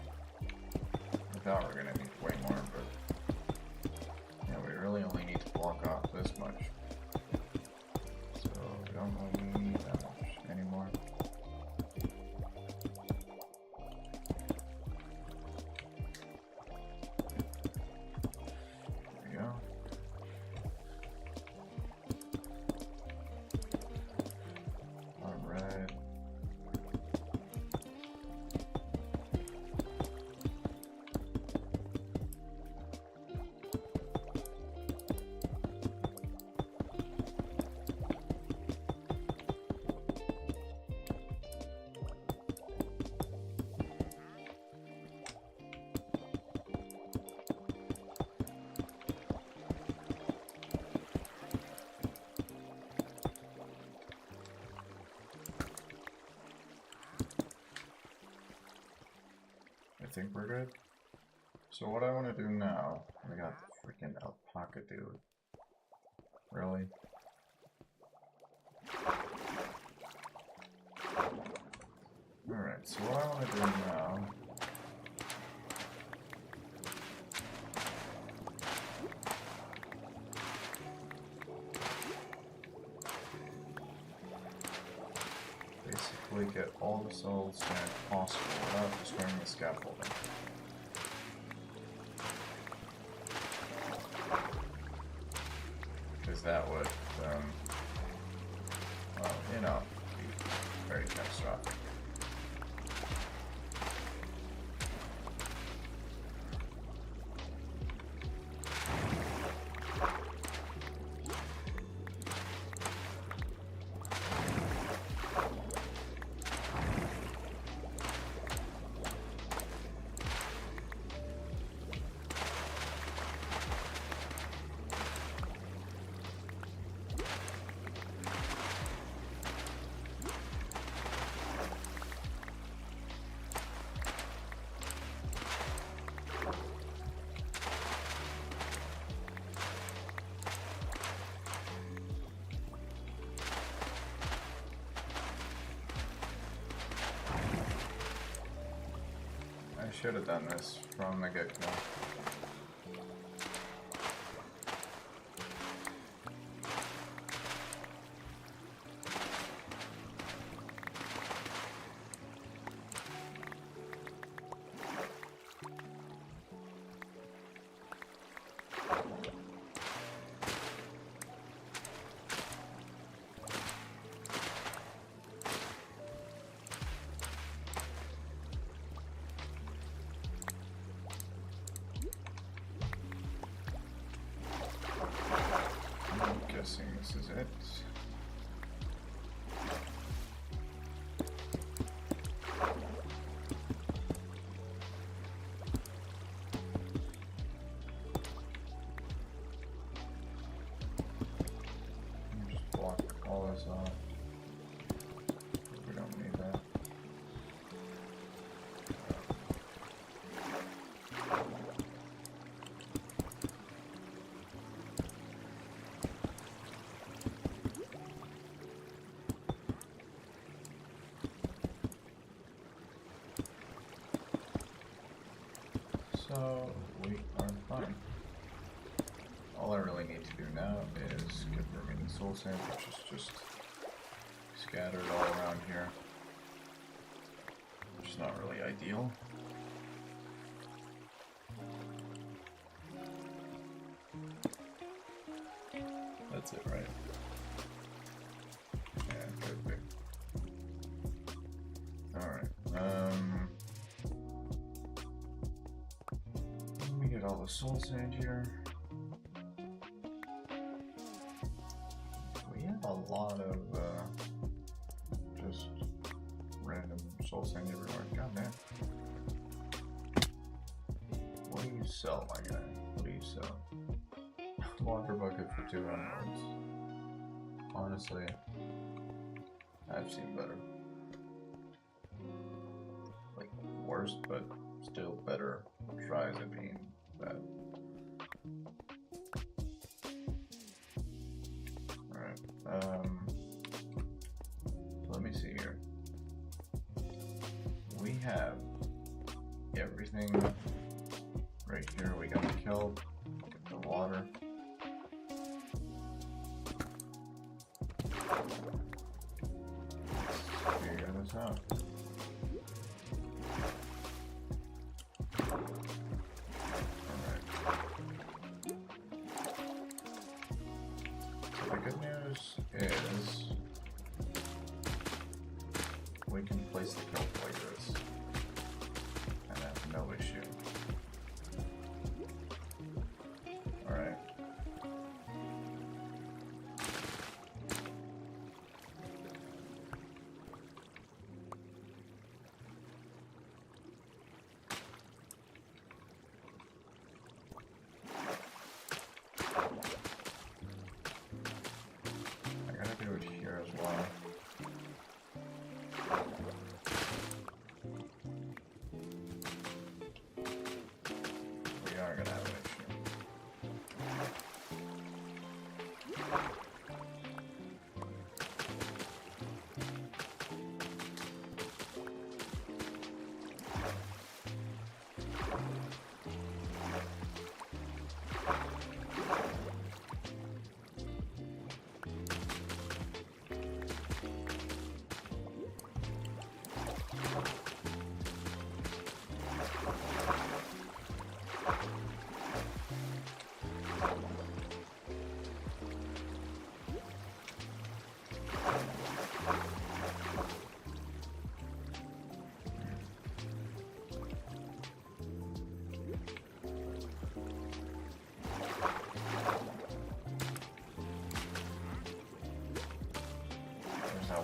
I thought we were gonna need way more, but yeah, we really only need to block off this much. So we don't really need that much anymore. There we go. Alright. I think we're good. So what I want to do now, we got the freaking alpaca dude. Really? Alright, so what I want to do now, basically get all the soul sand possible without destroying the scaffolding. Because that would, well, you know, be very catastrophic. should have done this from the get-go. This is it. Just block all this off. We don't need that. So we are fine. All I really need to do now is get the remaining soul sand, which is just scattered all around here, which is not really ideal. That's it, right? Yeah, good. Alright, let me get all the soul sand here. We have a lot of, just random soul sand everywhere. God damn. What do you sell, my guy? What do you sell? Water bucket for 2 emeralds. Honestly, I've seen better. Like, worse, but still better tries at being bad. Alright, let me see here. We have everything right here. We got the kelp, get the water. Let's figure this out. The good news is we can place the kelp like this and have no issue. Alright. Here as well. We are gonna have an issue.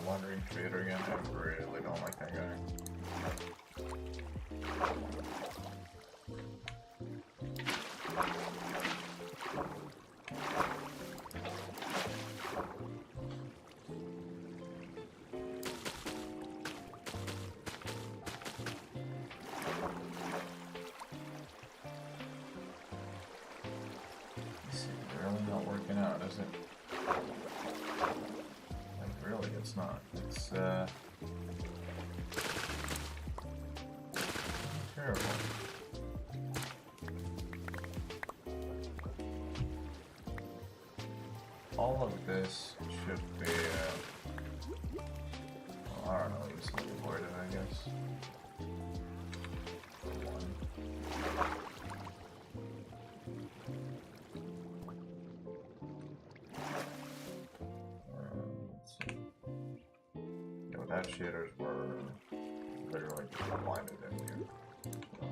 Wandering trader again. I really don't like that guy. This is really not working out, is it? Really, it's not. It's terrible. all of this should be, well, I don't know, easily avoided, I guess. For one. Let's see. Yeah, without shaders, we're literally just blinded in here. So,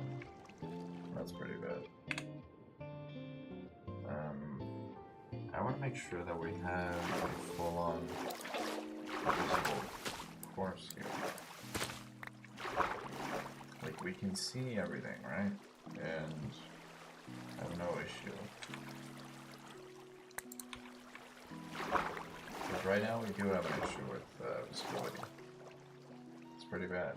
that's pretty bad. I want to make sure that we have a full-on visible course here. Like, we can see everything, right? And have no issue. Because right now we do have an issue with visibility. It's pretty bad.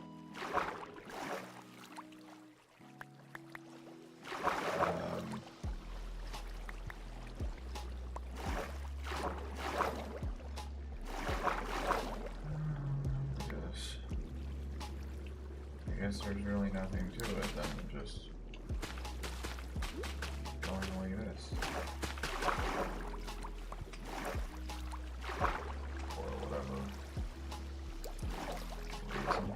I guess there's really nothing to it than just going like this. For whatever reason.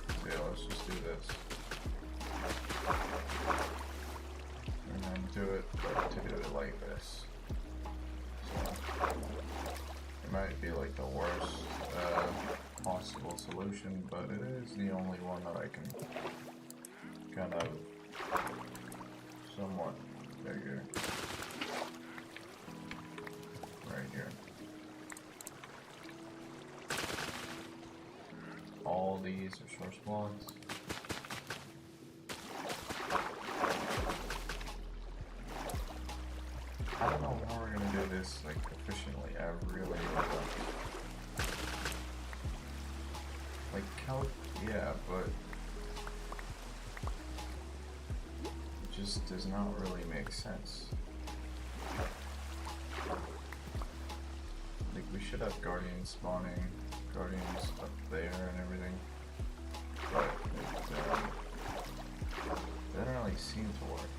So yeah, let's just do this. And then do it, but to do it like this. So, it might be like the worst possible solution, but it is the only one that I can kind of somewhat figure. Right here. All these are source blocks. I don't know how we're gonna do this like efficiently. I really don't. Like yeah, but it just does not really make sense. Like we should have guardians spawning, guardians up there and everything, but it doesn't really seem to work.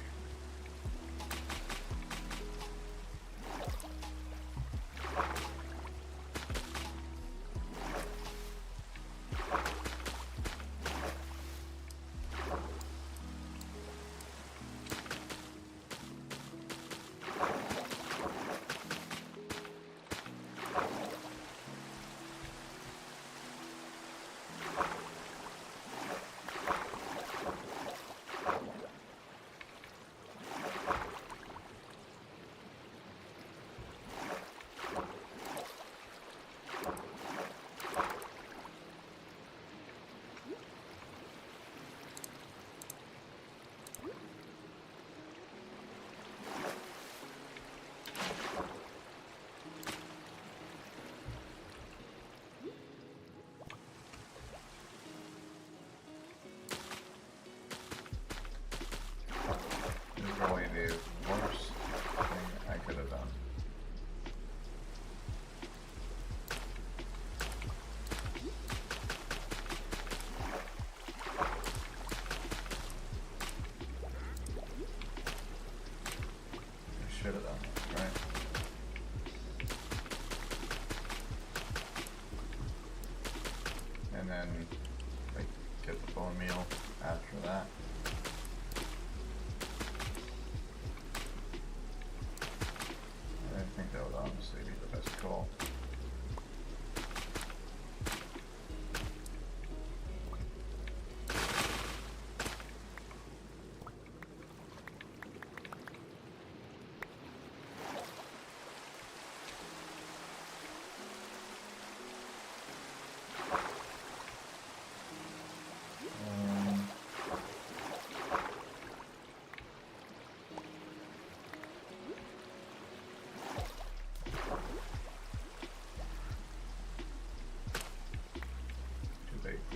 Probably the worst thing I could have done. I should have done that, right? And then like get the bone meal after that. I think that would honestly be the best call.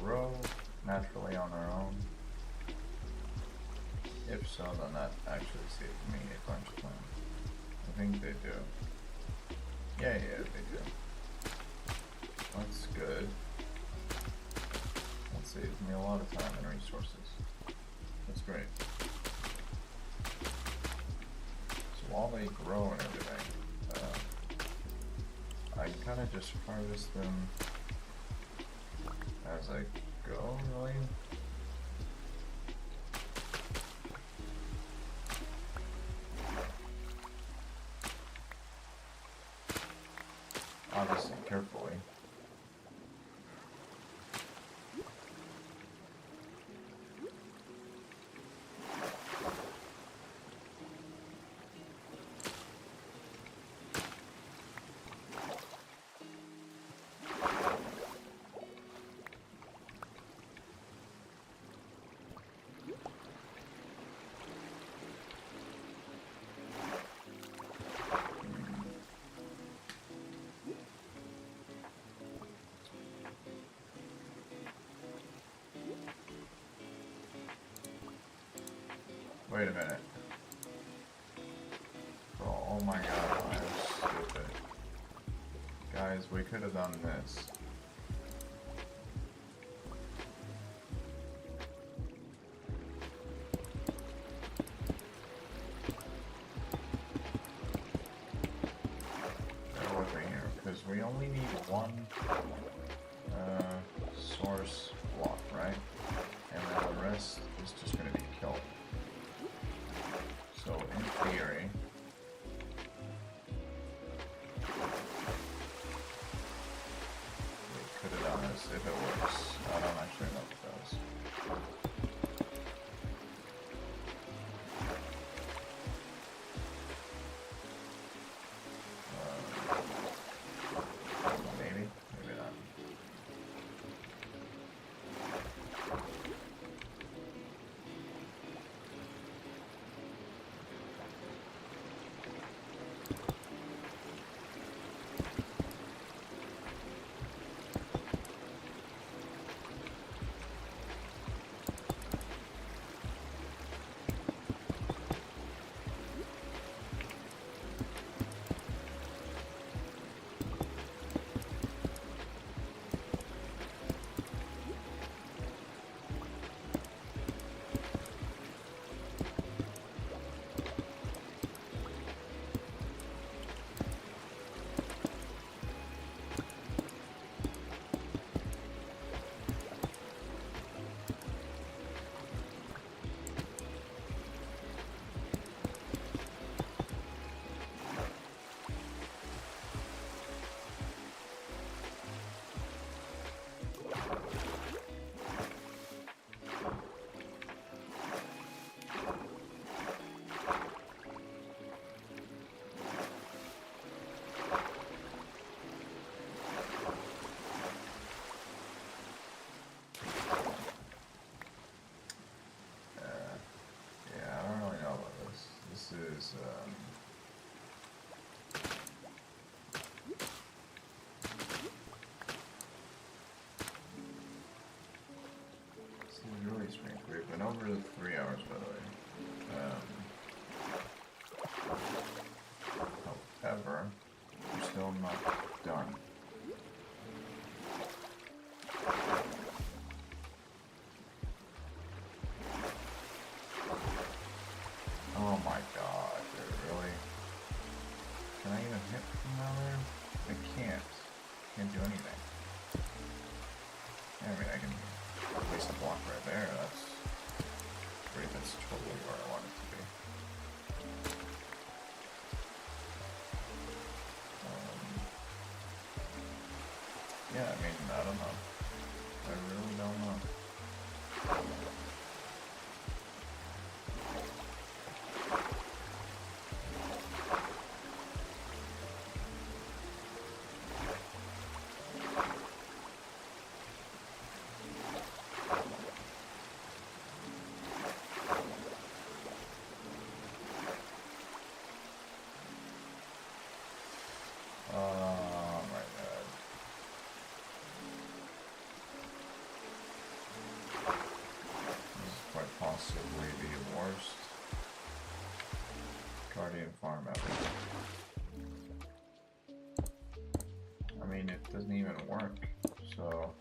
Grow naturally on their own? If so, then that actually saves me a bunch of time. I think they do. Yeah, they do. That's good. Let's saves me a lot of time and resources. That's great. So while they grow and everything, I kind of just harvest them as I go, really. Obviously, carefully. Wait a minute. Oh my god, I am stupid. Guys, we could have done this. Bear with me here, because we only need one source block, right? And then the rest is just going to be killed. So, in theory, we could have done this if it works. I don't actually know if it does. Maybe, maybe not. Is this is really strange. We've been over the 3 hours, by the way. However, we're still not done. Oh my god, dude, really? Can I even hit from down there? I can't. Can't do anything. I mean, I can place a block right there. That's great. That's totally where I want it to be. Yeah, I mean, I don't know. I really don't know. My god. This is quite possibly the worst Guardian farm ever. I mean, it doesn't even work, so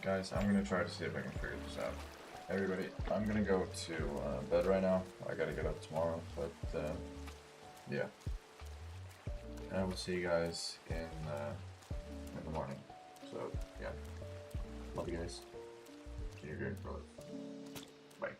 Guys, I'm gonna try to see if I can figure this out. Everybody, I'm gonna go to bed right now. I gotta get up tomorrow, but yeah. And I will see you guys in the morning. So yeah, love you guys. See you again for life. Bye.